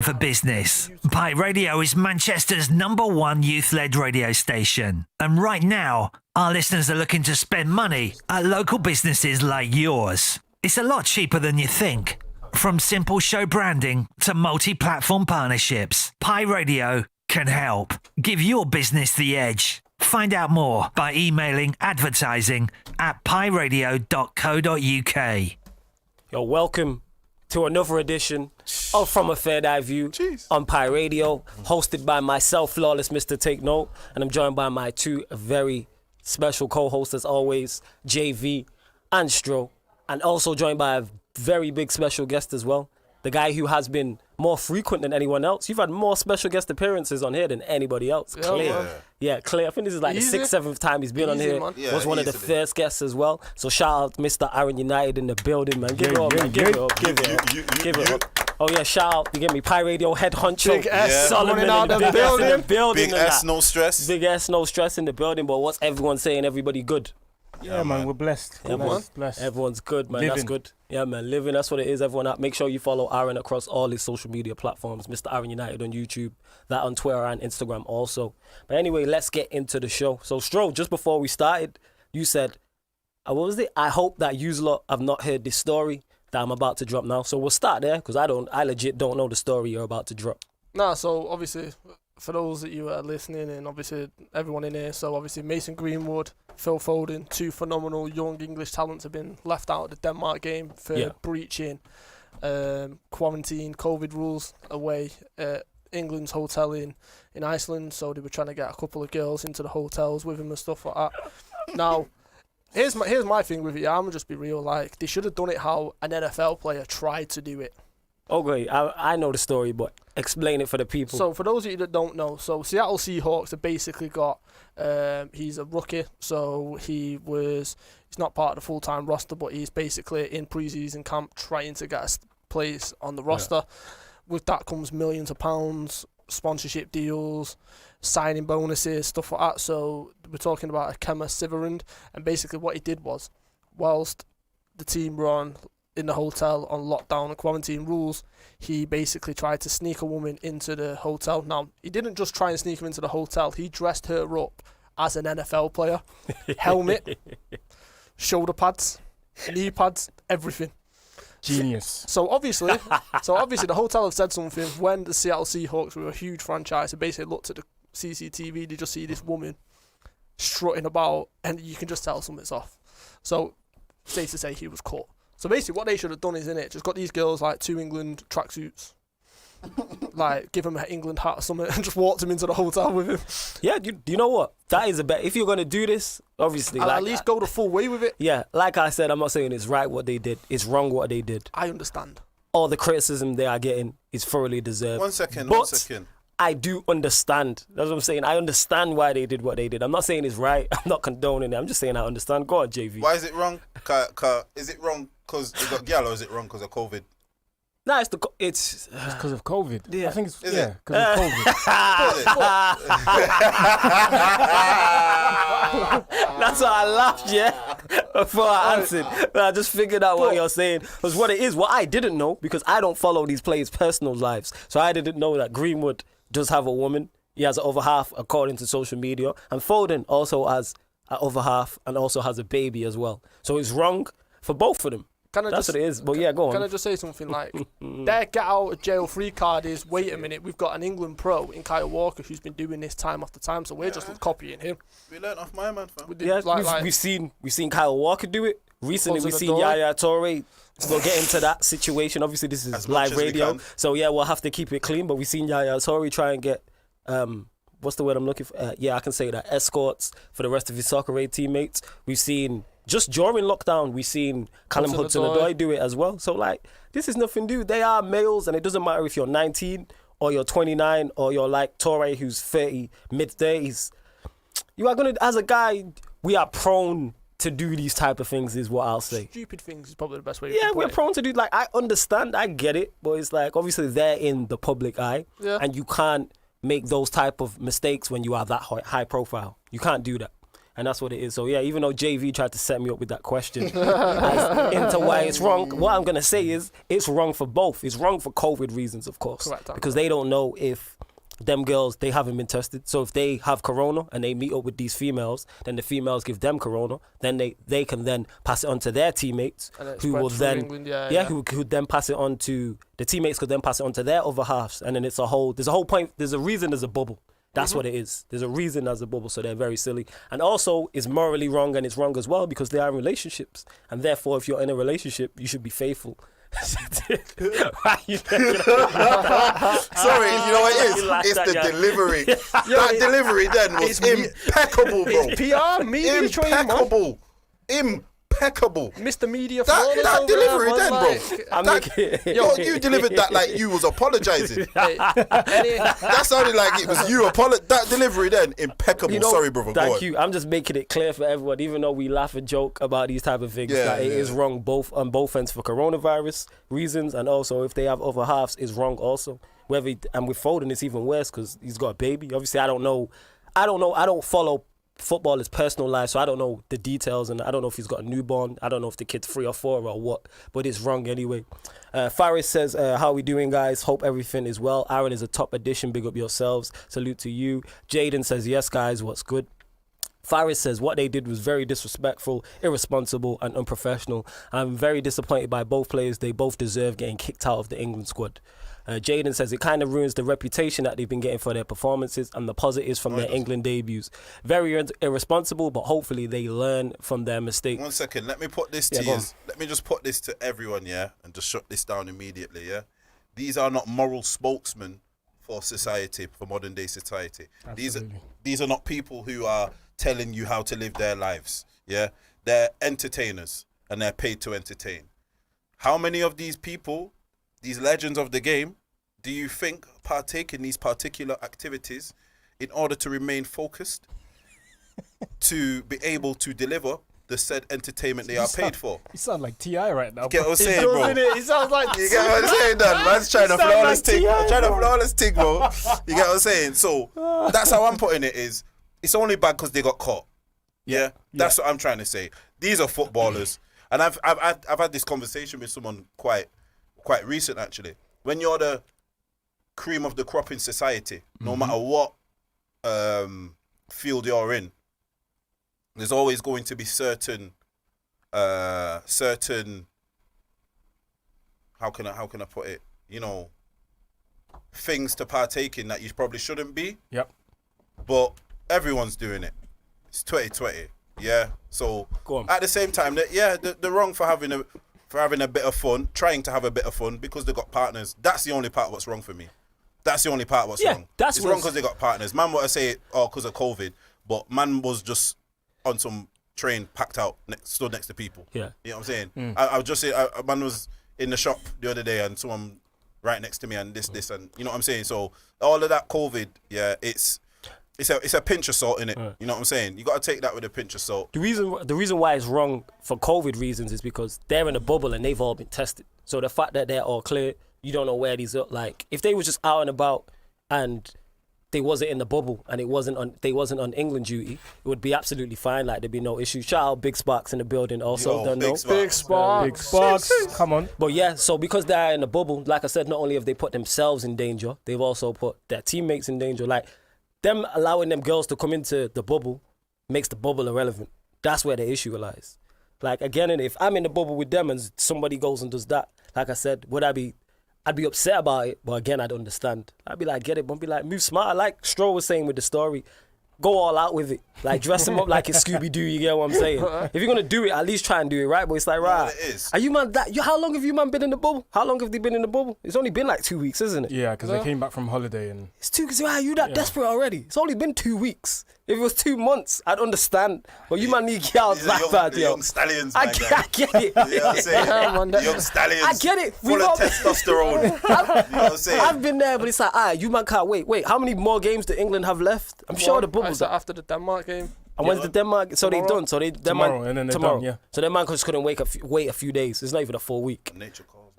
for business. Pi Radio is Manchester's #1 youth-led radio station. And right now, our listeners are looking to spend money at local businesses like yours. It's a lot cheaper than you think. From simple show branding to multi-platform partnerships, Pi Radio can help. Give your business the edge. Find out more by emailing advertising@piradio.co.uk. Yo, welcome to another edition of From a Third Eye View on Pi Radio, hosted by myself, Flawless Mr. Take Note, and I'm joined by my two very special co-hosts as always, JV and Stro, and also joined by a very big special guest as well, the guy who has been more frequent than anyone else. You've had more special guest appearances on here than anybody else. Clear. Yeah, Clear. I think this is like the 6th, 7th time he's been on here. Yeah, was one of the first guests as well. So shout out Mr. Aaron United in the building, man. Give it up, man. Give it up. Give it up. Oh yeah, shout out. You get me? Pi Radio head honcho. Big S. Solomon out in the building. Big S, no stress. Big S, no stress in the building. But what's everyone saying? Everybody good? Yeah, man, we're blessed. Blessed. Everyone's good, man. Living. That's good. Yeah, man, living. That's what it is. Everyone, make sure you follow Aaron across all his social media platforms. Mr. Aaron United on YouTube, that on Twitter and Instagram also. But anyway, let's get into the show. So, Stro, just before we started, you said, what was it? I hope that you lot have not heard this story that I'm about to drop now. So we'll start there because I legit don't know the story you're about to drop. Nah, so obviously, for those that you are listening and obviously everyone in here, so obviously Mason Greenwood, Phil Foden, two phenomenal young English talents have been left out of the Denmark game for breaching quarantine, COVID rules away at England's hotel in Iceland. So they were trying to get a couple of girls into the hotels with him and stuff like that. Now, here's my thing with it. I'm gonna just be real. Like, they should have done it how an NFL player tried to do it. Okay, I know the story, but explain it for the people. So for those of you that don't know, so Seattle Seahawks have basically got, he's a rookie, so he's not part of the full-time roster, but he's basically in preseason camp trying to get a place on the roster. Yeah. With that comes millions of pounds, sponsorship deals, signing bonuses, stuff like that. So we're talking about Kemmer Siverand, and basically what he did was, whilst the team were in the hotel on lockdown and quarantine rules, he basically tried to sneak a woman into the hotel. Now, he didn't just try and sneak her into the hotel, he dressed her up as an NFL player. Helmet, shoulder pads, knee pads, everything. Genius. So obviously the hotel have said something when the Seattle Seahawks were a huge franchise and basically looked at the CCTV, they just see this woman strutting about and you can just tell something's off. So, safe to say he was caught. So basically what they should have done is, just got these girls like 2 England tracksuits, like give them an England hat or something and just walked them into the hotel with him. Yeah, you know what? That is a bet. If you're going to do this, obviously. At least go the full way with it. Yeah, like I said, I'm not saying it's right what they did. It's wrong what they did. I understand. All the criticism they are getting is thoroughly deserved. One second. I do understand. That's what I'm saying. I understand why they did what they did. I'm not saying it's right. I'm not condoning it. I'm just saying I understand. Go on, JV. Why is it wrong? Is it wrong because they got gal, or is it wrong because of COVID? No, it's because of COVID. Yeah. I think it's because of COVID. That's why I laughed, before I answered. But I just figured out what you're saying. Because what it is, what I didn't know, because I don't follow these players' personal lives, so I didn't know that Greenwood does have a woman. He has an other half, according to social media. And Foden also has an other half and also has a baby as well. So it's wrong for both of them. That's what it is. But yeah, go on. Can I just say something like, their get out of jail free card is, wait a minute, we've got an England pro in Kyle Walker who's been doing this time after time, so we're just copying him. We learned off my man, fam. We've seen Kyle Walker do it. Recently we've seen Yaya Toure. We'll get into that situation. Obviously this is as live radio, so yeah, we'll have to keep it clean, but we've seen Yaya Toure try and get, what's the word I'm looking for? I can say that, escorts for the rest of his Soccer Aid teammates. We've seen, just during lockdown, we've seen Callum Hudson-Odoi do it as well. So, this is nothing new. They are males, and it doesn't matter if you're 19 or you're 29 or you're like Torre, who's 30, mid-30s. You are going to, as a guy, we are prone to do these type of things, is what I'll say. Stupid things is probably the best way to put it. We're prone to do, I understand, I get it, but it's obviously they're in the public eye, and you can't make those type of mistakes when you are that high profile. You can't do that. And that's what it is. So yeah, even though JV tried to set me up with that question as into why it's wrong, what I'm gonna say is it's wrong for both. It's wrong for COVID reasons, of course, Correct, because they don't know if them girls, they haven't been tested. So if they have corona and they meet up with these females, then the females give them corona. Then they can then pass it on to their teammates, And it who will spreads through then England, yeah. who could then pass it on to the teammates. Could then pass it on to their other halves, and then there's a whole point. There's a reason there's a bubble. That's what it is. There's a reason there's a bubble, so they're very silly. And also, it's morally wrong, and it's wrong as well because they are in relationships. And therefore, if you're in a relationship, you should be faithful. Sorry, you know what it is? It's the delivery. That delivery then was impeccable, bro. It's PR, media training, man. Impeccable. Impeccable. Mr. Media That delivery then, bro. You delivered that like you was apologising. That sounded like it was you that delivery then, impeccable. Sorry, brother. Thank you. I'm just making it clear for everyone, even though we laugh and joke about these type of things, that it is wrong on both ends for coronavirus reasons, and also if they have other halves, is wrong also. And with Foden, it's even worse because he's got a baby. Obviously, I don't know. I don't follow footballers' personal life, so I don't know the details, and I don't know if he's got a newborn. I don't know if the kid's 3 or 4 or what, but it's wrong anyway. Faris says, how are we doing, guys? Hope everything is well. Aaron is a top addition. Big up yourselves. Salute to you. Jaden says, yes, guys, what's good? Faris says, what they did was very disrespectful, irresponsible, and unprofessional. I'm very disappointed by both players. They both deserve getting kicked out of the England squad. Jaden says it kind of ruins the reputation that they've been getting for their performances and the positives from their England debuts. Very irresponsible, but hopefully they learn from their mistakes. 1 second, let me put this to you. Let me just put this to everyone, and just shut this down immediately, These are not moral spokesmen for society, for modern day society. These are not people who are telling you how to live their lives, They're entertainers and they're paid to entertain. How many of these people, these legends of the game, do you think partake in these particular activities in order to remain focused, to be able to deliver the said entertainment they are paid for? You sound like T.I. right now. Get what I'm saying, bro? It sounds like... You get what I'm saying, Dan? Man's trying to flawless thing. Trying to flawless thing, bro. You get what I'm saying? So that's how I'm putting it is, it's only bad because they got caught. Yeah? That's what I'm trying to say. These are footballers. And I've had this conversation with someone quite recent, actually. When you're the cream of the crop in society, no matter what field you're in, there's always going to be certain how can I put it, things to partake in that you probably shouldn't be. Yep. But everyone's doing it. It's 2020. So at the same time, they're wrong for having a bit of fun, trying to have a bit of fun because they got partners. That's the only part what's wrong for me. That's the only part what's wrong. It's wrong because they got partners. Man, what I say, because of COVID, but man was just on some train packed out, stood next to people. Yeah. You know what I'm saying? I would just say, man was in the shop the other day and someone right next to me and this, and you know what I'm saying? So all of that COVID, it's a pinch of salt in it. You know what I'm saying? You got to take that with a pinch of salt. The reason why it's wrong for COVID reasons is because they're in a bubble and they've all been tested. So the fact that they're all clear, you don't know where these are. Like if they were just out and about and they wasn't in the bubble and they wasn't on England duty, it would be absolutely fine. Like there'd be no issue. Shout out Big Sparks in the building also. Big Sparks. Come on. But so because they're in the bubble, like I said, not only have they put themselves in danger, they've also put their teammates in danger. Like them allowing them girls to come into the bubble makes the bubble irrelevant. That's where the issue lies. Like again, and if I'm in the bubble with them and somebody goes and does that, like I said, I'd be upset about it, but again, I'd understand. I'd be like, get it, but I'd be like, move smarter. Like Stroh was saying with the story, go all out with it. Like dress him up like it's Scooby-Doo, you get what I'm saying? If you're going to do it, at least try and do it right, but it's like, right. It is. Are you man how long have you man been in the bubble? How long have they been in the bubble? It's only been like 2 weeks, isn't it? Yeah, because they came back from holiday and... It's 2 weeks, are you that desperate already? It's only been 2 weeks. If it was 2 months, I'd understand. But you man need girls that bad, yo. Young stallions, I get it. You know what I'm saying? Young stallions. I get it. Full of testosterone. You know what I'm saying? I've been there, but it's like, you man can't wait. Wait, how many more games do England have left? I'm sure the bubble's after the Denmark game. And when's the Denmark? So they done. So tomorrow, and then they're tomorrow. done, yeah. So their man just couldn't wait a few days. It's not even a full week. Nature calls.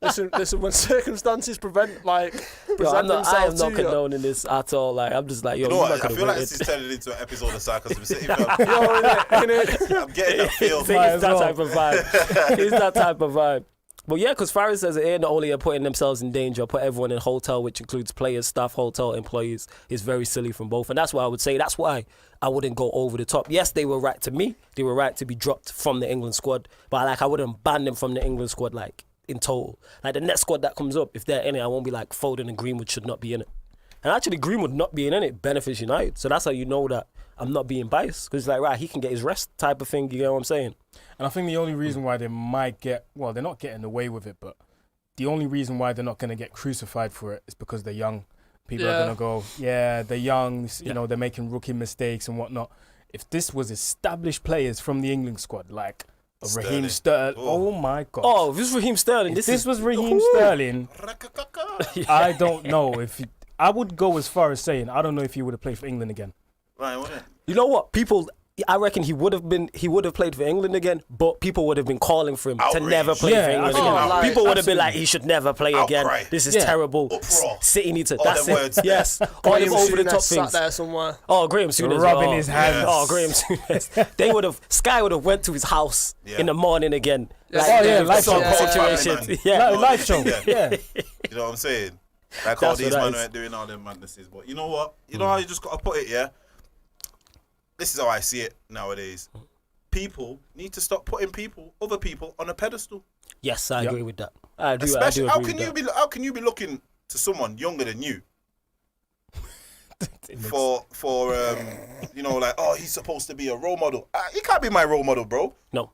Listen. When circumstances present I am themselves not to you. condoning this at all. Like, I'm just like, yo, You know you what? man I could've feel like waited. this is turning into an episode of Sarcasm City. Yo, innit? I'm getting that feel. It's that type of vibe. It's that type of vibe. But yeah, because Farris says it, not only are putting themselves in danger, put everyone in hotel, which includes players, staff, hotel employees, is very silly from both. And that's why I would say that's why I wouldn't go over the top. Yes, they were right to me. They were right to be dropped from the England squad. But like, I wouldn't ban them from the England squad, like, in total. Like, the next squad that comes up, if they're in it, I won't be like, Foden and Greenwood should not be in it. And actually, Greenwood not being in it benefits United. So that's how you know that I'm not being biased. Because it's like, right, he can get his rest type of thing. You get what I'm saying? And I think the only reason why they might get, well, they're not getting away with it, but the only reason why they're not going to get crucified for it is because they're young. People are going to go, yeah, they're young, you know, they're making rookie mistakes and whatnot. If this was established players from the England squad, like Raheem Sterling, oh my God. Oh, if this was Raheem Sterling, If this was Raheem Sterling, I don't know if I would go as far as saying I don't know if he would have played for England again. Right, wouldn't it? You know what? People, I reckon he would have played for England again, but people would have been calling for him to Outrage. never play Yeah, for England absolutely. again. Oh, like, People would have been absolutely. like, he should never play again. Outcry. This is Yeah. terrible. Uproar. City need to. All That's them it. words. Yes. All Graham them over the Souness top sat things. there somewhere. Oh, Graham Souness. Rubbing oh. his hands. Yes. Oh, Graham Souness. They would have. Sky would have went to his house Yeah. in the morning again. Yeah. Like, Oh, yeah, the life sort of show. situations. Yeah. Yeah. Live show, Yeah. yeah. You know what I'm saying? Like all That's these what that men is. are doing all them madnesses. But you know what? You know how you just got to put it, yeah? This is how I see it nowadays. People need to stop putting other people on a pedestal. Yes, I agree with that. I do. Especially, I how do can agree you with be? How can you be looking to someone younger than you for you know, like, oh, he's supposed to be a role model. He can't be my role model, bro. that. No,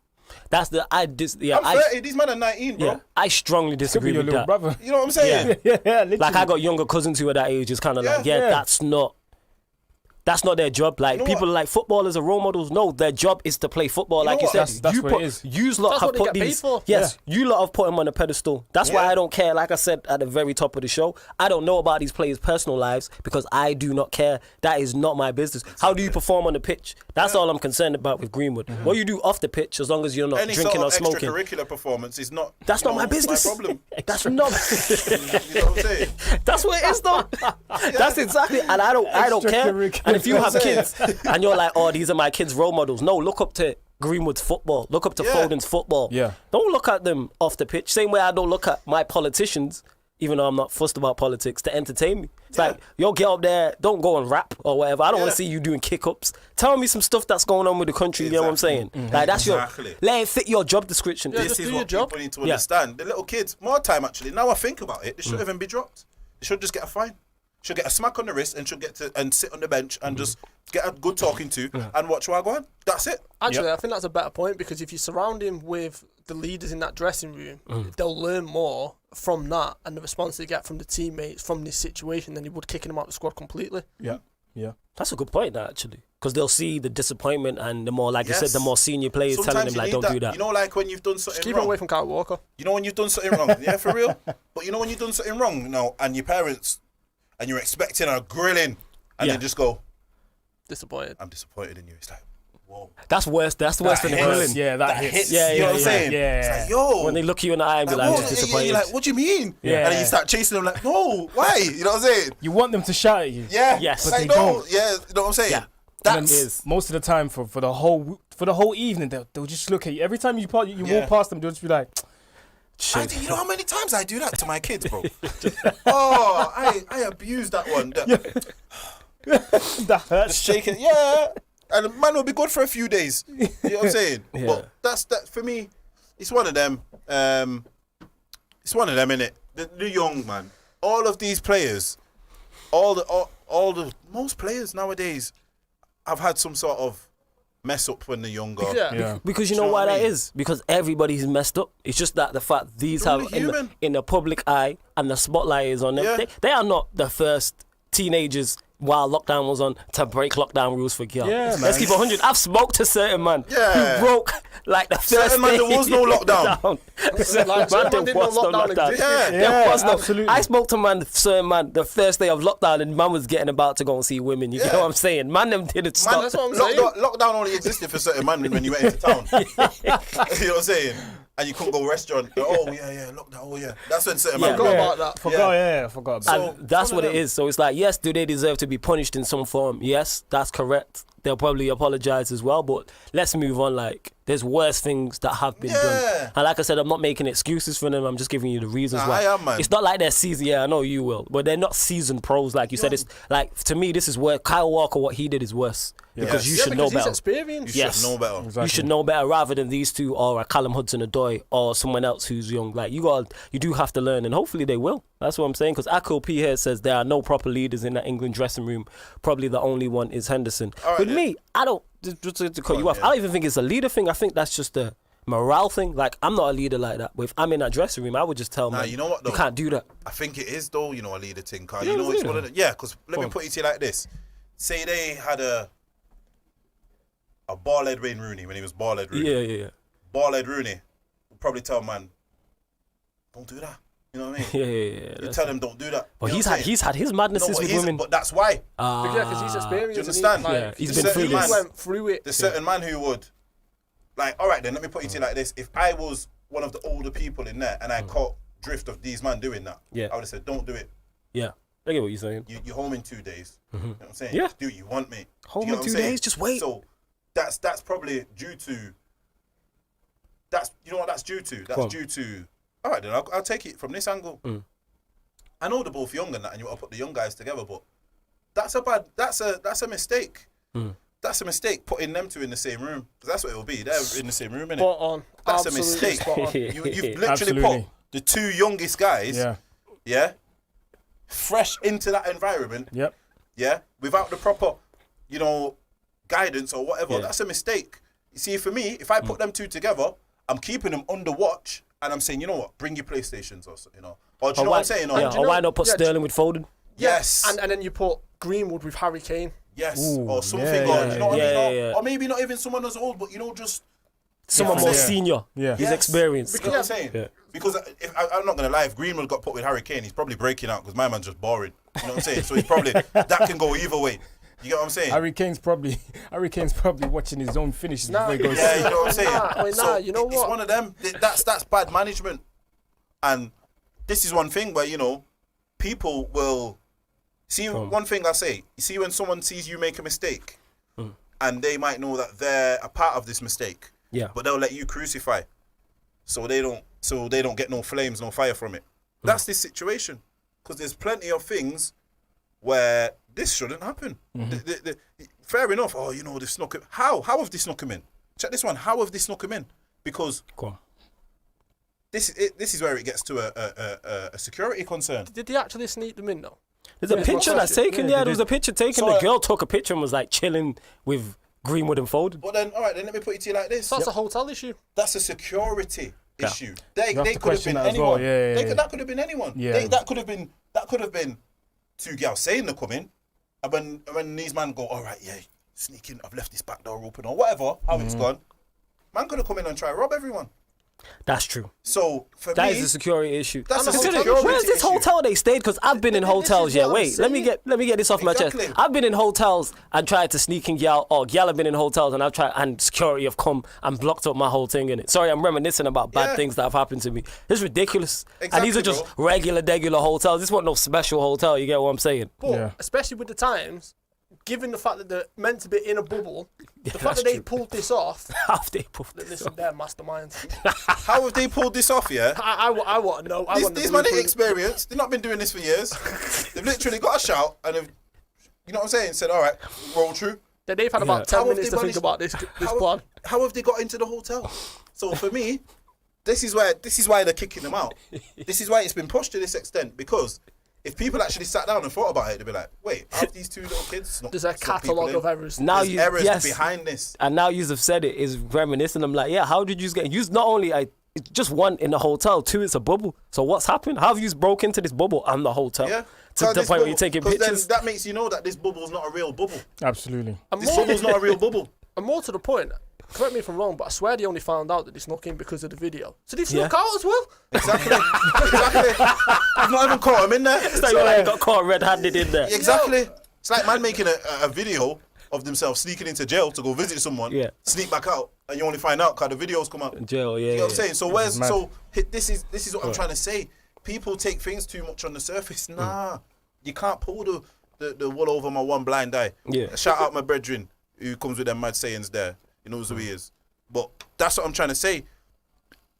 that's the I'm 30. These men are 19, bro. Yeah, I strongly Could be disagree your with little that. brother. You know what I'm saying? Yeah. Literally. Like, I got younger cousins who are that age. It's kind of like, Yeah. that's not their job. Like, You know people what? are like, footballers are role models. No, their job is to play football. Like you what? said, That's you what it is. You lot That's have what they put get paid these. for. Yes, you lot have put him on a pedestal. That's why Yeah. I don't care. Like I said at the very top of the show, I don't know about these players' personal lives because I do not care. That is not my business. How do you perform on the pitch? That's all I'm concerned about with Greenwood. What you do off the pitch, as long as you're not Any drinking or sort of smoking. extracurricular performance is not. That's not my business. My problem. That's not. You know what I'm saying? That's what it is, though. That's exactly, and I don't care. Extracurricular. And if you have That's kids and you're like, oh, these are my kids' role models, no, look up to Greenwood's football. Look up to Yeah. Foden's football. Yeah. Don't look at them off the pitch. Same way I don't look at my politicians, even though I'm not fussed about politics, to entertain me. It's like, yo, get up there, don't go and rap or whatever. I don't want to see you doing kick-ups. Tell me some stuff that's going on with the country, you know what I'm saying? Like, that's Exactly. let it fit your job description. Yeah, This just is do what your job. people need to Yeah. understand. The little kids, more time actually. Now I think about it, they shouldn't even be dropped. They should just get a fine. Should get a smack on the wrist and should get to and sit on the bench and just get a good talking to and watch what I go on. That's it. Actually, I think that's a better point because if you surround him with the leaders in that dressing room, they'll learn more from that and the response they get from the teammates from this situation than he would kicking him out of the squad completely. Yeah. That's a good point, that, actually. Because they'll see the disappointment and the more, like you said, Yes. the more senior players telling Sometimes them, you like, need don't do that. You know, like when you've done something Keep him wrong. away from Kyle Walker. You know when you've done something wrong, yeah, for real. But you know when you've done something wrong, you know, and your parents, and you're expecting a grilling, and Yeah. they just go, Disappointed. "I'm disappointed in you." It's like, whoa, That's worse. That's worse than the hits. grilling. Yeah, that hits. Yeah, you know yeah, what I'm yeah, saying? yeah. It's like, yo, When they look you in the eye and be like, I'm whoa, just yeah, disappointed. you're like, what do you mean? Yeah. And then you start chasing them, like, no, why? You know what I'm saying? You want them to shout at you. Yeah, Yes. like, But they no, don't. yeah, you know what I'm saying? Yeah. That's is. Most of the time, for the whole evening, they'll just look at you. Every time you Yeah. walk past them, they'll just be like, You know how many times I do that to my kids, bro? Oh, I abuse that one. that hurts. Just shaking, yeah. And the man will be good for a few days. You know what I'm saying? Yeah. But that's that for me. It's one of them. It's one of them, innit? The young man. All of these players, all the most players nowadays have had some sort of mess up when they're younger. Yeah. Yeah. Because you Do know you know why what I that mean? is? Because everybody's messed up. It's just that the fact these They're have only human. in the public eye and the spotlight is on them. Yeah. They are not the first teenagers while lockdown was on to break lockdown rules for girls. Yeah, Let's man. keep it 100. I've smoked a certain man Yeah. who broke like the first Certain man, day there was no lockdown. Certain man didn't know lockdown existed. Yeah. There was no. absolutely. I spoke to certain man the first day of lockdown and man was getting about to go and see women. You Yeah. know what I'm saying? Man them didn't stop. that's what I'm saying. Lockdown only existed for certain man when you went into town. You know what I'm saying? and you couldn't go restaurant. Oh yeah, look that. Oh yeah, that's when certain man Forgot go. about that. I forgot about So, And that's one what of it them. is. So it's like, yes, do they deserve to be punished in some form? Yes, that's correct. They'll probably apologize as well, but let's move on. Like, there's worse things that have been done. And like I said, I'm not making excuses for them. I'm just giving you the reasons why. I am, man. It's not like they're seasoned. Yeah, I know you will, but they're not seasoned pros. Like you said, it's like, to me, this is where Kyle Walker, what he did is worse. Because you should know He's better. experienced. You should know better. Exactly. You should know better rather than these two or a Callum Hudson-Odoi or someone else who's young. Like, you do have to learn, and hopefully they will. That's what I'm saying. Because Akil P here says there are no proper leaders in that England dressing room. Probably the only one is Henderson. All right, With then. me, I don't, just to cut you off, yeah. I don't even think it's a leader thing. I think that's just a morale thing. Like, I'm not a leader like that. But if I'm in that dressing room, I would just tell man, you know what, though? you can't do that. I think it is though. You know, a leader thing. Cause Yeah, you know it's it's one leader. of the, yeah. Because let me put it to you like this: say they had a ball-head Wayne Rooney when he was ball-head Rooney. Yeah. Ball-head Rooney would probably tell man, don't do that. You know what I mean? Yeah. You tell them don't do that. But You know he's what I'm had saying? his madnesses No, with women. but that's why. Yeah, because he's experienced. Do you understand? Yeah, he's been There's through certain this. He went through it. There's certain man who would, like, all right then, let me put it to you like this: if I was one of the older people in there and I caught drift of these man doing that, Yeah. I would have said, don't do it. Yeah. I get what you're saying. You're home in 2 days. You know what I'm saying? Yeah. Do you want me? Home Do you in get what 2 I'm saying? days, just wait. So that's probably due to. That's you know what that's due to. Go That's on. due to. All right then, I'll take it from this angle. I know they're both young and that, and you want to put the young guys together, but that's a mistake. That's a mistake putting them two in the same room, because that's what it will be. They're in the same room, innit? Spot on. That's a Absolutely mistake. spot on. You've literally Absolutely. put the two youngest guys, Yeah. fresh into that environment, Yep. without the proper, guidance or whatever. Yeah. That's a mistake. You see, for me, if I put them two together, I'm keeping them under watch, and I'm saying, you know what, bring your PlayStations, or do you know what I'm saying? Or, Or why not put Sterling with Foden? yes, And then you put Greenwood with Harry Kane. yes, Ooh, or something, yeah, or you know what I mean, yeah. or maybe not even someone as old, but just. Someone Yeah. more Yeah. senior. Yeah. He's Yes. experienced. You know what I'm saying? Yeah. Because I'm not going to lie, if Greenwood got put with Harry Kane, he's probably breaking out because my man's just boring. You know what I'm saying? So he's probably, that can go either way. You get what I'm saying? Harry Kane's probably watching his own finishes before he goes. Yeah, you know what I'm saying? Nah, you know It's what? one of them. That's bad management. And this is one thing where, people will... See, one thing I say, you see when someone sees you make a mistake, and they might know that they're a part of this mistake, Yeah. but they'll let you crucify, so they don't get no flames, no fire from it. That's this situation, because there's plenty of things where this shouldn't happen. Fair enough. Oh, they've snuck it. How have they snuck him in? Check this one. How have they snuck him in? Because Go on. this is where it gets to a security concern. Did they actually sneak them in though? There's a Here's my picture that's question. taken. Yeah, Yeah, they there was did. a picture taken. So, The girl took a picture and was like chilling with Greenwood and Foden. But then, all right, then let me put it to you like this. So that's a hotel issue. That's a security issue. You have They to could have question been that as well. anyone. Yeah. That could have been anyone. Yeah. That could have been two girls saying they're coming, and when these man go, all right, yeah, sneaking, I've left this back door open or whatever, how it's gone. Man could have come in and try to rob everyone. That's true. So for That me, is a security issue. that's a Consider- security where's this issue. hotel they stayed? Because I've been in hotels. is Yeah, what I'm wait. Let me get this off my Exactly. chest. I've been in hotels and tried to sneak in gal, or gal have been in hotels and I've tried, and security have come and blocked up my whole thing in it. Sorry, I'm reminiscing about bad Yeah. things that have happened to me. It's ridiculous. And these are Exactly, just regular hotels. This wasn't no special hotel. You get what I'm saying? But Yeah. especially with the times, given the fact that they're meant to be in a bubble, the fact that's that they true. pulled this off, Half they put this listen, they're masterminds. How have they pulled this off? Yeah. I want to know. These men ain't experienced. They've not been doing this for years. They've literally got a shout and have, you know what I'm saying? Said, all right, roll through. They've had about 10 How have minutes they to think managed- about this how, plan. How have they got into the hotel? So for me, this is why they're kicking them out. This is why it's been pushed to this extent, because if people actually sat down and thought about it, they'd be like, wait, how have these two little kids snuck There's a snuck people catalogue in? of errors. Now There's you errors yes. behind this. And now you've said it is reminiscent. I'm like, yeah, how did you get? You not only it's just one in the hotel, two, it's a bubble. So what's happened? How have you broke into this bubble and the hotel? Yeah. To the point where you're taking 'cause pictures. Then that makes you know that this bubble's not a real bubble. Absolutely. And This more, bubble's not a real bubble. and more to the point, correct me if I'm wrong, but I swear they only found out that they snuck in because of the video. So they snuck out as well? Exactly. I've not even caught him in there. So you got caught red-handed in there. Exactly. It's like man making a video of themselves sneaking into jail to go visit someone, Yeah. sneak back out, and you only find out because the videos come out. In jail, yeah. You know what I'm saying? So This is this is what I'm trying to say. People take things too much on the surface. Nah, you can't pull the wool over my one blind eye. Yeah. Shout out my brethren who comes with them mad sayings there. He knows who he is. But that's what I'm trying to say.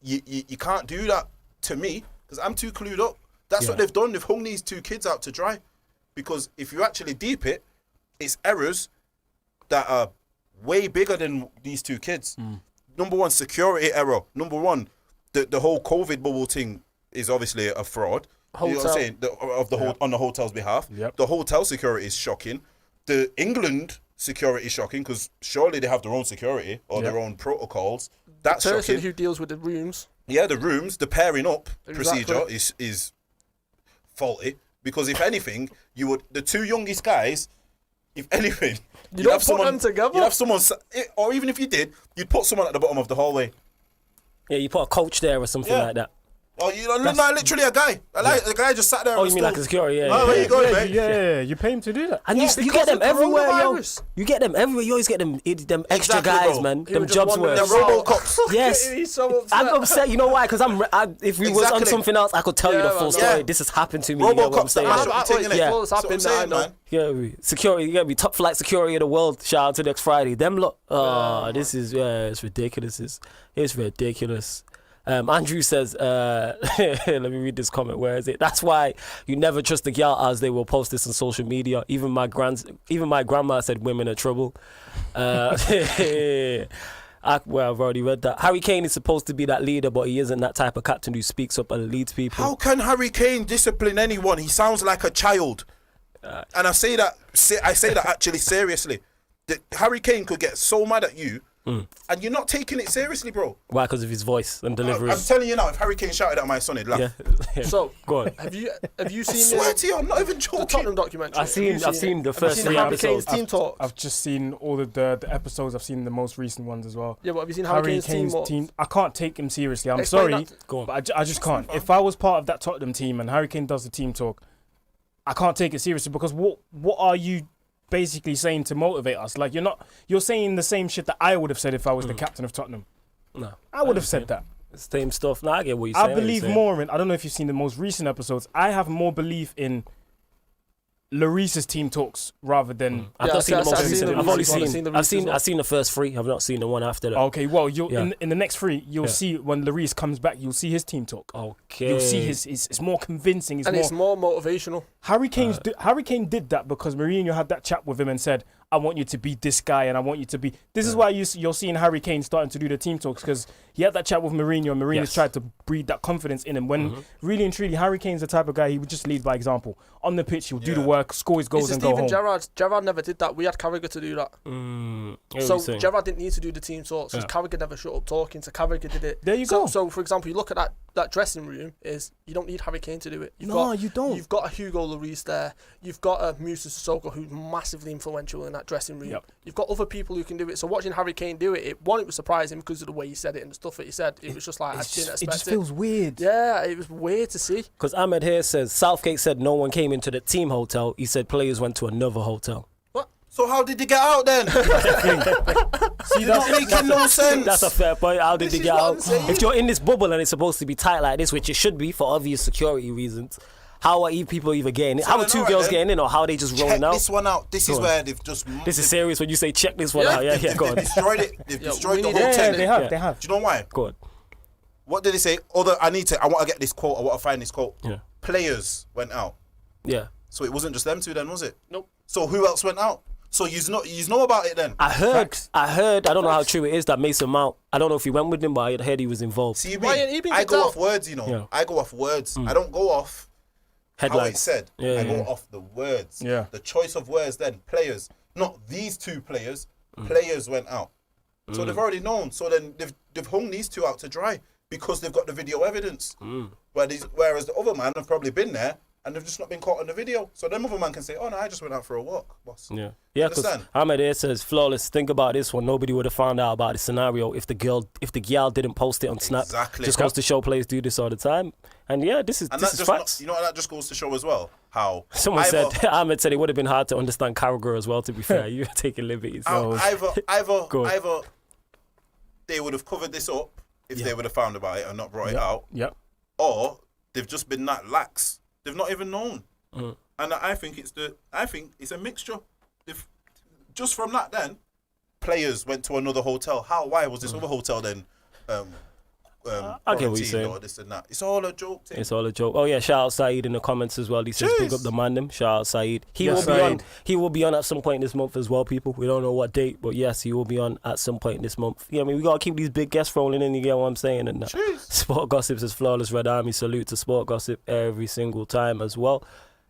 You can't do that to me because I'm too clued up. That's what they've done. They've hung these two kids out to dry. Because if you actually deep it, it's errors that are way bigger than these two kids. Number one, security error. Number one, the whole COVID bubble thing is obviously a fraud. You know what I'm saying? On the hotel's behalf. Yep. The hotel security is shocking. The England security is shocking because surely they have their own security or their own protocols. That's The person shocking. who deals with the rooms. Yeah, the rooms, the pairing up Exactly. procedure is faulty. Because if anything, the two youngest guys, if anything, You don't put them together. You'd have someone, or even if you did, you'd put someone at the bottom of the hallway. Yeah, you put a coach there or something like that. Oh, literally a guy. The guy just sat there. Oh, and you mean was like a still- security? Yeah. Oh, where you going, mate? Yeah, you pay him to do that. And you because get them of everywhere, yo. coronavirus. You get them everywhere. You always get them extra Exactly, guys, bro. man. He Them was just jobs wondering were. Them Robocops. Yes. He's so upset. I'm upset. You know why? Because if we was on Exactly. something else, I could tell you Yeah, the full man. story. Yeah. This has happened to me. You know what I'm Robocops that saying? mash up the thing, innit? Yeah. What's That's what I'm happened saying, that I know. man. Yeah, security. You gotta be top flight security of the world. Shout out to next Friday. Them lot. This is it's ridiculous. It's ridiculous. Andrew says, let me read this comment. Where is it? That's why you never trust the girl as they will post this on social media. Even my grandma said women are trouble. I've already read that. Harry Kane is supposed to be that leader, but he isn't that type of captain who speaks up and leads people. How can Harry Kane discipline anyone? He sounds like a child. And I say that actually seriously. Harry Kane could get so mad at you, and you're not taking it seriously, bro. Why? Because of his voice and delivery. I'm telling you now, if Harry Kane shouted at my son, he'd laugh. Yeah. So, Go on. have you I seen swear to you, I'm not even the joking. Tottenham documentary? I've seen the Have you first seen 3 Harry Kane's episodes. team talk? I've just seen all of the episodes. I've seen the most recent ones as well. Yeah, but have you seen Harry Kane's team? I can't take him seriously. I'm Explain sorry, that. Go on. but I just can't. If I was part of that Tottenham team and Harry Kane does the team talk, I can't take it seriously because what are you basically saying to motivate us? Like you're saying the same shit that I would have said if I was the captain of Tottenham. No, I would have said that. Same stuff. No, I get what you're saying. I believe more in. I don't know if you've seen the most recent episodes. I have more belief in Lloris's team talks rather than. I've Yeah, not seen the most I've seen recent. the I've only recent one. seen. I've I've seen the first 3. I've not seen the one after that. Okay, well, Yeah. in the next 3, you'll see when Lloris comes back, you'll see his team talk. Okay. You'll see it's more convincing. It's more motivational. Harry Kane did that because Mourinho had that chat with him and said, I want you to be this guy and I want you to be... This is why you're seeing Harry Kane starting to do the team talks because he had that chat with Mourinho and Mourinho's tried to breed that confidence in him. When really and truly, Harry Kane's the type of guy, he would just lead by example. On the pitch, he'll do the work, score his goals and go home. Gerrard never did that. We had Carragher to do that. So Gerrard didn't need to do the team talks because Carragher never shut up talking, so Carragher did it. There you go. So for example, you look at that dressing room, you don't need Harry Kane to do it. You don't. You've got a Hugo Lloris there. You've got a Moussa Sissoko who's massively influential in that dressing room. Yep. You've got other people who can do it. So watching Harry Kane do it, it was surprising because of the way he said it and the stuff that he said. It was just like, I didn't expect it. It just feels weird. Yeah, it was weird to see. Because Ahmed here says Southgate said no one came into the team hotel. He said players went to another hotel. So how did they get out then? See, Not making no sense. That's a fair point. How did This they is get what I'm out? saying. If you're in this bubble and it's supposed to be tight like this, which it should be for obvious security reasons, how are people even getting in? So How are then, 2 alright girls then. getting in, or how are they just rolling Check out? this one out. This is Go on. where they've just... This is serious when you say check this one out. Yeah, go on. They've destroyed it. They've destroyed we the need whole to thing. check they have. They have. Do you know why? Go on. What did they say? I want to get this quote. I want to find this quote. Yeah. Players went out. Yeah. So it wasn't just them two then, was it? Nope. So who else went out? So you know about it then? I heard, I don't know how true it is that Mason Mount, I don't know if he went with him, but I heard he was involved. See Ryan, he me? been I kicked go out. off words, you know. Yeah. I go off words. I don't go off how Headlines. it's said. Yeah, I yeah. go off the words. Yeah. The choice of words then. Players. Not these 2 players. Players went out. So they've already known. So then they've hung these 2 out to dry because they've got the video evidence. Whereas the other man have probably been there and they've just not been caught on the video. So then other man can say, oh no, I just went out for a walk, boss. Yeah, because Understand? Ahmed here says, flawless, think about this one. Nobody would have found out about the scenario if the girl didn't post it on Snap. Exactly. Just goes to show players do this all the time. And yeah, this is facts. You know what that just goes to show as well? How Someone said, Ahmed said it would have been hard to understand Carragher as well, to be fair. You're taking liberties. Either they would have covered this up if they would have found about it and not brought it out. Yep. Or they've just been that lax. They've not even known. And I think it's a mixture. Just from that then, players went to another hotel. Why was this other hotel then I get what you're saying. or this and that? It's all a joke. It's all a joke. Oh yeah, shout out Saeed in the comments as well. He says, big up the man them. Shout out Saeed. He will be on at some point this month as well, people. We don't know what date, but yes, he will be on at some point this month. Yeah, I mean, we gotta keep these big guests rolling in, you get what I'm saying? And Sport Gossip says, flawless Red Army, salute to Sport Gossip every single time as well.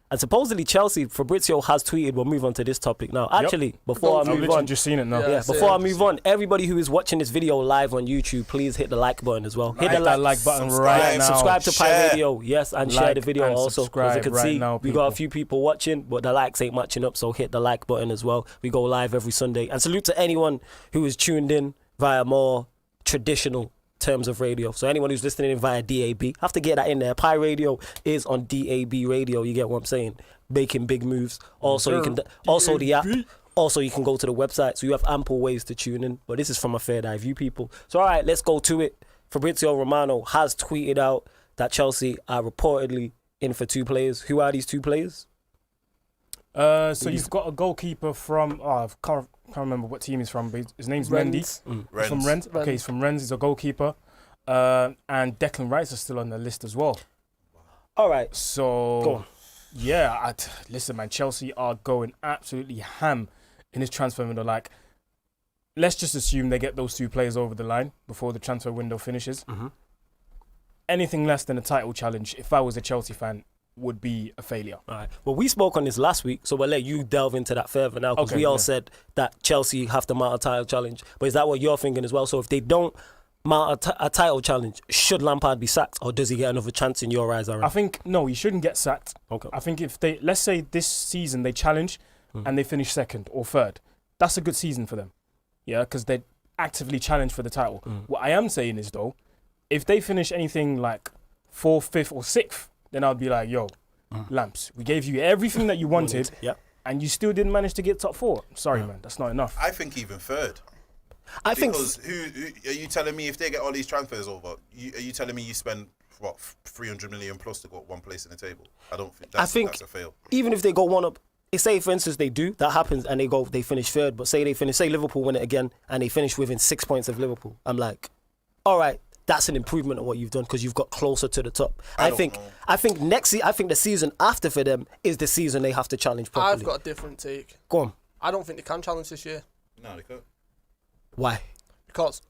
And supposedly Chelsea, Fabrizio has tweeted, we'll move on to this topic now. Actually, before I move on, just seen it now. Before I move on, everybody who is watching this video live on YouTube, please hit the like button as well. Hit that like button right now. Subscribe to Pi Radio, yes, and share the video also. As you can see, now, we got a few people watching, but the likes ain't matching up, so hit the like button as well. We go live every Sunday. And salute to anyone who is tuned in via more traditional terms of radio. So anyone who's listening in via DAB, have to get that in there. Pi Radio is on DAB radio. You get what I'm saying? Making big moves. Also, you can the app. Also, you can go to the website. So you have ample ways to tune in. But this is from a Third Eye View, people. So all right, let's go to it. Fabrizio Romano has tweeted out that Chelsea are reportedly in for 2 players. Who are these 2 players? So you've got a goalkeeper from I can't remember what team he's from, but his name's Mendy. He's from Rennes. Okay, he's from Rennes. He's a goalkeeper. And Declan Rice is still on the list as well. All right. So go on. Yeah, listen, man. Chelsea are going absolutely ham in this transfer window. Like, let's just assume they get those 2 players over the line before the transfer window finishes. Anything less than a title challenge, if I was a Chelsea fan, would be a failure. All right. Well, we spoke on this last week, so we'll let you delve into that further now, because we all said that Chelsea have to mount a title challenge. But is that what you're thinking as well? So if they don't mount a title challenge, should Lampard be sacked, or does he get another chance in your eyes, Aaron? I think, no, he shouldn't get sacked. Okay. I think if they, let's say this season they challenge and they finish 2nd or 3rd, that's a good season for them. Yeah, because they actively challenge for the title. What I am saying is, though, if they finish anything like 4th, 5th or 6th, then I'd be like, yo, Lamps, we gave you everything that you wanted, and you still didn't manage to get top 4. Sorry, man, that's not enough. I think even 3rd. Because who are you telling me if they get all these transfers over? Are you telling me you spend what 300 million plus to go 1 place in the table? I don't think that's a fail. Even if they go 1 up, say for instance they do, that happens and they finish 3rd, but say Liverpool win it again and they finish within 6 points of Liverpool. I'm like, all right, that's an improvement on what you've done because you've got closer to the top. I think the season after for them is the season they have to challenge properly. I've got a different take. Go on. I don't think they can challenge this year. No, they can't. Why? Because,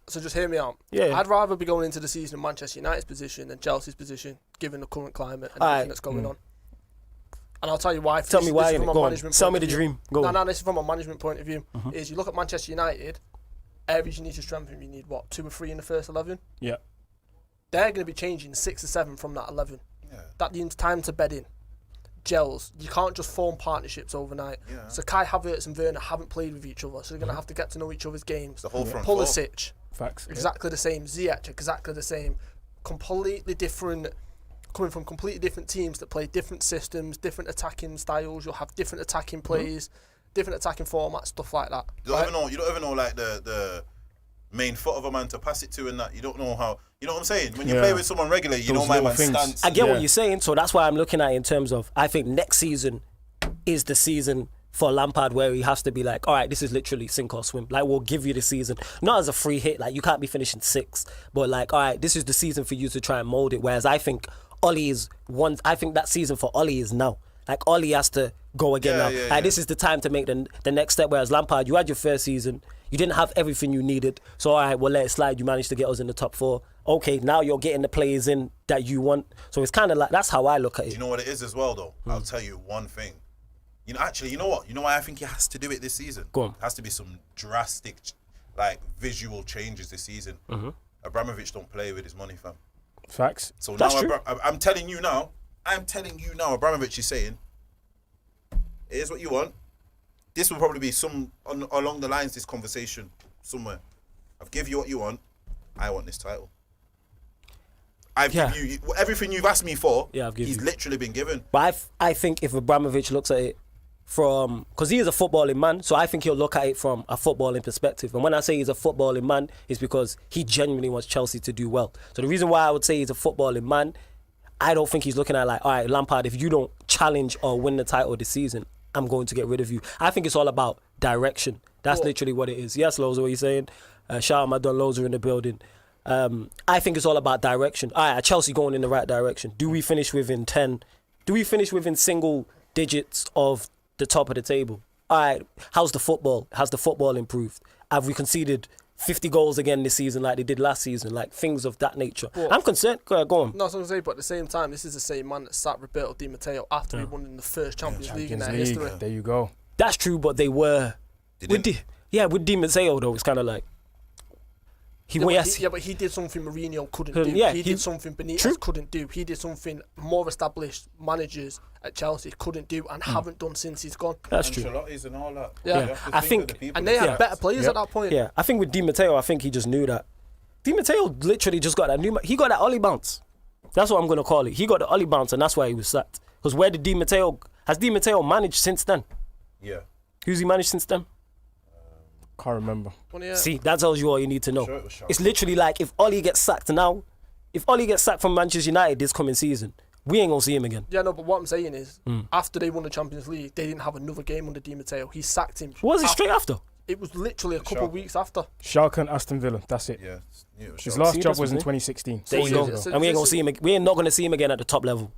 so just hear me out. Yeah. I'd rather be going into the season in Manchester United's position than Chelsea's position, given the current climate and everything that's going on. And I'll tell you why. Tell me why. Go on. Sell me the dream. Go on. No, this is from a management point of view. Is you look at Manchester United, areas you need to strengthen, you need what, 2 or 3 in the first 11? Yeah. They're going to be changing 6 or 7 from that 11. Yeah. That needs time to bed in. Gels. You can't just form partnerships overnight. Yeah. So Kai Havertz and Werner haven't played with each other, so they're going to have to get to know each other's games. The whole front Pulisic, facts. Exactly the same. Ziyech, exactly the same. Completely different, coming from completely different teams that play different systems, different attacking styles. You'll have different attacking plays, different attacking formats, stuff like that. You don't ever know like the main foot of a man to pass it to, and that you don't know how. You know what I'm saying? When you play with someone regularly, you know my man's stance. I get what you're saying, so that's why I'm looking at it in terms of, I think next season is the season for Lampard where he has to be like, all right, this is literally sink or swim. Like, we'll give you the season. Not as a free hit, like you can't be finishing 6th, but like, all right, this is the season for you to try and mould it. Whereas I think I think that season for Ollie is now. Like, Ollie has to go again now. This is the time to make the next step. Whereas Lampard, you had your first season, you didn't have everything you needed. So, all right, well, let it slide. You managed to get us in the top 4. Okay, now you're getting the players in that you want. So it's kind of like, that's how I look at it. Do you know what it is as well, though? I'll tell you one thing. You know what? You know why I think he has to do it this season? Go on. It has to be some drastic, like, visual changes this season. Abramovich don't play with his money, fam. Facts. So That's now true. I'm telling you now, I'm telling you now, Abramovich is saying, here's what you want. This will probably be along the lines, this conversation somewhere. I've give you what you want. I want this title. I've given you everything you've asked me for. Yeah, he's literally been given. But I think if Abramovich looks at it from, because he is a footballing man, so I think he'll look at it from a footballing perspective. And when I say he's a footballing man, it's because he genuinely wants Chelsea to do well. So the reason why I would say he's a footballing man, I don't think he's looking at like, all right, Lampard, if you don't challenge or win the title this season, I'm going to get rid of you. I think it's all about direction. That's literally what it is. Yes, Loza, what are you saying? Shout out my Don Loza in the building. I think it's all about direction. All right, Chelsea going in the right direction. Do we finish within 10? Do we finish within single digits of the top of the table? All right, how's the football? Has the football improved? Have we conceded 50 goals again this season like they did last season? Like things of that nature. But I'm concerned. Go on. No, I was going to say, but at the same time, this is the same man that sat Roberto Di Matteo after he won in the first Champions League in their history. There you go. That's true, but they were... with Di Matteo, though, it's kind of like... But he did something Mourinho couldn't do. He did something Benitez couldn't do. He did something more established managers at Chelsea couldn't do and haven't done since he's gone. That's true. Ancelotti's and all that. Yeah, I think... And they had better players at that point. Yeah, I think with Di Matteo, I think he just knew that. Di Matteo literally just got that new... He got that Ollie bounce. That's what I'm going to call it. He got the Ollie bounce and that's why he was sacked. Because where did Di Matteo... Has Di Matteo managed since then? Yeah. Who's he managed since then? Can't remember. See, that tells you all you need to know. It's literally like if Ollie gets sacked now, if Ollie gets sacked from Manchester United this coming season, we ain't gonna see him again. Yeah, no, but what I'm saying is, after they won the Champions League, they didn't have another game under Di Matteo. He sacked him. Was it straight after? It was literally a couple of weeks after. Schalke and Aston Villa, that's it. Yeah. His last job was in 2016. There you go. And we ain't gonna see him. We ain't not gonna see him again at the top level.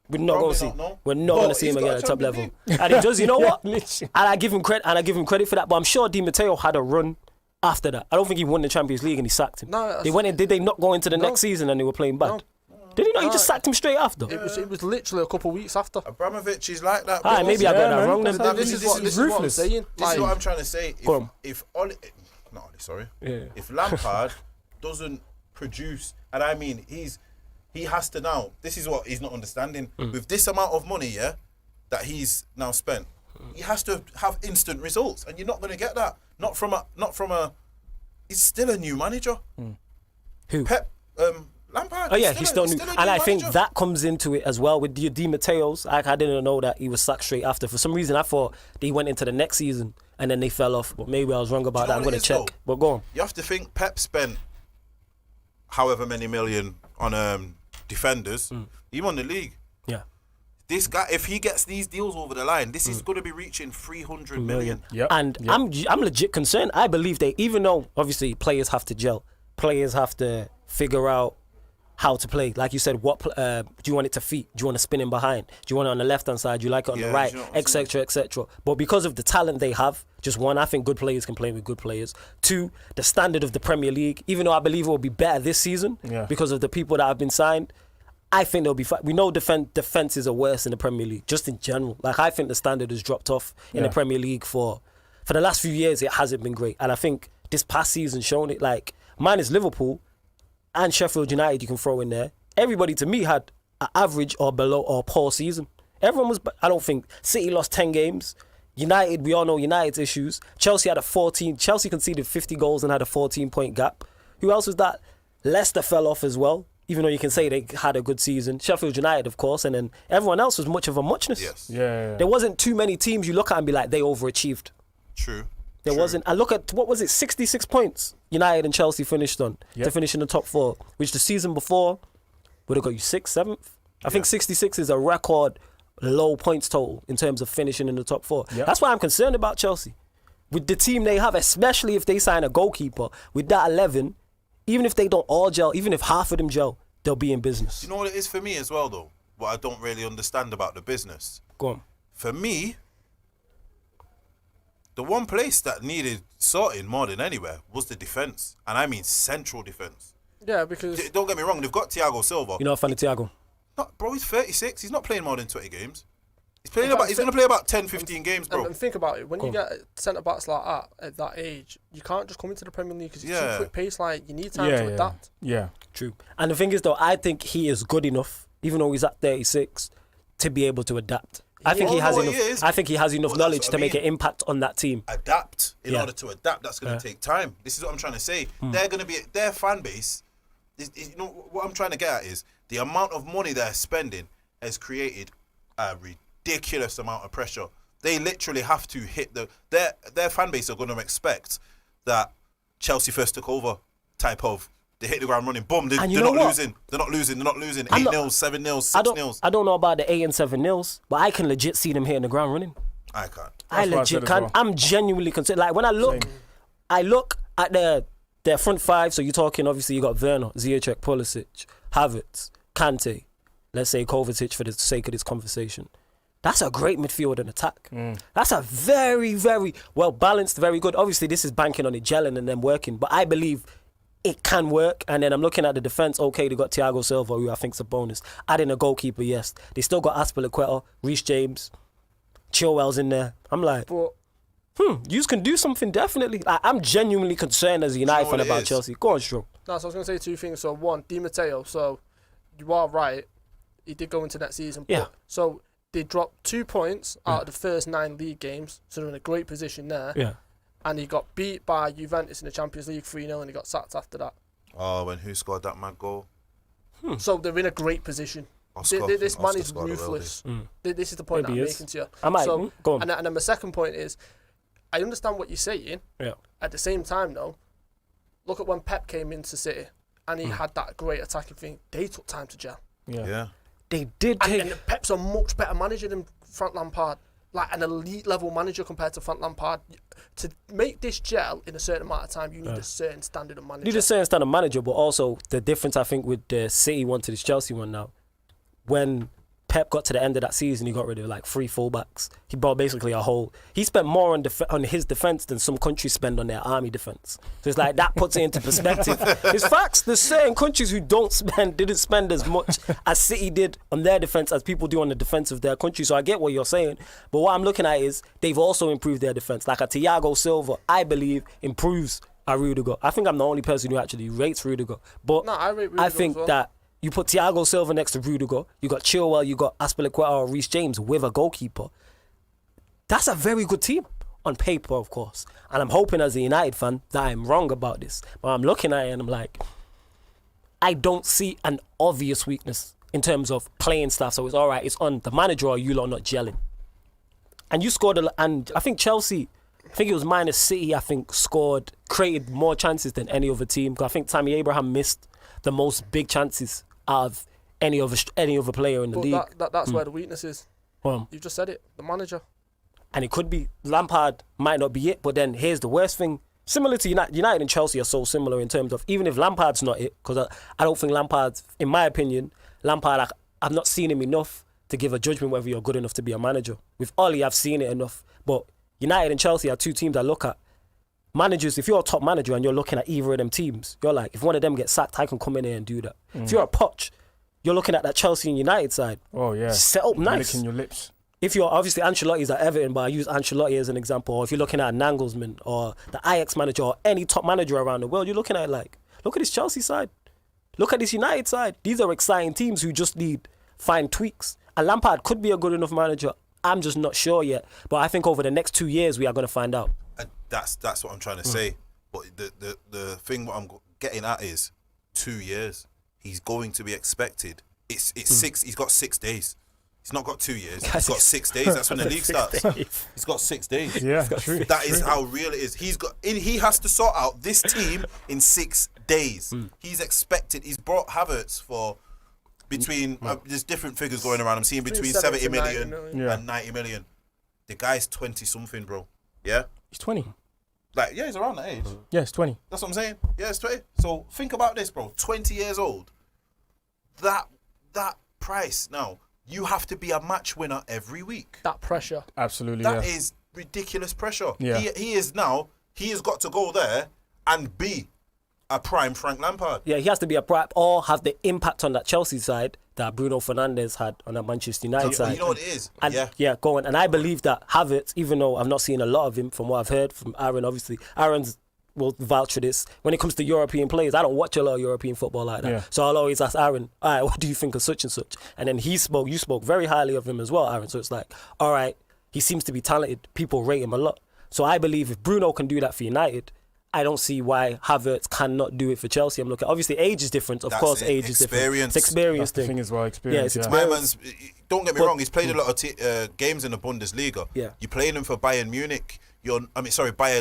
We're not going to see. We're not going to see him again at the top level. And he does. You know what? And I give him credit. And I give him credit for that. But I'm sure Di Matteo had a run after that. I don't think he won the Champions League and he sacked him. No, they went in. Did they not go into the next season and they were playing bad? No. Did he not? He just sacked him straight after. It was literally a couple of weeks after. Abramovich is like that. Alright, maybe I got that wrong. This is what I'm saying. This is what I'm trying to say. If Lampard doesn't produce, and I mean he has to now. This is what he's not understanding. With this amount of money, that he's now spent, he has to have instant results, and you're not going to get that. Not from a. He's still a new manager. Who? Pep. Lampard. Oh yeah, he's still new. And I think that comes into it as well with Di Matteo's. I didn't know that he was sacked straight after. For some reason, I thought they went into the next season and then they fell off. But maybe I was wrong about that. I'm going to check. Though? But go on. You have to think Pep spent however many million on defenders. He won the league. Yeah. This guy, if he gets these deals over the line, this is going to be reaching 300 million. Yep. And I'm legit concerned. I believe even though obviously players have to gel, players have to figure out how to play. Like you said, what do you want it to feet? Do you want to spin in behind? Do you want it on the left hand side? Do you like it on the right? Etc. etc. But because of the talent they have, just one, I think good players can play with good players. Two, the standard of the Premier League, even though I believe it will be better this season because of the people that have been signed, I think they'll be fine. We know defenses are worse in the Premier League, just in general. Like I think the standard has dropped off in the Premier League for the last few years. It hasn't been great, and I think this past season shown it. Like mine is Liverpool and Sheffield United. You can throw in there. Everybody to me had an average or below or poor season. Everyone was. I don't think City lost 10 games. United, we all know United's issues. Chelsea had a 14. Chelsea conceded 50 goals and had a 14-point gap. Who else was that? Leicester fell off as well. Even though you can say they had a good season. Sheffield United, of course, and then everyone else was much of a muchness. Yes. Yeah. There wasn't too many teams you look at and be like, they overachieved. True. There wasn't. I look at, what was it, 66 points United and Chelsea finished on to finish in the top 4, which the season before would have got you 6th, 7th. I think 66 is a record low points total in terms of finishing in the top 4. Yep. That's why I'm concerned about Chelsea. With the team they have, especially if they sign a goalkeeper, with that 11, even if they don't all gel, even if half of them gel, they'll be in business. You know what it is for me as well, though? What I don't really understand about the business. Go on. For me, the one place that needed sorting more than anywhere was the defence. And I mean central defence. Yeah, because... Don't get me wrong, they've got Thiago Silva. You're not a fan of Thiago? No, bro, he's 36. He's not playing more than 20 games. He's going to play about 10, 15 games, bro. And think about it. When you get centre-backs like that at that age, you can't just come into the Premier League because it's too quick pace. Like, you need time to adapt. Yeah, true. And the thing is, though, I think he is good enough. even though he's at 36, to be able to adapt. I think he has enough. I think he has enough knowledge to make an impact on that team. Adapt. In order to adapt, that's going to take time. This is what I'm trying to say. They're going to be their fan base. You know what I'm trying to get at is the amount of money they're spending has created a ridiculous amount of pressure. They literally have to hit their fan base are going to expect that Chelsea first took over type of. They hit the ground running. Boom. They're not losing. They're not losing. 8-0, 7-0, 6-0. I don't know about the 8 and 7-0, but I can legit see them hitting the ground running. I can't. I legit can. I'm genuinely concerned. Like when I look at their front five. So you're talking, obviously, you got Werner, Ziyech, Pulisic, Havertz, Kante. Let's say Kovacic for the sake of this conversation. That's a great midfield and attack. That's a very, very well balanced, very good. Obviously, this is banking on it gelling and them working, but I believe it can work. And then I'm looking at the defence. Okay, they got Thiago Silva, who I think is a bonus. Adding a goalkeeper, yes. They still got Aspilicueta, Reece James, Chilwell's in there. I'm like, you can do something definitely. I'm genuinely concerned as a United fan about Chelsea. Go on, Stro. No, so I was going to say two things. So one, Di Matteo. So you are right. He did go into that season. Yeah. So they dropped 2 points out of the first 9 league games. So they're in a great position there. Yeah. And he got beat by Juventus in the Champions League 3-0 and he got sacked after that. Oh, and who scored that mad goal? So they're in a great position. This man is ruthless. This is the point I'm making to you. Go on. And then my second point is, I understand what you're saying. Yeah. At the same time, though, look at when Pep came into City and he had that great attacking thing. They took time to gel. Yeah. They did. And Pep's a much better manager than Frank Lampard. Like an elite level manager compared to Frank Lampard. To make this gel in a certain amount of time, you need a certain standard of manager. You need a certain standard of manager, but also the difference I think with the City one to this Chelsea one now, when Pep got to the end of that season, he got rid of like 3 fullbacks. He brought basically a whole. He spent more on his defence than some countries spend on their army defence. So it's like that puts it into perspective. It's facts. There's certain countries who didn't spend as much as City did on their defence as people do on the defence of their country. So I get what you're saying, but what I'm looking at is they've also improved their defence. Like a Thiago Silva, I believe, improves a Rudiger. I think I'm the only person who actually rates Rudiger, but no, I rate Rudiger I think as well. that. You put Thiago Silva next to Rudiger, you got Chilwell, you got Aspilicueta or Reece James with a goalkeeper. That's a very good team on paper, of course. And I'm hoping as a United fan that I'm wrong about this. But I'm looking at it and I'm like, I don't see an obvious weakness in terms of playing staff. So it's all right, it's on the manager or you lot not gelling. And you scored, and I think Chelsea, I think it was minus City, I think created more chances than any other team. Because I think Tammy Abraham missed the most big chances out of any other player in the league. That's where the weakness is. You've just said it, the manager. And it could be, Lampard might not be it, but then here's the worst thing. Similar to United and Chelsea are so similar in terms of, even if Lampard's not it, because I don't think Lampard, in my opinion, Lampard, I've not seen him enough to give a judgment whether you're good enough to be a manager. With Ollie, I've seen it enough. But United and Chelsea are two teams I look at. Managers, if you're a top manager and you're looking at either of them teams, you're like, if one of them gets sacked, I can come in here and do that. If you're a Poch, you're looking at that Chelsea and United side. Oh, yeah. Set up nice. Licking your lips. If you're, obviously, Ancelotti's at Everton, but I use Ancelotti as an example. Or if you're looking at Nagelsmann or the Ajax manager or any top manager around the world, you're looking at like, look at this Chelsea side. Look at this United side. These are exciting teams who just need fine tweaks. And Lampard could be a good enough manager. I'm just not sure yet. But I think over the next 2 years, we are going to find out. And that's what I'm trying to say. But the thing what I'm getting at is 2 years. He's going to be expected. It's 6. He's got 6 days. He's not got 2 years. He's got 6 days. That's when the league starts. He's got 6 days. Yeah, true. That is how real it is. He has to sort out this team in 6 days. He's expected. He's brought Havertz for between. There's different figures going around. I'm seeing between 70 million and 90 million. The guy's 20 something, bro. Yeah. He's 20. Like, yeah, he's around that age. Yeah, he's 20. That's what I'm saying. Yeah, it's 20. So think about this, bro. 20 years old. That price now. You have to be a match winner every week. That pressure. Absolutely, That is ridiculous pressure. Yeah. He has got to go there and be a prime Frank Lampard. Yeah, he has to be a prime or have the impact on that Chelsea side that Bruno Fernandes had on that Manchester United side. You know what it is? And go on. And I believe that Havertz, even though I've not seen a lot of him from what I've heard from Aaron, obviously, Aaron's will vouch for this. When it comes to European players, I don't watch a lot of European football like that. Yeah. So I'll always ask Aaron, all right, what do you think of such and such? And then you spoke very highly of him as well, Aaron. So it's like, all right, he seems to be talented. People rate him a lot. So I believe if Bruno can do that for United, I don't see why Havertz cannot do it for Chelsea. I'm looking. Obviously, age is different. Of course, age is different. It's experience thing. The thing as well, experience. Yeah, it's My man's. Don't get me wrong. He's played a lot of games in the Bundesliga. Yeah. You played him for Bayern Munich. Bayer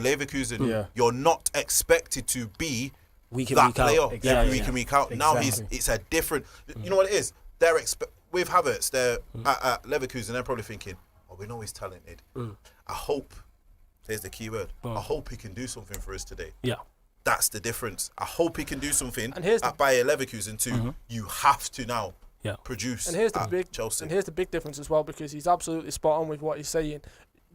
Leverkusen. Yeah. You're not expected to be week in, that week player out. every week in, week out. Exactly. Now it's a different. You know what it is? They're with Havertz. They're at Leverkusen. They're probably thinking, "Oh, we know he's talented. I hope." Here's the key word. I hope he can do something for us today. Yeah. That's the difference. I hope he can do something at Bayer Leverkusen too. You have to now produce Chelsea. And here's the big difference as well, because he's absolutely spot on with what he's saying.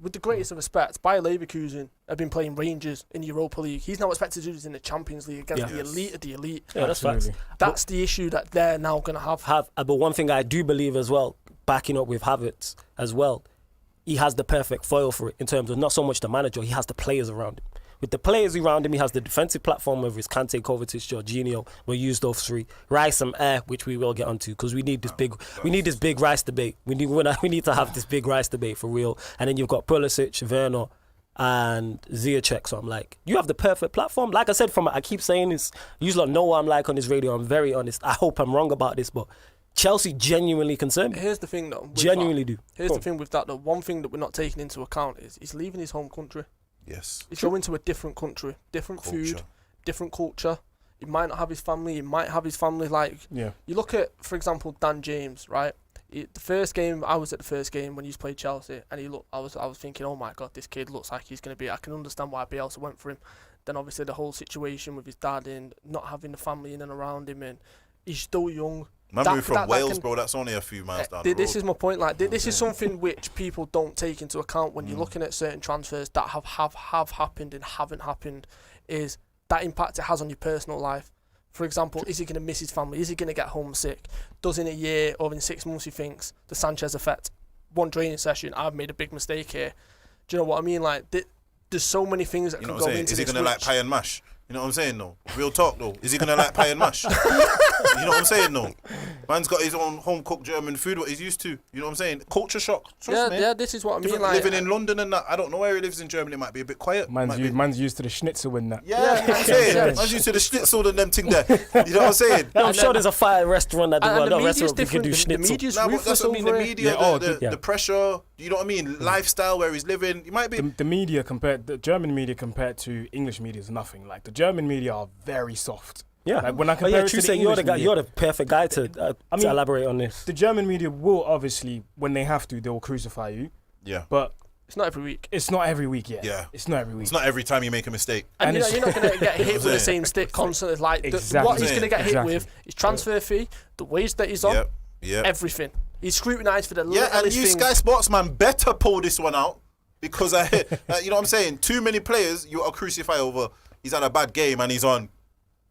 With the greatest of respect, Bayer Leverkusen have been playing Rangers in the Europa League. He's now expected to do this in the Champions League against the elite of the elite. Yeah, that's facts. That's the issue that they're now going to have. But one thing I do believe as well, backing up with Havertz as well, he has the perfect foil for it in terms of not so much the manager, he has the players around him. With the players around him, he has the defensive platform, whether it's Kante, Kovacic, Jorginho. We'll use those three. Rice and Air, which we will get onto, because we need this big Rice debate. We need to have this big Rice debate for real. And then you've got Pulisic, Werner, and Ziyech. So I'm like, you have the perfect platform. Like I said, I keep saying this. You lot know what I'm like on this radio. I'm very honest. I hope I'm wrong about this, but Chelsea genuinely concerned me. Here's the thing, though. Genuinely do. Here's the thing with that, though. One thing that we're not taking into account is he's leaving his home country. Yes. He's going to a different country, different food, different culture. He might not have his family. He might have his family. You look at, for example, Dan James, right? I was at the first game when he's played Chelsea, and I was thinking, oh my God, this kid looks like he's going to be. I can understand why Bielsa went for him. Then obviously the whole situation with his dad and not having the family in and around him, and he's still young. Remember from Wales, bro, that's only a few miles down the road. This is my point. This is something which people don't take into account when you're looking at certain transfers that have happened and haven't happened, is that impact it has on your personal life. For example, is he going to miss his family? Is he going to get homesick? Does in a year or in 6 months he thinks the Sanchez effect, one training session, I've made a big mistake here. Do you know what I mean? There's so many things that can go into this. Is he going to like pie and mash? You know what I'm saying, though? Real talk, though. Is he going to like pie and mash? You know what I'm saying, though? Man's got his own home-cooked German food, what he's used to. You know what I'm saying? Culture shock. Trust me. Yeah, this is what I mean. Living in London and that. I don't know where he lives in Germany. It might be a bit quiet. Man's used to the schnitzel and that. Yeah, I'm saying. Man's used to the schnitzel and them thing there. You know what I'm saying? No, I'm sure there's a fire restaurant that we can do schnitzel. The media's that's what I mean. The media, the pressure, you know what I mean? Mm. Lifestyle, where he's living. He might be... The German media compared to English media is nothing. Like, the German media are very soft. Yeah. Like, when I compare it to the English media, you're the perfect guy to elaborate on this. The German media will obviously, when they have to, they'll crucify you. Yeah. But it's not every week. It's not every week, yeah. It's not every week. It's not every time you make a mistake. And you're not going to get hit with the same stick constantly. What he's going to get hit with is transfer fee, the wage that he's on, everything. He's scrutinised for the littlest and you thing. Sky Sports man better pull this one out, because you know what I'm saying? Too many players you are crucified over. He's had a bad game and he's on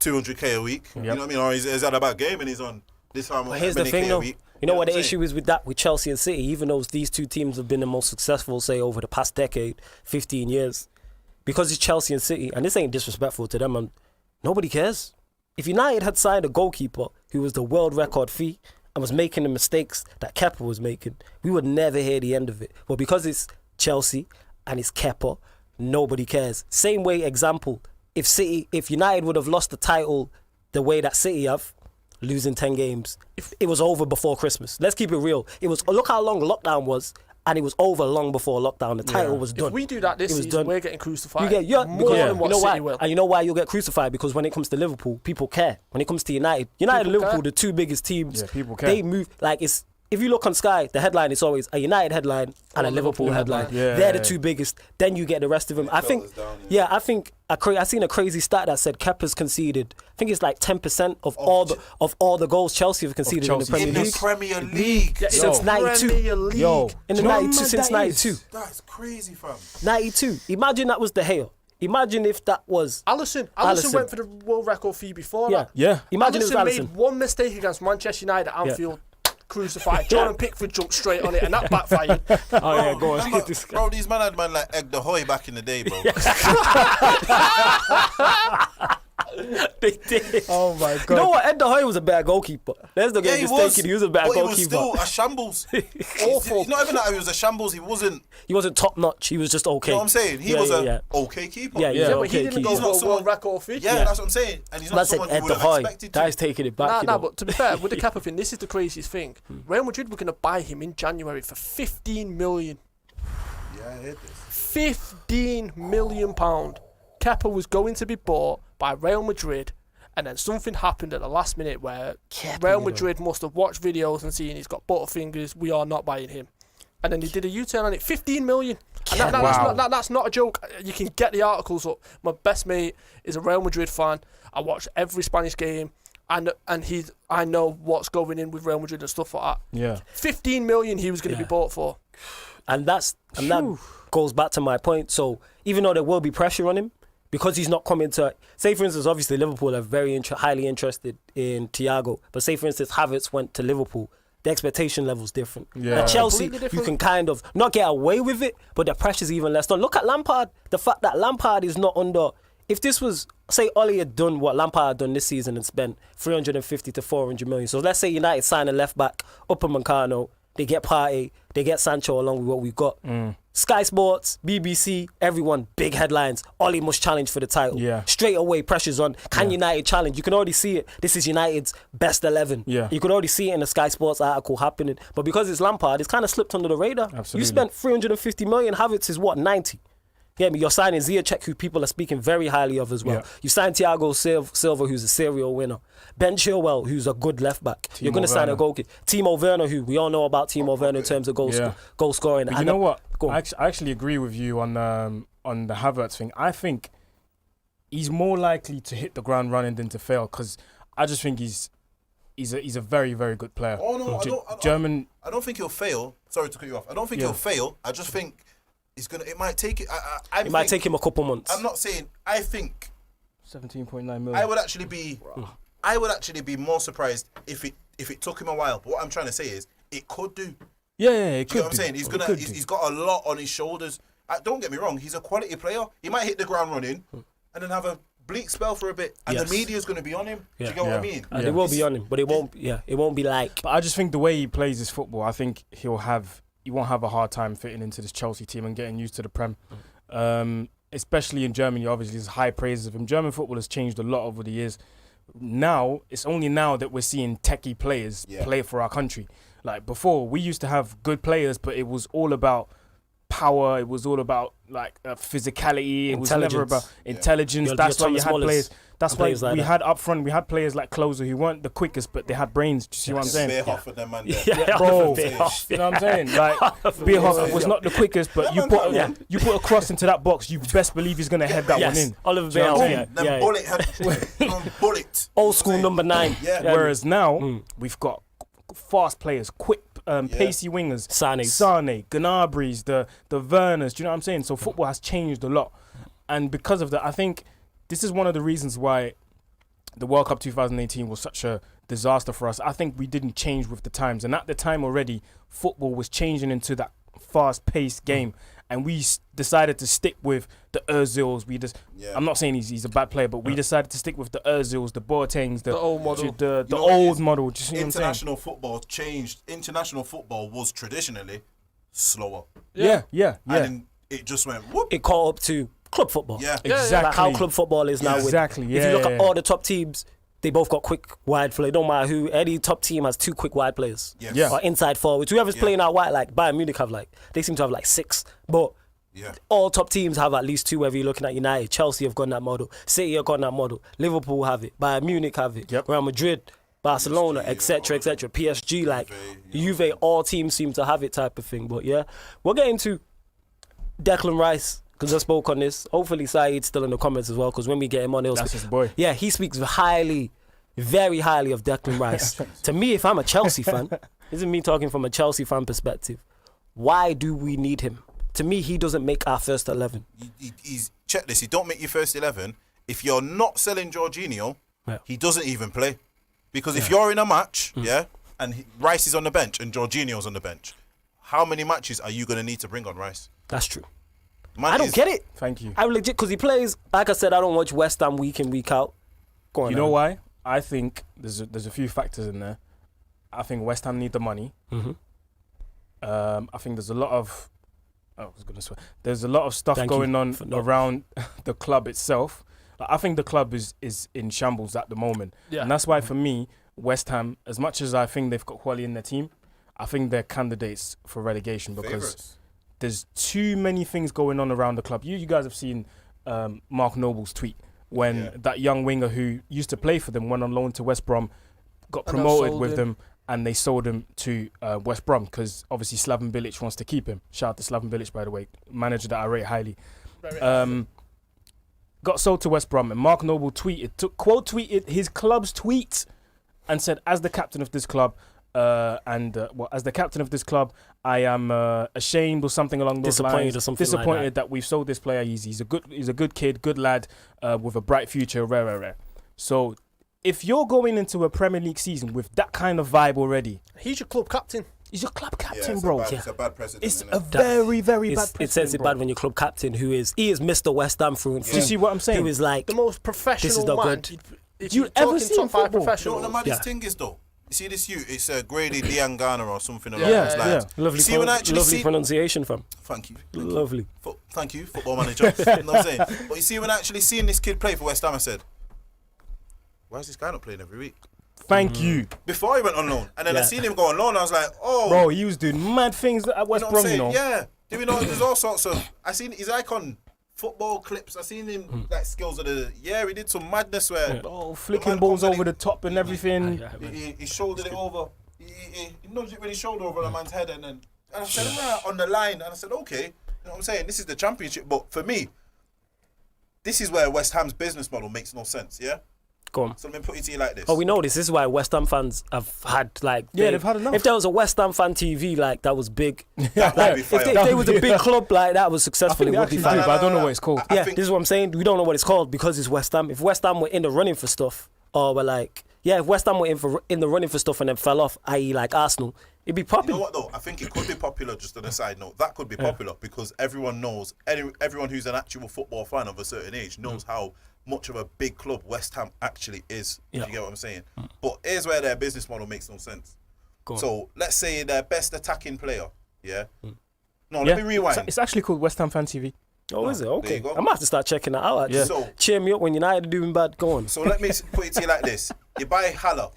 200k a week. You know what I mean? Or he's had a bad game and he's on this time. Here's the thing, though. You know what the issue is with Chelsea and City? Even though these two teams have been the most successful, say, over the past decade, 15 years, because it's Chelsea and City, and this ain't disrespectful to them, and nobody cares. If United had signed a goalkeeper who was the world record fee and was making the mistakes that Kepa was making, we would never hear the end of it. But because it's Chelsea and it's Kepa, nobody cares. Same way, example, if United would have lost the title the way that City have, losing 10 games, it was over before Christmas. Let's keep it real. Look how long lockdown was, and it was over long before lockdown. The title was done. If we do that this season, we're getting crucified. You know why? And you know why you'll get crucified? Because when it comes to Liverpool, people care. When it comes to United and Liverpool, the two biggest teams, people care. They move like it's. If you look on Sky, the headline is always a United headline and a Liverpool headline. They're the two biggest. Then you get the rest of them. I think I seen a crazy stat that said Kepa's conceded. I think it's like 10% of all the goals Chelsea have conceded in the Premier League. In the Premier League since '92. In the '92 since '92. That's crazy, fam. '92. Imagine that was De Gea. Imagine if that was Alisson went for the world record fee before that. Yeah. Imagine Alisson if Alisson made one mistake against Manchester United at Anfield. crucified. Jordan Pickford jumped straight on it, and that backfired. Oh yeah, go on. Remember, bro, these man had like Egg the Hoy back in the day, bro. They did. Oh my god. You know what? Ed De Hoy was a better goalkeeper. Let's not get mistaken. He was a better goalkeeper. He was still a shambles. Awful. It's not even that he was a shambles. He wasn't top notch. He was just okay. You know what I'm saying? He was a okay keeper. Yeah, Yeah, but okay, he didn't go for a world record fee. Yeah, that's what I'm saying. And he's not someone Ed who De would have Hoy. expected to. Guy's taking it back. Nah, but to be fair, with the Kepa thing, this is the craziest thing. Real Madrid were going to buy him in January for 15 million. Yeah, I heard this. 15 million pound. Kepa was going to be bought by Real Madrid, and then something happened at the last minute where Real Madrid must have watched videos and seen he's got butterfingers. We are not buying him, and then they did a U-turn on it. 15 million. And that's not a joke. You can get the articles up. My best mate is a Real Madrid fan. I watch every Spanish game, and I know what's going in with Real Madrid and stuff like that. Yeah. 15 million he was going to be bought for. And that goes back to my point. So even though there will be pressure on him, because he's not coming to, say for instance, obviously Liverpool are very highly interested in Thiago, but say for instance Havertz went to Liverpool, the expectation level's different. Yeah. At Chelsea, you can kind of not get away with it, but the pressure's even less. Look at Lampard. The fact that Lampard is not under, if this was, say Oli had done what Lampard had done this season and spent 350 to 400 million. So let's say United sign a left back, Upamecano, they get Partey, they get Sancho along with what we've got. Sky Sports, BBC, everyone, big headlines. Oli must challenge for the title. Yeah. Straight away, pressure's on. Can United challenge? You can already see it. This is United's best 11. Yeah. You could already see it in the Sky Sports article happening. But because it's Lampard, it's kind of slipped under the radar. Absolutely. You spent 350 million. Havertz is what, 90? Yeah, but you're signing Ziyech, who people are speaking very highly of as well. Yeah. You signed Thiago Silva, who's a serial winner. Ben Chilwell, who's a good left back. You're going to sign a goalkeeper. Timo Werner, who we all know about Timo Werner in terms of goal scoring. But you know what? I actually agree with you on the Havertz thing. I think he's more likely to hit the ground running than to fail, because I just think he's a very, very good player. Oh no, I don't think he'll fail. Sorry to cut you off. I don't think he'll fail. I just think it might take it. It might take him a couple months. I'm not saying. I think 17.9 million. I would actually be more surprised if it took him a while. But what I'm trying to say is, it could do. Yeah, it could. You know what I'm saying? He's got a lot on his shoulders. Don't get me wrong. He's a quality player. He might hit the ground running, and then have a bleak spell for a bit, and the media's going to be on him. Do you get what I mean? They will be on him, but it won't be like. But I just think the way he plays his football, I think he won't have a hard time fitting into this Chelsea team and getting used to the Prem. Especially in Germany, obviously, there's high praises of him. German football has changed a lot over the years. Now, it's only now that we're seeing techie players play for our country. Like before, we used to have good players, but it was all about power. It was all about like physicality. It was never about intelligence. That's why you had players. That's why we had up front. We had players like Klose who weren't the quickest, but they had brains. Do you see what I'm saying? Beerhoff of them, man. Bro. You know what I'm saying? Like Beerhoff was not the quickest, but you put a cross into that box, you best believe he's gonna head that one in. Oliver Beerhoff, bullet. Old school number 9. Whereas now we've got fast players, quick, pacey wingers, Sane, Gnabry's, the Werners. Do you know what I'm saying? So football has changed a lot, and because of that, I think this is one of the reasons why the World Cup 2018 was such a disaster for us. I think we didn't change with the times, and at the time already, football was changing into that fast-paced game, and we decided to stick with the Ozils. I'm not saying he's a bad player, but we decided to stick with the Ozils, the Boatengs, the old model. The old model. Just international football changed. International football was traditionally slower. Yeah. And it just went whoop. It caught up to club football. Yeah, exactly. Like how club football is now. Exactly. If you look at all the top teams, they both got quick wide play. Don't matter who. Any top team has 2 quick wide players. Yes. Or inside forwards. Whoever's playing out wide, like Bayern Munich they seem to have like 6. But all top teams have at least 2, whether you're looking at United. Chelsea have gone that model. City have gone that model. Liverpool have it. Bayern Munich have it. Real Madrid, Barcelona, etc., PSG, like Juve, all teams seem to have it type of thing. But we'll get into Declan Rice, because I spoke on this. Hopefully Saeed's still in the comments as well, because when we get him on, that's his boy. Yeah, he speaks highly, very highly of Declan Rice. To me, if I'm a Chelsea fan, this isn't me talking from a Chelsea fan perspective, why do we need him? To me, he doesn't make our first 11. He's check this. He don't make your first 11. If you're not selling Jorginho, he doesn't even play. Because if you're in a match, and Rice is on the bench and Jorginho's on the bench, how many matches are you going to need to bring on Rice? That's true. Man, I don't get it. Thank you. I legit, because he plays, like I said, I don't watch West Ham week in, week out. Go on. You know why? I think there's a few factors in there. I think West Ham need the money. Mm-hmm. I think there's a lot of there's a lot of stuff going on around the club itself. I think the club is in shambles at the moment. Yeah. And that's why for me, West Ham, as much as I think they've got quality in their team, I think they're candidates for relegation because Favourites. there's too many things going on around the club. You guys have seen Mark Noble's tweet when that young winger who used to play for them went on loan to West Brom, got promoted with them, and they sold him to West Brom because obviously Slaven Bilic wants to keep him. Shout out to Slaven Bilic, by the way, manager that I rate highly. Got sold to West Brom, and Mark Noble quote tweeted his club's tweet and said, as the captain of this club, as the captain of this club, I am ashamed or something along those lines. Disappointed that we've sold this player. He's a good kid, good lad, with a bright future. Rare. So if you're going into a Premier League season with that kind of vibe already, he's your club captain. He's your club captain, bro. It's a bad precedent. It's a very, very bad precedent. It says it bad when your club captain, he is Mr. West Ham through and through. Do you see what I'm saying? Who is like the most professional this is not man. good. If you you're ever talking seen top five football? You know professional, what the maddest thing is though? You see this it's Grady Diangana or something along Yeah, those lines. yeah. lovely, See when I actually lovely see pronunciation from. Thank you. Lovely. Thank you, football manager. You know what I'm saying? But you see when I actually seen this kid play for West Ham, I said, why is this guy not playing every week? Thank you. Before he went on loan. And then I seen him go on loan, I was like, oh. Bro, he was doing mad things at West Brom, you know. Yeah. Do we know there's all sorts of... I seen his icon football clips. I seen him like skills of the... Yeah, he did some madness where... Oh, flicking balls over the top and everything. He shouldered it over. He nudged it with his shoulder over the man's head and I said, right, on the line. And I said, okay. You know what I'm saying? This is the championship. But for me, this is where West Ham's business model makes no sense, yeah? Go on. So let me put it to you like this. Oh, we know this. This is why West Ham fans have had like... they've had enough. If there was a West Ham fan TV like that was big, That would be if fire. they was a big club like that was successful, I think it they would be actually do, fine. but I don't know what it's called. I Yeah, think- this is what I'm saying. We don't know what it's called because it's West Ham. If West Ham were in the running for stuff, or were like, if West Ham were in the running for stuff and then fell off, i.e. like Arsenal, it'd be You popular. know what though? I think it could be popular. Just on a side note, that could be popular because everyone knows. Everyone who's an actual football fan of a certain age knows how much of a big club West Ham actually is. If you get what I'm saying. But here's where their business model makes no sense. So let's say their best attacking player. Yeah. No, let me rewind. It's actually called West Ham Fan TV. Oh, is it? There Okay. you go. I might have to start checking that out. Actually. Yeah. So- cheer me up when United are doing bad. Go on. So let me put it to you like this: you buy Haller,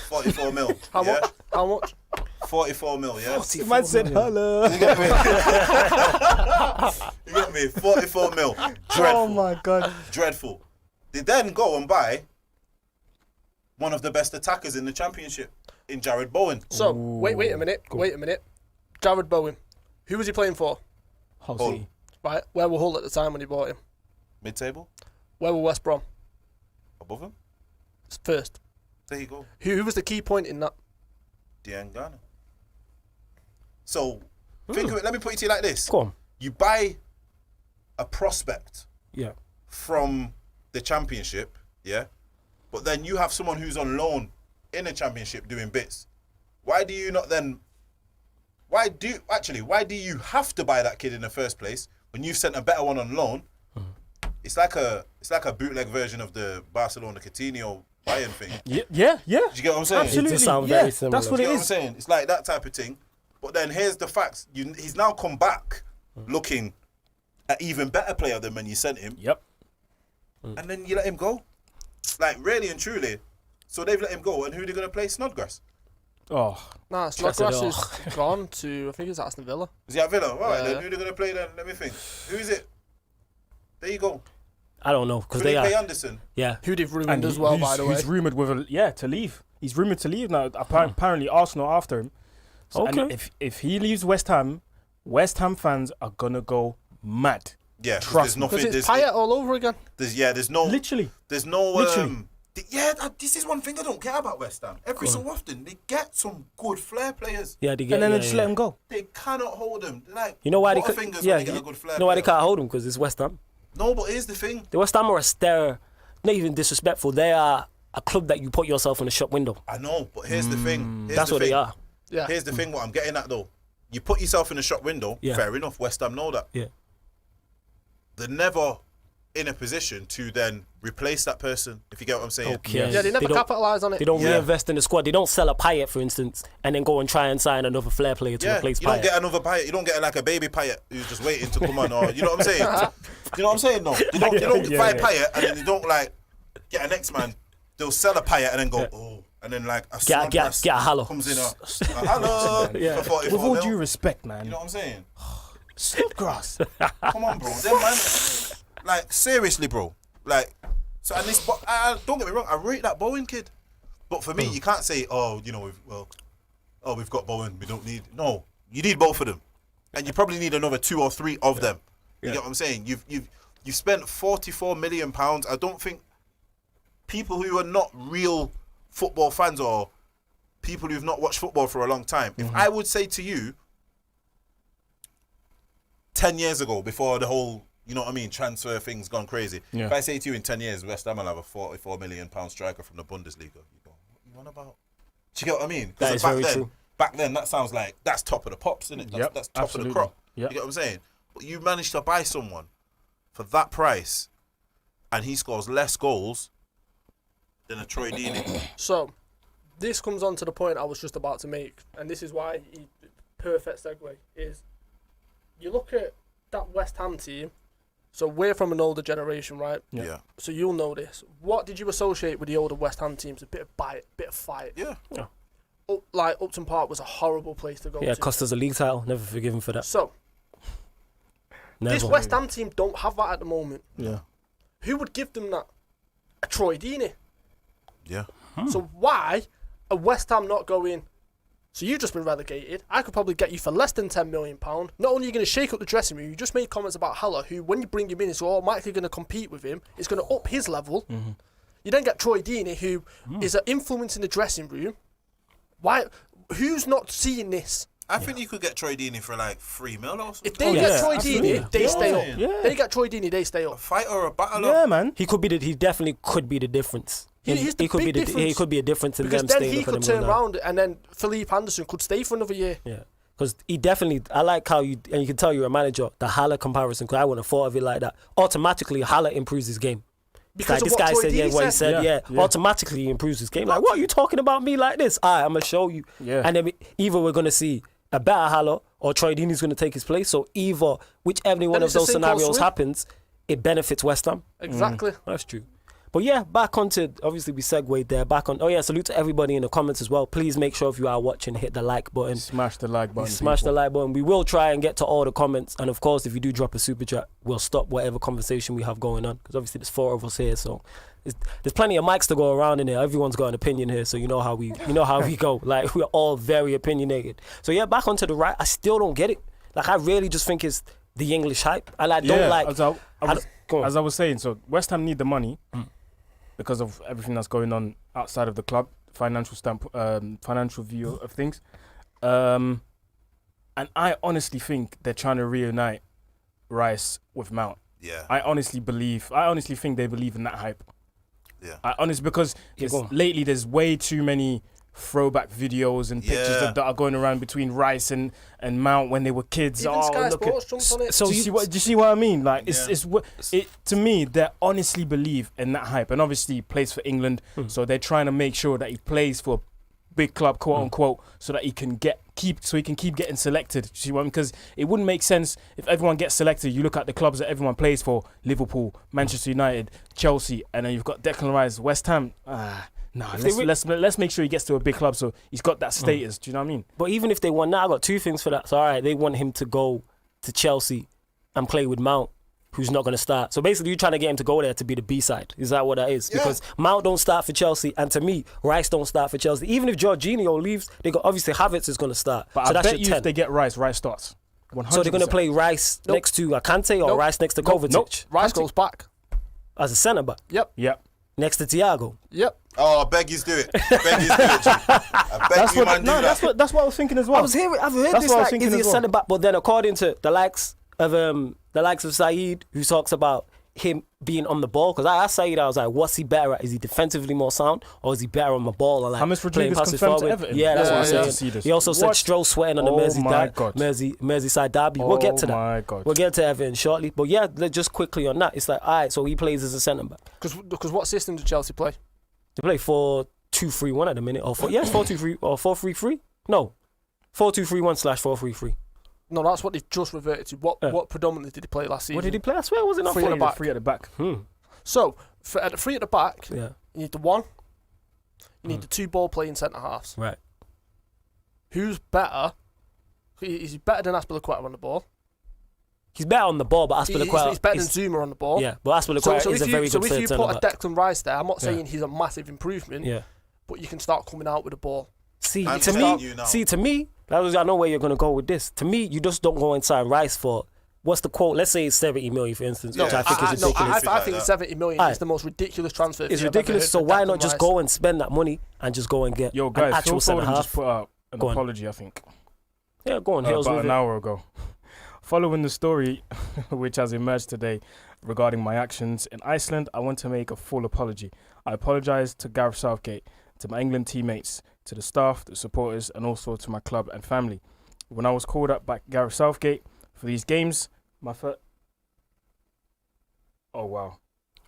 44 mil. How yeah? much? How much? 44 mil. Yeah. The man said hello. You get me? You get me? 44 mil. Dreadful. Oh my God. Dreadful. They then go and buy one of the best attackers in the championship in Jared Bowen. So wait a minute. Wait a minute. Jared Bowen. Who was he playing for? Hull. Right. Where were Hull at the time when he bought him? Mid-table? Where were West Brom? Above him? First. There you go. Who was the key point in that? Diangana. So, think of it. Let me put it to you like this. Go on. You buy a prospect Yeah. from the championship, yeah? But then you have someone who's on loan in the championship doing bits. Why do you not then... Why do you have to buy that kid in the first place when you've sent a better one on loan? It's like a bootleg version of the Barcelona Coutinho Bayern thing. Yeah. Do you get what I'm saying? Absolutely. It does sound yeah, very similar. that's what Do you it get what I'm is. saying? It's like that type of thing. But then here's the facts. He's now come back looking an even better player than when you sent him. Yep. And then you let him go. Like, really and truly. So they've let him go. And who are they going to play? Snodgrass. Oh, Nah, Snodgrass is gone to, I think it's Aston Villa. Is he at Villa? All right, Yeah. then who are they going to play then? Let me think. Who is it? There you go. I don't know because they Felipe are. Anderson. Yeah. Who they've ruined and as well, by the way. He's rumoured to leave. He's rumoured to leave now. Apparently, Arsenal are after him. So, Okay. And if he leaves West Ham fans are gonna go mad. Yeah, 'cause Trust there's me. nothing. Because it's There's, Payet all over again. there's no. Literally. There's no. Literally. This is one thing I don't get about West Ham. Every so often, they get some good flair players. Yeah, they get. And then yeah, they just yeah. let him go. They cannot hold them. They're like, You know why they could? Butterfingers Yeah, when they get a good flair you know why they player. can't hold them because it's West Ham. No, but here's the thing. The West Ham are a stare, not even disrespectful. They are a club that you put yourself in a shop window. I know, but here's the thing. That's what they are. Yeah. Here's the thing. What I'm getting at though, you put yourself in a shop window. Yeah. Fair enough. West Ham know that. Yeah. They're never in a position to then replace that person. If you get what I'm saying. Okay. Yeah, they never capitalise on it. They don't Yeah. reinvest in the squad. They don't sell a Payet, for instance, and then go and try and sign another flair player to replace you don't Payet. get another Payet. You don't get like a baby Payet who's just waiting to come on. Or you know what I'm saying? You know what I'm saying? No, you don't buy Payet and then you don't like get a next man. They'll sell a Payet and then go and then like a Get a Hallow. comes in a Hallow for 44 With all mil. due respect, man. You know what I'm saying? Snodgrass. Come on, bro. Them man, like seriously, bro. Like, so and this, but don't get me wrong. I rate that Bowen kid, but for me, you can't say, oh, you know, we've got Bowen. We don't need. No, you need both of them, and you probably need another 2 or 3 of them. You get what I'm saying? You've spent £44 million. I don't think people who are not real football fans or people who've not watched football for a long time, if I would say to you 10 years ago, before the whole, you know what I mean, transfer thing's gone crazy, if I say to you in 10 years, West Ham will have a £44 million striker from the Bundesliga, you go, what you on about? Do you get what I mean? That is very true. Back then, that sounds like, that's top of the pops, isn't it? That's top of the crop. Yep. You get what I'm saying? But you managed to buy someone for that price and he scores less goals than a Troy Deeney. So, this comes on to the point I was just about to make, and this is why perfect segue is you look at that West Ham team. So we're from an older generation, right? Yeah. So you'll know this. What did you associate with the older West Ham teams? A bit of bite, bit of fight. Yeah. Like Upton Park was a horrible place to go to. Yeah, cost us a league title. Never forgive him for that. So Never. this West Ham team don't have that at the moment. Yeah. Who would give them that? A Troy Deeney. Yeah. So why are West Ham not going, so you've just been relegated, I could probably get you for less than £10 million. Not only are you going to shake up the dressing room, you just made comments about Haller, who when you bring him in is automatically going to compete with him, it's going to up his level. You then get Troy Deeney, who is an influence in the dressing room. Why? Who's not seeing this? I think you could get Troy Deeney for like $3 million or something. If they get Troy absolutely. Deeney, they stay up. Yeah. They get Troy Deeney, they stay A up. fight or a battle. Yeah, man. He Definitely could be the difference. He's the He could big be difference. He could be a difference in Because them then staying he up for could them turn now. around and then Philippe Anderson could stay for another year. Yeah, because he definitely. I like how you, and you can tell you're a manager. The Haller comparison, because I wouldn't have thought of it like that. Automatically, Haller improves his game. Because Like of this what guy Troy said, Deeney what he said. said, Yeah. automatically he improves his game. Like, what are you talking about me like this? I'm gonna show you. Yeah. And then either we're gonna see a better Haller or Troy Deeney's gonna take his place. So either whichever one of it's a those sink or scenarios swim. happens, it benefits West Ham. Exactly. That's true. But yeah, back onto, obviously we segued there, back on, oh yeah, salute to everybody in the comments as well. Please make sure if you are watching, hit the like button. Smash the like button. Smash the like button. We will try and get to all the comments. And of course, if you do drop a super chat, we'll stop whatever conversation we have going on. Because obviously there's 4 of us here, so there's plenty of mics to go around in here. Everyone's got an opinion here, so you know how we go. Like, we're all very opinionated. So yeah, back onto the right, I still don't get it. Like, I really just think it's the English hype. And I don't like... As I was saying, so West Ham need the money because of everything that's going on outside of the club, financial view of things. And I honestly think they're trying to reunite Rice with Mount. Yeah. I honestly think they believe in that hype. Yeah. I honestly, because lately there's way too many throwback videos and pictures that are going around between Rice and Mount when they were kids. Even Sky Sports jumped on it. So do you see what I mean? Like, it to me, they honestly believe in that hype, and obviously he plays for England, so they're trying to make sure that he plays for a big club, quote unquote, so that he can keep getting selected. Do you see what I mean? Because it wouldn't make sense if everyone gets selected. You look at the clubs that everyone plays for: Liverpool, Manchester United, Chelsea, and then you've got Declan Rice, West Ham. Let's make sure he gets to a big club so he's got that status. Do you know what I mean? But even if they want, now I got 2 things for that. So all right, they want him to go to Chelsea and play with Mount, who's not going to start. So basically, you're trying to get him to go there to be the B side. Is that what that is? Yeah. Because Mount don't start for Chelsea, and to me, Rice don't start for Chelsea. Even if Jorginho leaves, they got obviously Havertz is going to start. But so I that's bet your you 10. if they get Rice starts. 100%. So they're going to play Rice next to Akante or Rice next to Kovacic Rice goes back. as a centre back Yep. next to Thiago. Yep. Oh, I beg you do it. Beg you do it, G. I beg you, man, do that. That's what I was thinking as well. I've heard That's this what I was like thinking is he a as well. centre back, but then according to the likes of Saeed, who talks about him being on the ball, because I said I was like, what's he better at? Is he defensively more sound, or is he better on the ball? And like James playing Rodriguez passes confirmed to forward? Everton. Yeah, that's what I'm Yeah. saying. He also said What? Stroll sweating on the Merseyside derby. We'll get to that. Oh my God. We'll get to Everton shortly. But yeah, just quickly on that, it's like, all right, so he plays as a centre back. Because what system did Chelsea play? They play 4-2-3-1 at the minute, or 4-2-3 or 4-3-3. No, 4-2-3-1/4-3-3. No, that's what they've just reverted to. What predominantly did he play last season? What did he play? I swear, was it not Three at the back. Three at the back. So, at the three at the back, Yeah. you need the one, you need the two ball playing centre halves. Right. Who's better? Is he better than Aspilicueta on the ball? He's better on the ball, but Aspilicueta... He's better than Zuma on the ball. Yeah, but Aspilicueta is a very good So if you third put a centre-back. Declan Rice there, I'm not saying he's a massive improvement, Yeah. but you can start coming out with the ball. See, I'm to telling me, you now. I know where you're going to go with this. To me, you just don't go and sign Rice for... What's the quote? Let's say it's 70 million, for instance, which I think is ridiculous. I think 70 million is the most ridiculous transfer. It's ridiculous, so why not just go and spend that money and just go and get Yo, an guys, actual Phil Foden centre-half? just put out an Go on. apology, I think. Yeah, go on, Hills about with an it. hour ago. Following the story which has emerged today regarding my actions in Iceland, I want to make a full apology. I apologise to Gareth Southgate, to my England teammates, to the staff, the supporters, and also to my club and family. When I was called up by Gareth Southgate for these games, my first... Oh, wow.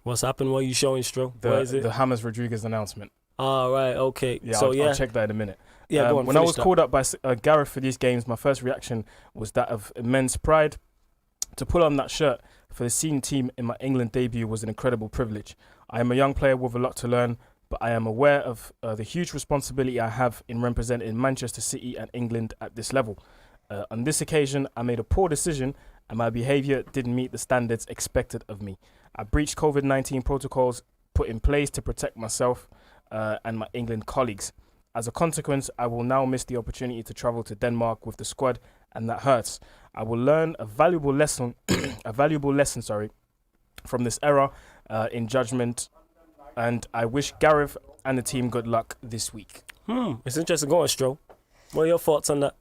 What's happened? What are you showing, Stro? What is it? The James Rodriguez announcement. Oh, right, okay. Yeah, So, I'll check that in a minute. Yeah, go on, when I finish was that. called up by Gareth for these games, my first reaction was that of immense pride. To pull on that shirt for the senior team in my England debut was an incredible privilege. I am a young player with a lot to learn, but I am aware of the huge responsibility I have in representing Manchester City and England at this level. On this occasion, I made a poor decision and my behaviour didn't meet the standards expected of me. I breached COVID-19 protocols put in place to protect myself and my England colleagues. As a consequence, I will now miss the opportunity to travel to Denmark with the squad, and that hurts. I will learn a valuable lesson, from this error in judgment, and I wish Gareth and the team good luck this week. It's interesting. Go on, Stro. What are your thoughts on that?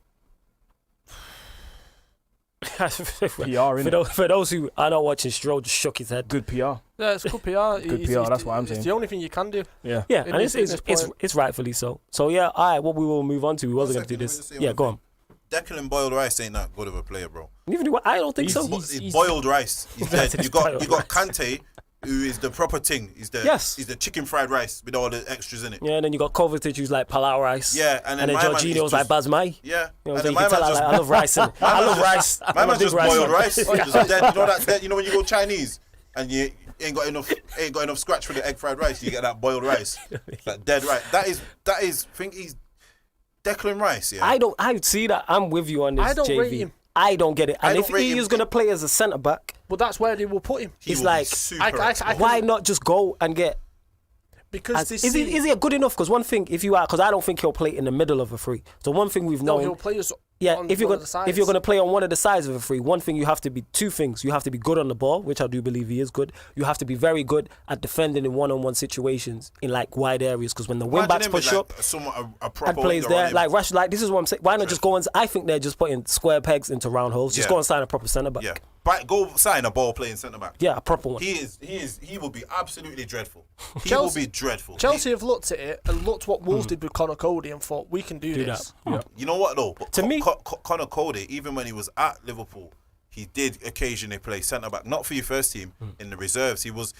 For those who are not watching, Stro just shook his head. Good PR. Yeah, it's good PR. Good PR, that's what I'm saying. It's the only thing you can do. Yeah. Yeah, In and this it's rightfully so. So yeah, all right, what we will move on to. We wasn't going to do this. Yeah, go on. Declan boiled rice ain't that good of a player, bro. Even I don't think so. He's boiled rice. He's dead. You got Kante, who is the proper thing. He's the chicken fried rice with all the extras in it. Yeah, and then you got Kovacic, who's like Palau rice. Yeah, and then Jorginho's like Basmai. Yeah, You know, and so then you can tell I love rice. I love rice. My I'm a man big just boiled fan. rice. Just dead. You know that dead. You know when you go Chinese and you ain't got enough scratch for the egg fried rice. You get that boiled rice, that dead rice. That is. I think he's Declan Rice. Yeah. I see that. I'm with you on this. I don't JV. rate him. I don't get it. And if don't rate he him. is going to play as a centre back, But that's where they will put him. He it's will be like, super I exposed. why not just go and get? Because Is he good enough? Because one thing, because I don't think he'll play in the middle of a free. So one thing we've known. he'll play us. Yeah, on if you're one of the sides. going to play on one of the sides of a free, one thing you have to be two things. You have to be good on the ball, which I do believe he is good. You have to be very good at defending in one-on-one situations in like wide areas. Because when the wing backs push up and plays there, like Rash, like this is what I'm saying. Why not just go and? I think they're just putting square pegs into round holes. Just go and sign a proper centre back. Yeah, go sign a ball playing centre back. Yeah, a proper one. He will be absolutely dreadful. Chelsea- will be dreadful. Chelsea have looked at it and looked what Wolves did with Conor Cody and thought we can do this. that. You know what though? To me- Conor Cody, even when he was at Liverpool, he did occasionally play centre back, not for your first team, in the reserves. He was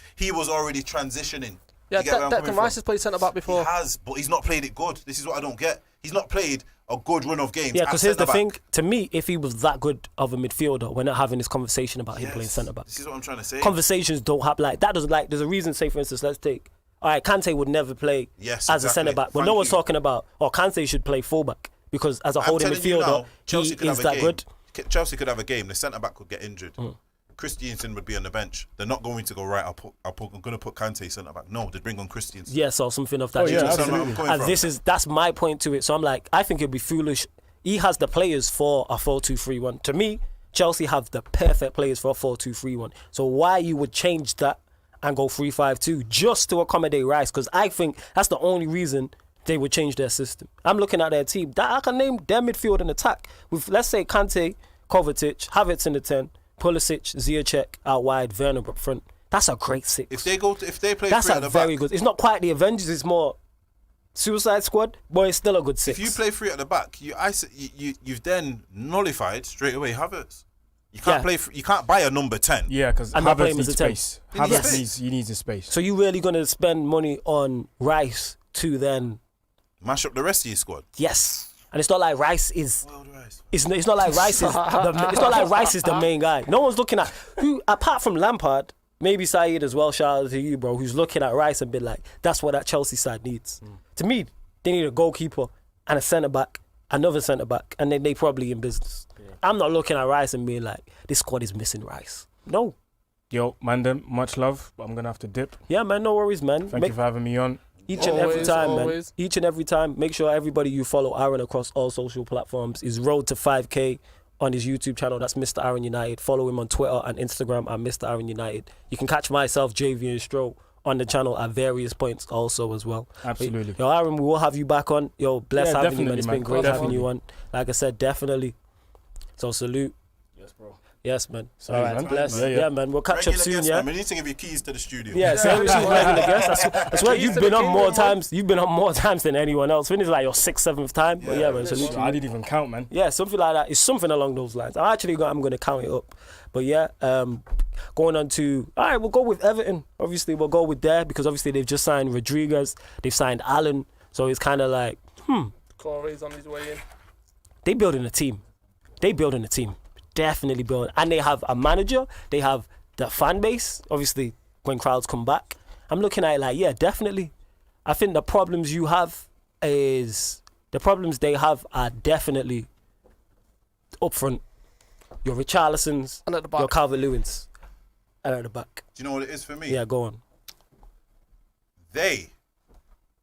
already transitioning. Yeah, You get where I'm coming Declan from? Rice has played centre back before. He has, but he's not played it good. This is what I don't get. He's not played a good run of games. Yeah, at because here's the centre-back. thing. To me, if he was that good of a midfielder, we're not having this conversation about him playing centre back. This is what I'm trying to say. Conversations don't happen like that. Doesn't like. There's a reason. Say for instance, let's take. All right, Kante would never play Yes, as a exactly. centre back. But Thank no one's you. talking about. Or Kante should play fullback because as a holding telling you midfielder, now, Chelsea he could is have a that game. good. Chelsea could have a game. The centre back could get injured. Christiansen would be on the bench. They're not going to go right. I'm going to put Kante centre back. No, they bring on Christiansen. Yes, or something of that. Oh, yeah, nature. That's where I'm coming And from. that's my point to it. So I'm like, I think it'd be foolish. He has the players for a 4-2-3-1. To me, Chelsea have the perfect players for a 4-2-3-1. So why you would change that and go 3-5-2 just to accommodate Rice? Because I think that's the only reason they would change their system. I'm looking at their team. I can name their midfield and attack with, let's say, Kante, Kovacic, Havertz in the 10, Pulisic, Ziyech out wide, Werner up front. That's a great six. If they play That's three a at the very back, good. It's not quite the Avengers. It's more Suicide Squad, but it's still a good six. if you play three at the back, you've then nullified straight away Havertz. You can't you can't buy a number 10. Yeah, because I'm not playing Havertz him as needs a 10. space. He needs Havertz space. needs his space. So you really gonna spend money on Rice to then? Mash up the rest of your squad. Yes, and it's not like Rice is. Wild rice. It's not like Rice is. It's not like Rice is the main guy. No one's looking at who apart from Lampard. Maybe Saeed as well. Shout out to you, bro. Who's looking at Rice and been like, that's what that Chelsea side needs. To me, they need a goalkeeper and a centre back, another centre back, and then they probably in business. I'm not looking at Rice and being like, this squad is missing Rice. No. Yo, Mandem, much love, but I'm gonna have to dip. Yeah, man. No worries, man. Thank you for having me on. Each and every Always, time, always. man. Each and every time. Make sure everybody you follow Aaron across all social platforms is road to 5K on his YouTube channel. That's Mr. Aaron United. Follow him on Twitter and Instagram at Mr. Aaron United. You can catch myself, JV and Stro, on the channel at various points also as well. Absolutely. Yo, Aaron, we will have you back on. Yo, bless having you, man. It's been great having Definitely. you on. Like I said, definitely. So salute. Yes, bro. Yes, man. Sorry, All right, man. bless. Yeah, Yeah, yeah. man. We'll catch up Regular soon, guest, yeah? man. We need to give you keys to the studio. Yeah, same as regular guest. I swear Keys you've to been the on more kingdom, man. times. You've been on more times than anyone else. When it's like your 6th, 7th time. But yeah, man. Salute to I you. didn't even count, man. Yeah, something like that. It's something along those lines. I'm going to count it up. But yeah, going on to, all right, we'll go with Everton. Obviously, we'll go with there because obviously they've just signed Rodriguez. They've signed Allen. So it's kind of like, Corey's on his way in. they building a team. Definitely building. And they have a manager. They have the fan base. Obviously, when crowds come back. I'm looking at it like, yeah, definitely. I think the problems they have are definitely up front. Your Richarlisons, And at the back. your Calvert-Lewins, and at the back. Do you know what it is for me? Yeah, go on. They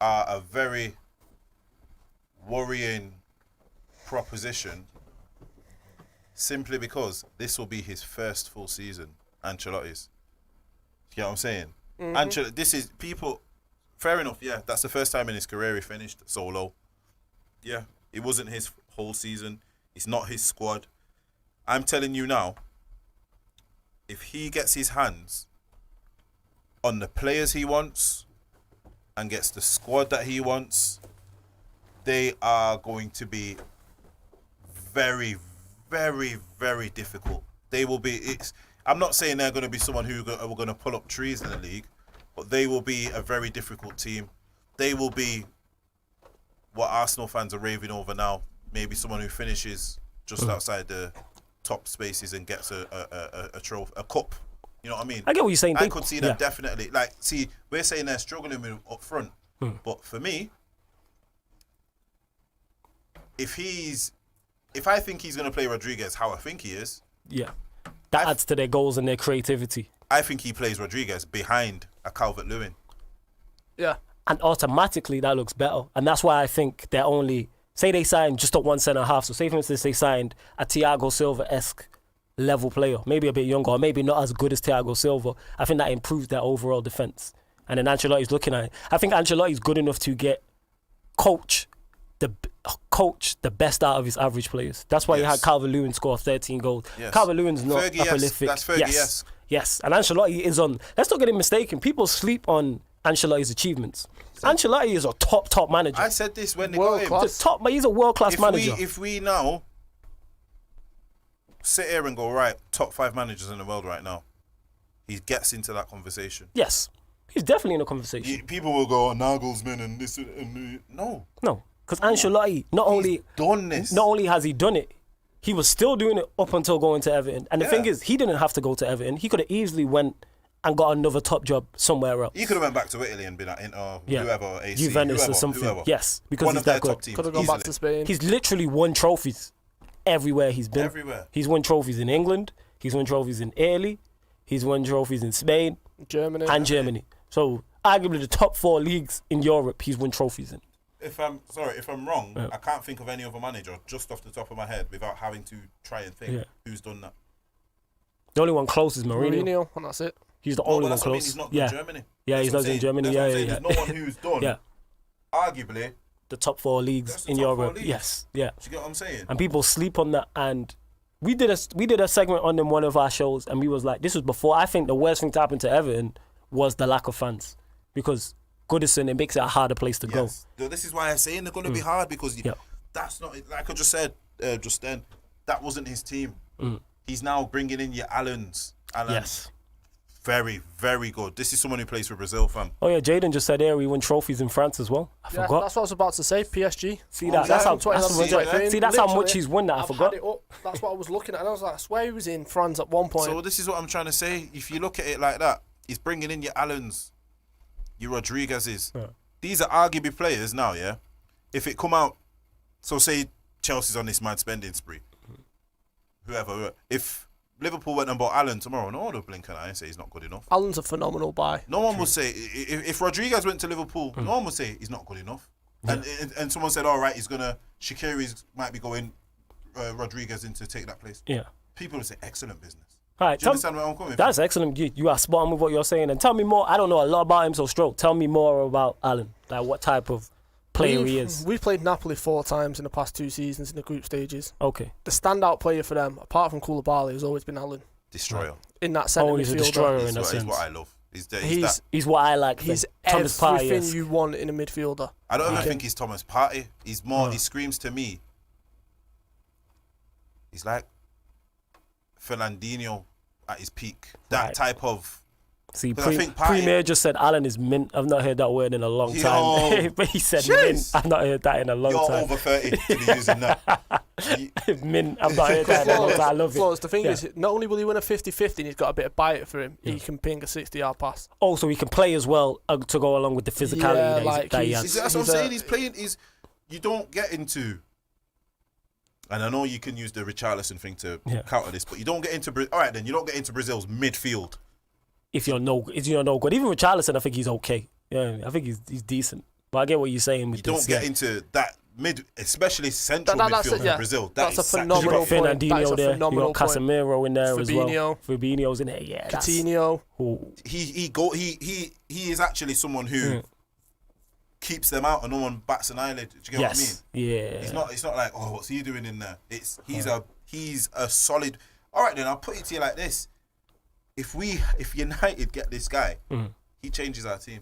are a very worrying proposition simply because this will be his first full season, Ancelotti's. You know what I'm saying? This is people, fair enough, yeah, that's the first time in his career he finished solo. Yeah, it wasn't his whole season. It's not his squad. I'm telling you now, if he gets his hands on the players he wants and gets the squad that he wants, they are going to be very, very, very difficult. They will be. I'm not saying they're going to be someone who are going to pull up trees in the league, but they will be a very difficult team. They will be what Arsenal fans are raving over now. Maybe someone who finishes just outside the top spaces and gets a trophy, a cup. You know what I mean? I get what you're saying. I could see them definitely. Like, see, we're saying they're struggling with up front, but for me, if I think he's going to play Rodriguez how I think he is, Yeah. That adds to their goals and their creativity. I think he plays Rodriguez behind a Calvert-Lewin. Yeah. And automatically that looks better. And that's why I think they're only, say they signed just up one centre half. So say for instance they signed a Thiago Silva-esque level player, maybe a bit younger, or maybe not as good as Thiago Silva. I think that improves their overall defence. And then Ancelotti's looking at it. I think Ancelotti's good enough to coach the best out of his average players. That's why he had Calvert-Lewin score 13 goals. Yes. Calvert-Lewin's not a prolific. That's Fergie-esque. Yes, and Ancelotti is on. Let's not get it mistaken. People sleep on Ancelotti's achievements. Ancelotti is a top manager. I said this when they World got him. class. But he's a world class manager. If we now sit here and go, right, top 5 managers in the world right now, he gets into that conversation. Yes, he's definitely in a conversation. People will go, oh, Nagelsmann and this and no. No, because Ancelotti not only has he done it, he was still doing it up until going to Everton. And the thing is, he didn't have to go to Everton. He could have easily went and got another top job somewhere else. He could have went back to Italy and been at Inter, whoever, AC, Juventus whoever, or something. Whoever. Yes, because one he's of their that top good. teams. Could have gone back to Spain. He's literally won trophies everywhere he's been. Everywhere. He's won trophies in England. He's won trophies in Italy. He's won trophies in Spain Germany. and Germany. So arguably the top 4 leagues in Europe, he's won trophies in. If I'm wrong, I can't think of any other manager just off the top of my head without having to try and think who's done that. The only one close is Mourinho. And that's it. He's the only one that's what I mean, close. he's not done Germany. Yeah, That's he's what not I'm in saying. Germany. That's what I'm Yeah. saying. There's no one who's done, arguably, the top 4 leagues That's the in top 4 Europe. leagues. Yes, yeah. do you get what I'm saying? And people sleep on that. And we did a segment on them one of our shows, and we was like, this was before. I think the worst thing to happen to Everton was the lack of fans, because Goodison, it makes it a harder place to go. This is why I'm saying they're going to be hard, because that's not, like I just said just then, that wasn't his team. He's now bringing in your Allens. Yes. Very, very good. This is someone who plays for Brazil, fam. Oh yeah, Jaden just said there he won trophies in France as well. I forgot. That's what I was about to say. PSG. See that? That's how much he's won. That I forgot. Had it up. That's what I was looking at, and I was like, I swear he was in France at one point. So this is what I'm trying to say. If you look at it like that, he's bringing in your Allens, your Rodriguez's. Yeah. These are arguably players now. Yeah. If it come out, so say Chelsea's on this mad spending spree. Whoever, if Liverpool went and bought Allen tomorrow, no one would blink an eye and say he's not good enough. Allen's a phenomenal buy. No one would say, if Rodriguez went to Liverpool, no one would say he's not good enough. Yeah. And someone said, all right, Shaqiri's might be going Rodriguez in to take that place. Yeah. People would say, excellent business. All right, do you understand where I'm coming from? That's excellent. You are spot on with what you're saying. And tell me more. I don't know a lot about him, so Stroke, tell me more about Allen. Like what type of player he is. We've played Napoli 4 times in the past 2 seasons in the group stages. Okay. The standout player for them, apart from Koulibaly, has always been Allen. Destroyer. In that centre midfielder. He's a destroyer in that sense. He's what I love. He's what I like. He's Thomas everything Partey, you want in a midfielder. I don't even think he's Thomas Partey. He's more. He screams to me. He's like Fernandinho at his peak. That type of. See, Premier just said Allen is mint. I've not heard that word in a long time. But he said mint. I've not heard that in a long time. You're over 30 to be using that. Mint. I've not heard that in a long time. I love it. The thing is, not only will he win a 50-50 and he's got a bit of bite for him, he can ping a 60-yard pass. Oh, so he can play as well to go along with the physicality that he has. That's what I'm saying. He's playing. You don't get into. And I know you can use the Richarlison thing to counter this, but you don't get into. All right, then you don't get into Brazil's midfield. If you're no good, even with Richarlison, I think he's okay. Yeah, I think he's decent. But I get what you're saying. You don't get into that especially central midfield in Brazil. That's a phenomenal point. You got Fernandinho there. You got Casemiro in there as well. Fabinho's in there. Yeah, Coutinho. He is actually someone who keeps them out and no one bats an eyelid. Do you get what I mean? Yeah. It's not like, oh, what's he doing in there? He's a solid. All right, then I'll put it to you like this. If United get this guy, he changes our team.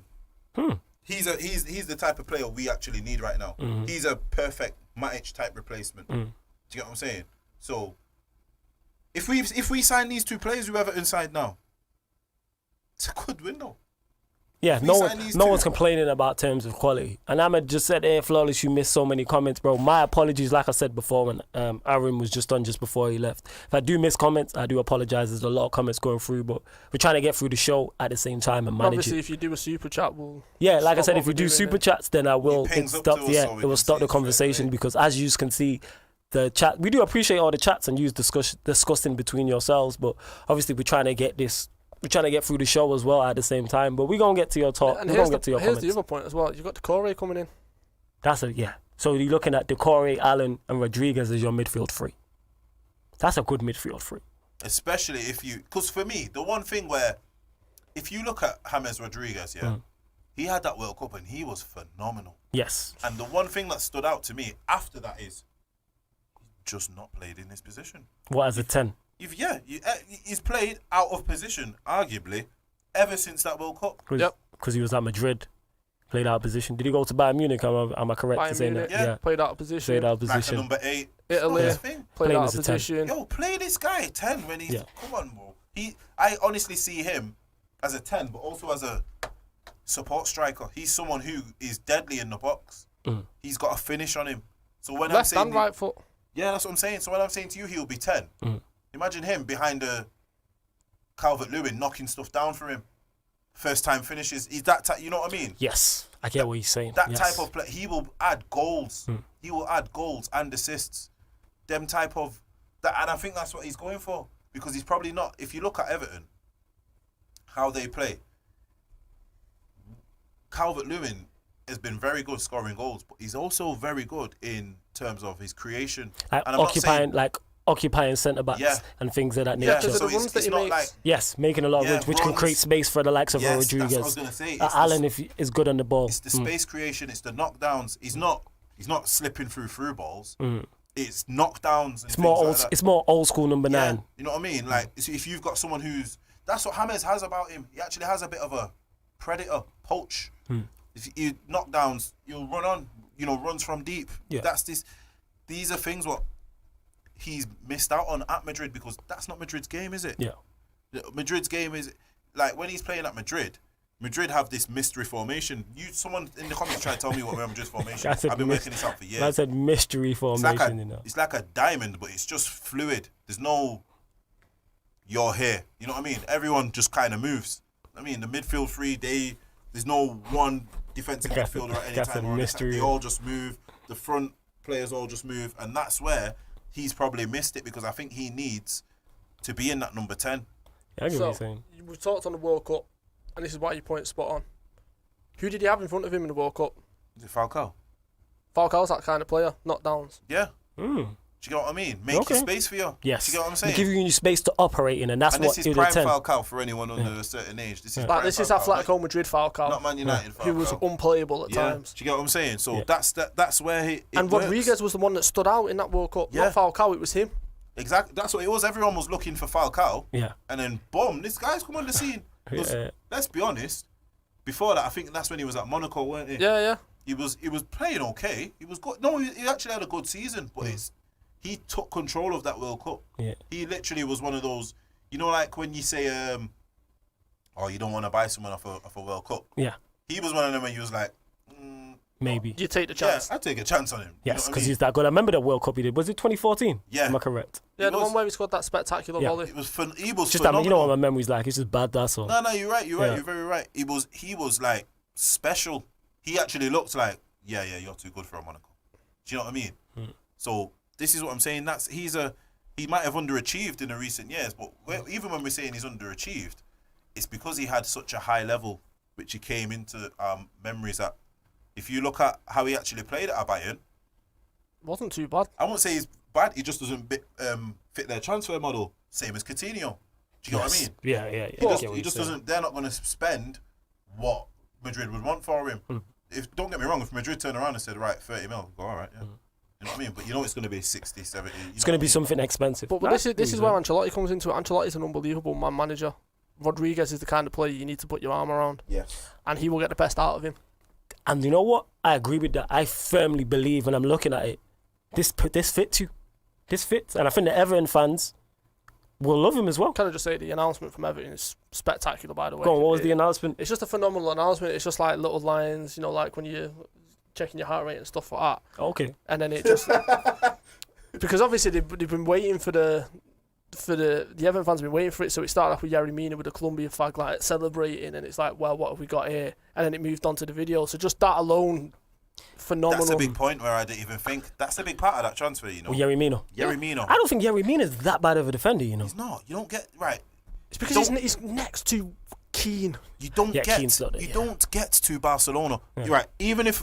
He's the type of player we actually need right now. He's a perfect Matic type replacement. Do you get what I'm saying? So if we sign these 2 players, whoever inside now, it's a good window. Yeah, no one's complaining about terms of quality. And Ahmed just said, hey, Flawless, you missed so many comments, bro. My apologies, like I said before when Aaron was just on just before he left. If I do miss comments, I do apologise. There's a lot of comments going through, but we're trying to get through the show at the same time and manage Obviously, it. if you do a super chat, we'll... Yeah, like I said, if we do super chats, then I will... It will stop the conversation because as you can see, the chat... We do appreciate all the chats and you discussing between yourselves, but obviously we're trying to get this... We're trying to get through the show as well at the same time, but we're going to get to your talk. And we're going to get to your here's comments. the other point as well. You've got Decore coming in. So you're looking at Decore, Allen, and Rodriguez as your midfield 3. That's a good midfield 3. Especially if you... Because for me, the one thing where... If you look at James Rodriguez, he had that World Cup and he was phenomenal. Yes. And the one thing that stood out to me after that is he's just not played in this position. What, as a 10? He's played out of position, arguably, ever since that World Cup. Because he was at Madrid, played out of position. Did he go to Bayern Munich? Am I correct in saying that? Yeah, played out of position. Like a number 8. Italy, played out of position. Yo, play this guy 10 when he's... Come on, bro. I honestly see him as a 10, but also as a support striker. He's someone who is deadly in the box. He's got a finish on him. So when Left and right foot. Yeah, that's what I'm saying. So when I'm saying to you, he'll be 10. Imagine him behind a Calvert-Lewin knocking stuff down for him. First time finishes. He's that type, you know what I mean? Yes, I get what you're saying. That type of play, he will add goals. He will add goals and assists. Them type of that, and I think that's what he's going for because he's probably not. If you look at Everton, how they play, Calvert-Lewin has been very good scoring goals, but he's also very good in terms of his creation. And I'm occupying centre backs and things of that nature. Yeah, so it's not like... Yes, making a lot of which can create space for the likes of Rodriguez. That's what I was going to say. Allen is good on the ball. It's the space creation, it's the knockdowns. He's not slipping through balls. it's knockdowns. And It's more old. like that. It's more old school number 9. You know what I mean? Like if you've got someone that's what James has about him. He actually has a bit of a predator, poach. If you knockdowns, you'll run on. Runs from deep. Yeah. These are things what he's missed out on at Madrid, because that's not Madrid's game, is it? Yeah. Madrid's game is like when he's playing at Madrid. Madrid have this mystery formation. Someone in the comments try to tell me what Madrid's formation is. I've been working this out for years. I said mystery formation. It's like a diamond, but it's just fluid. There's no you're here. You know what I mean? Everyone just kind of moves. I mean, the midfield three, there's no one defensive midfielder at any time. Mystery. They all just move. The front players all just move, and that's where he's probably missed it, because I think he needs to be in that number 10. Yeah, I get what you're saying. We talked on the World Cup, and this is why your point's spot on. Who did he have in front of him in the World Cup? Is it Falcao? Falcao's that kind of player, knockdowns. Yeah. Do you get what I mean? Make your space for you. Yes. Do you get what I'm saying? They're giving you space to operate in, and that's what this is prime Falcao for anyone under a certain age. This is Atletico Madrid Falcao. Not Man United Falcao. Who was unplayable at times. Do you get what I'm saying? So that's where he. And Rodriguez was the one that stood out in that World Cup. Not Falcao, it was him. Exactly. That's what it was. Everyone was looking for Falcao. Yeah. And then boom, this guy's come on the scene. Let's be honest. Before that, I think that's when he was at Monaco, weren't he? Yeah. He was playing okay. He was good. No, he actually had a good season, but he took control of that World Cup. Yeah. He literally was one of those, like when you say, you don't want to buy someone off a World Cup. Yeah. He was one of them when he was like, maybe. You take the chance. Yeah, I'd take a chance on him. Yes, because he's that good. I remember the World Cup he did. Was it 2014? Yeah. Am I correct? Yeah, the one where he scored that spectacular volley. He was Just phenomenal. that, you know what my memory's like. It's just bad, that's all. No, you're right. You're very right. He was like special. He actually looked like, you're too good for a Monaco. Do you know what I mean? So this is what I'm saying. He might have underachieved in the recent years, but even when we're saying he's underachieved, it's because he had such a high level, which he came into memories at. If you look at how he actually played at Bayern, wasn't too bad. I won't say he's bad. He just doesn't fit their transfer model. Same as Coutinho. Do you know what I mean? Yeah. He just doesn't. They're not going to spend what Madrid would want for him. Don't get me wrong. If Madrid turn around and said, right, 30 mil, go all right. Yeah. You know what I mean? But it's going to be 60, 70. It's going to be something expensive. But this is where Ancelotti comes into it. Ancelotti's an unbelievable man manager. Rodriguez is the kind of player you need to put your arm around. Yes. And he will get the best out of him. And you know what? I agree with that. I firmly believe when I'm looking at it, this fits you. This fits. And I think the Everton fans will love him as well. Can I just say the announcement from Everton is spectacular, by the way. Go on, what was the announcement? It's just a phenomenal announcement. It's just like little lines, like when you're checking your heart rate and stuff like that. Okay. And then it just... because obviously they've been waiting for the Everton fans have been waiting for it, so it started off with Yerry Mina with the Colombia flag like celebrating, and it's like, well, what have we got here? And then it moved on to the video. So just that alone, phenomenal. That's a big point where I didn't even think. That's a big part of that transfer, Well, Yerry Mina. Yerry Mina. I don't think Yerry Mina is that bad of a defender, He's not. You don't get right. It's because he's next to Keane. You don't don't get to Barcelona. Yeah. You're right. Even if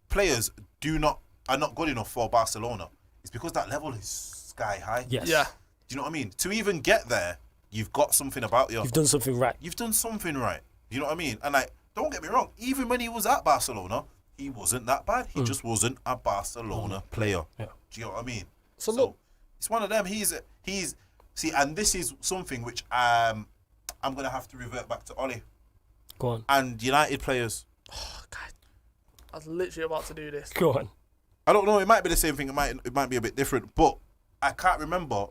players are not good enough for Barcelona, it's because that level is sky high. Yes. Yeah. Do you know what I mean? To even get there, you've got something about you. You've done something right. You've done something right. You know what I mean? And don't get me wrong, even when he was at Barcelona, he wasn't that bad. He just wasn't a Barcelona player. Yeah. Do you know what I mean? So look, it's one of them. He's see, and this is something which I'm gonna have to revert back to Ollie. Go on. And United players. Oh God, I was literally about to do this. Go on. I don't know. It might be the same thing. It might be a bit different, but I can't remember.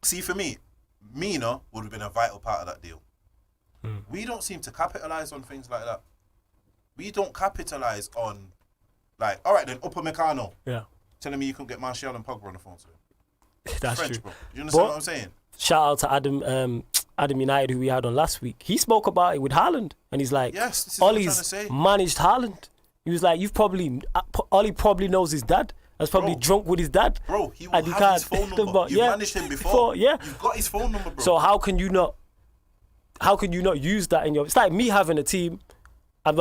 See, for me, Mina would have been a vital part of that deal. We don't seem to capitalise on things like that. We don't capitalise on, like, all right then, Upamecano. Yeah. Telling me you couldn't get Martial and Pogba on the phone to him. That's French, true. bro. You understand what I'm saying? Shout out to Adam United, who we had on last week. He spoke about it with Haaland, and he's like, yes, this is what I'm trying to Ollie's say. managed Haaland. He was like, Ollie probably knows his dad. That's probably drunk with his dad. Bro, he will have his phone number. You've managed him before. You've got his phone number, bro. So how can you not use that in your... It's like me having a team.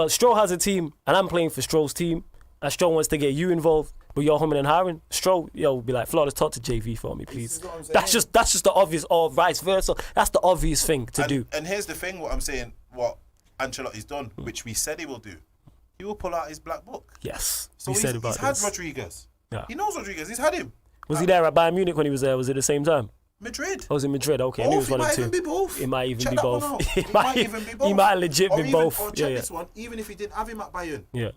Stroll has a team, and I'm playing for Stroll's team, and Stroll wants to get you involved, but you're humming and hawing. Stroll, will be like, Flawless, talk to JV for me, please. That's just the obvious, or vice versa. That's the obvious thing to do. And here's the thing, what I'm saying, what Ancelotti's done, which we said he will do. He will pull out his black book. Yes, So he's had Rodriguez. Yeah. He knows Rodriguez. He's had him. Was he there at Bayern Munich when he was there? Was it the same time? Madrid. Oh, was it Madrid? Okay, I knew it was Both. one It of might two. even be both. It might even Check be that one both. out. It might even be both. He might legit Or be even, both. Or check this one. Even if he didn't have him at Bayern. Yeah.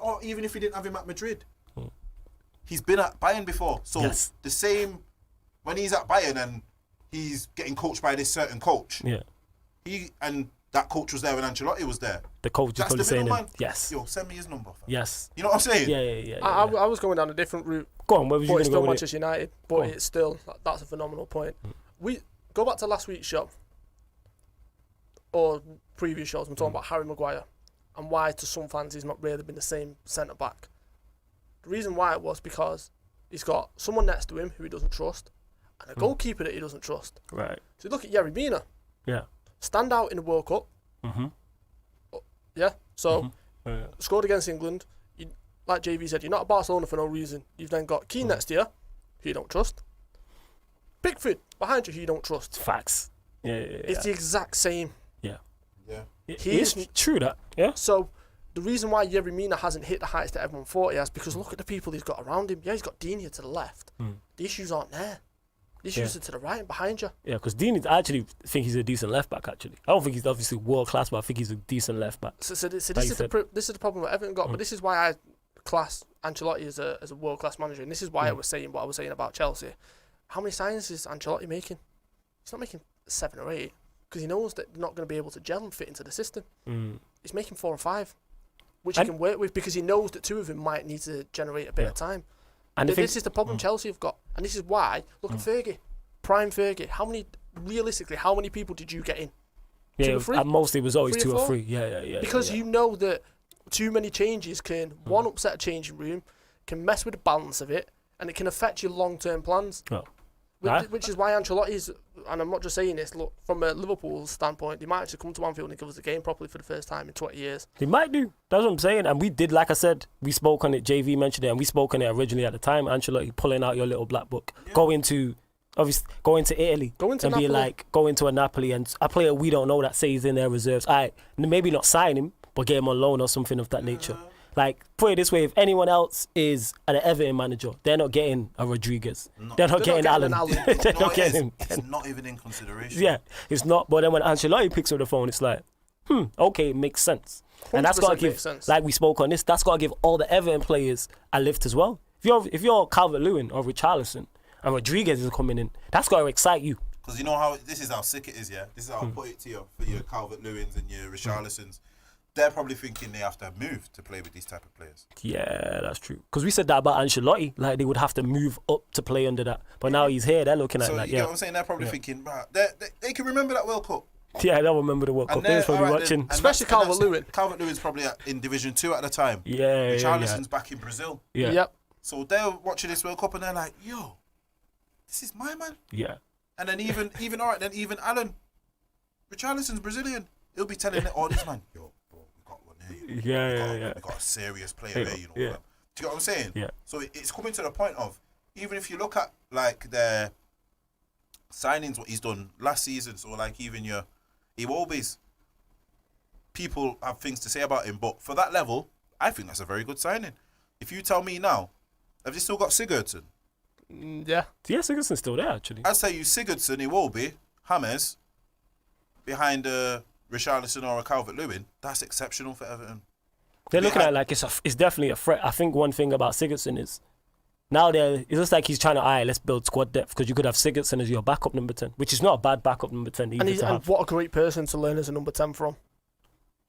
Or even if he didn't have him at Madrid. He's been at Bayern before. So Yes. the same, when he's at Bayern and he's getting coached by this certain coach. Yeah. And that coach was there when Ancelotti was there. The coach is That's probably the saying middleman. him. Yes. Yo, send me his number. Fam. Yes. You know what I'm saying? Yeah. I was going down a different route. Go on, where was you But going it's to still go with Manchester United. But it's still, that's a phenomenal point. We go back to last week's show, or previous shows. I'm talking about Harry Maguire and why to some fans he's not really been the same centre back. The reason why it was because he's got someone next to him who he doesn't trust, and a goalkeeper that he doesn't trust. Right. So look at Yerry Mina. Yeah. Stand out in the World Cup. Yeah. So scored against England. You, like JV said, you're not at Barcelona for no reason. You've then got Keane next to you, who you don't trust. Pickford behind you, who you don't trust. Facts. Yeah. It's the exact same. Yeah. Yeah. It's true that. Yeah. So the reason why Yerry Mina hasn't hit the heights that everyone thought he has, because look at the people he's got around him. Yeah, he's got Dean here to the left. The issues aren't there. The issues are to the right and behind you. Yeah, because Dean, I actually think he's a decent left back. Actually, I don't think he's obviously world class, but I think he's a decent left back. So this is the problem that Everton got. But this is why I class Ancelotti as a world class manager, and this is why I was saying what I was saying about Chelsea. How many signings is Ancelotti making? He's not making 7 or 8 because he knows that they're not going to be able to gel and fit into the system. He's making 4 or 5, which he can work with because he knows that 2 of them might need to generate a bit of time. And this is the problem Chelsea have got, and this is why. Look at Fergie, prime Fergie. How many people did you get in? 2 or 3? At most it was always 3 or 2 or 4? 3. Yeah. Because you know that too many changes can upset a changing room, can mess with the balance of it, and it can affect your long-term plans. Oh. Which is why Ancelotti's, and I'm not just saying this, look, from a Liverpool standpoint, they might actually come to Anfield and give us the game properly for the first time in 20 years. He might do. That's what I'm saying. And we did, like I said, we spoke on it, JV mentioned it, and we spoke on it originally at the time. Ancelotti pulling out your little black book, go into Italy, go into a Napoli, and a player we don't know that says in their reserves. Maybe not sign him, but get him on loan or something of that nature. Like, put it this way, if anyone else is an Everton manager, they're not getting a Rodriguez. They're not getting Alan. They're not getting him. It's not even in consideration. Yeah, it's not. But then when Ancelotti picks up the phone, it's like, okay, it makes sense. And that's got to give, like we spoke on this, that's got to give all the Everton players a lift as well. If you're Calvert-Lewin or Richarlison and Rodriguez is coming in, that's got to excite you. Because you know this is how sick it is, yeah? This is how I put it to you for your Calvert-Lewins and your Richarlisons. They're probably thinking they have to move to play with these type of players. Yeah, that's true. Because we said that about Ancelotti, like they would have to move up to play under that. But now he's here, they're looking at it like, you know what I'm saying? They're probably thinking, they can remember that World Cup. Yeah, they'll remember the World Cup. They're probably watching. Especially Calvert-Lewin. Calvert-Lewin's probably in Division 2 at the time. Yeah, Richarlison's back in Brazil. Yeah. Yep. So they're watching this World Cup and they're like, yo, this is my man. Yeah. And then even Alan, Richarlison's Brazilian. He'll be telling this man, yo, bro, we got one here. We got a serious player there, you know. Yeah. Do you get what I'm saying? Yeah. So it's coming to the point of, even if you look at like their signings, what he's done last season, so like even your Iwobi's, people have things to say about him, but for that level, I think that's a very good signing. If you tell me now, have they still got Sigurdsson? Yeah. Yeah, Sigurdsson's still there, actually. I'd say you Sigurdsson, Iwobi, James, behind Richarlison or a Calvert-Lewin, that's exceptional for Everton. They're looking at it like it's definitely a threat. I think one thing about Sigurdsson is now it looks like he's trying to, let's build squad depth, because you could have Sigurdsson as your backup number 10, which is not a bad backup number 10 either to have. And what a great person to learn as a number 10 from.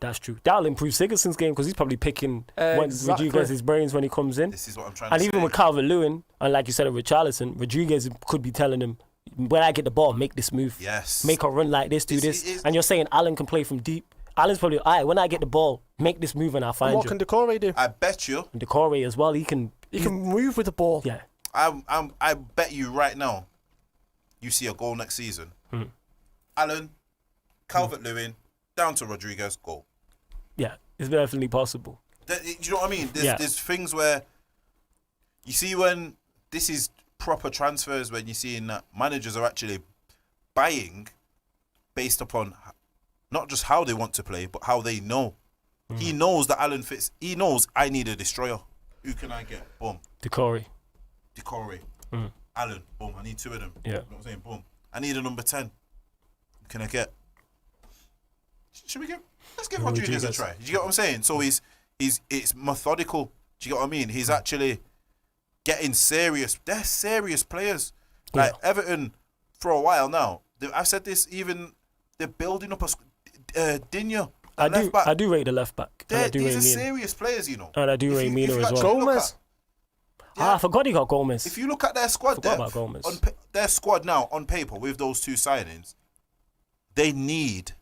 That's true. That'll improve Sigurdsson's game because he's probably picking Rodriguez's brains when he comes in. This is what I'm trying to say. say. And even with Calvert-Lewin, and like you said, with Richarlison, Rodriguez could be telling him, when I get the ball, make this move. Yes. Make a run like this, do this. And you're saying Alan can play from deep. Alan's probably, when I get the ball, make this move and I'll find you. What can Decore do? I bet you. And Decore as well, he can move with the ball. Yeah. I bet you right now, you see a goal next season. Alan, Calvert-Lewin, down to Rodriguez, goal. Yeah, it's definitely possible. Do you know what I mean? There's things where you see when this is proper transfers, when you're seeing that managers are actually buying based upon not just how they want to play, but how they know. He knows that Alan fits. He knows I need a destroyer. Who can I get? Boom. Decore. Decore, Allen, boom. I need 2 of them. Yeah. You know what I'm saying? Boom. I need a number 10. Can I get? Should we give? Let's give Rodriguez a try. Do you get what I'm saying? So it's methodical. Do you get what I mean? He's actually getting serious. They're serious players. Like Everton, for a while now. I've said this. Even they're building up a Digne. I do rate the left back. These are serious players, you know. And I do rate Mina as well. Gomez. I forgot he got Gomez. If you look at their squad, about Gomez. Their squad now on paper with those 2 signings, they need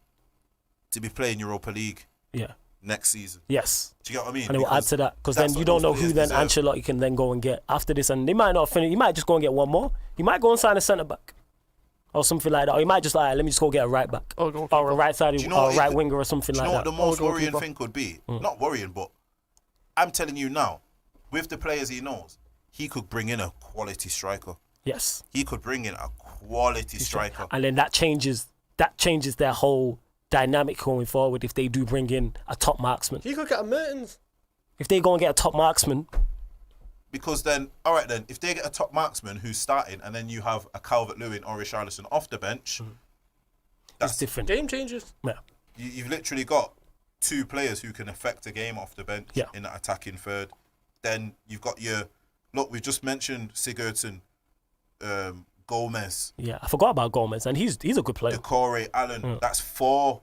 to be playing Europa League. Yeah. Next season. Yes. Do you get what I mean? And it will add to that because then you don't know who then Ancelotti can then go and get after this, and they might not finish. He might just go and get one more. He might go and sign a centre back or something like that. Or he might just let me just go get a right back or a right side or a right winger or something like that. Do you know what the most worrying thing could be? Not worrying, but I'm telling you now, with the players he knows, he could bring in a quality striker. Yes. He could bring in a quality striker. And then that changes their whole dynamic going forward if they do bring in a top marksman. He could get a Mertens. If they go and get a top marksman. Because then, all right then, if they get a top marksman who's starting and then you have a Calvert-Lewin or Richarlison off the bench, That's different. Game changers. Yeah. You've literally got 2 players who can affect a game off the bench in that attacking third. Then you've got look, we've just mentioned Sigurdsson, Gomez. Yeah, I forgot about Gomez, and he's a good player. Decore, Allen. That's 4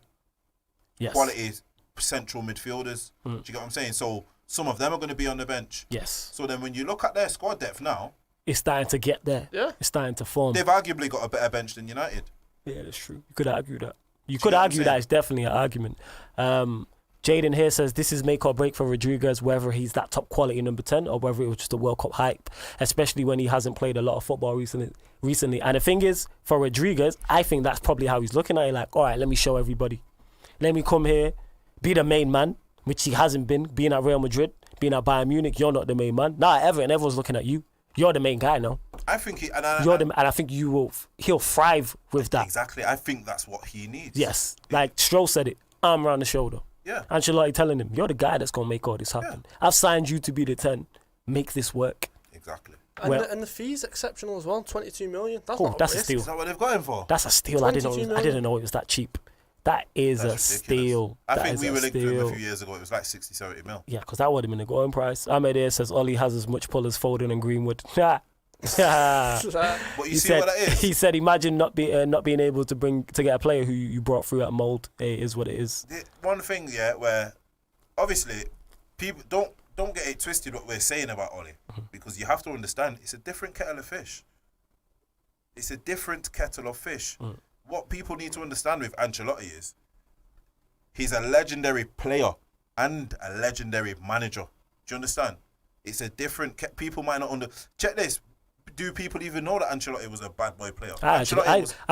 quality central midfielders. Do you get what I'm saying? So some of them are going to be on the bench. Yes. So then when you look at their squad depth now, it's starting to get there. Yeah. It's starting to form. they've arguably got a better bench than United. Yeah, that's true. You could argue that. You could argue that it's definitely an argument. Jaden here says this is make or break for Rodriguez, whether he's that top quality number 10 or whether it was just a World Cup hype, especially when he hasn't played a lot of football recently. And the thing is, for Rodriguez, I think that's probably how he's looking at it. Like, all right, let me show everybody. Let me come here, be the main man, which he hasn't been. Being at Real Madrid, being at Bayern Munich, you're not the main man. Now at Everton, everyone's looking at you. You're the main guy now. I think and I think he'll thrive with that. Exactly. I think that's what he needs. Yes. Like Stroll said it, arm around the shoulder. Yeah. Ancelotti telling him, you're the guy that's going to make all this happen. Yeah. I've signed you to be the 10. Make this work. Exactly. And the fee's exceptional as well, 22 million. That's a steal. Is that what they've got him for? That's a steal. I didn't know it was that cheap. That is a steal. I think we were linked to him a few years ago. It was like 60, 70 mil. Yeah, because that would have been a going price. Ahmed here says Ollie has as much pull as Foden and Greenwood. But you see what that is? He said, imagine not being able to get a player who you brought through at mould. It is what it is. One thing, where obviously people don't get it twisted what we're saying about Ollie, because you have to understand it's a different kettle of fish. It's a different kettle of fish. What people need to understand with Ancelotti is he's a legendary player and a legendary manager. Do you understand? It's a different... People might not check this. Do people even know that Ancelotti was a bad boy player? I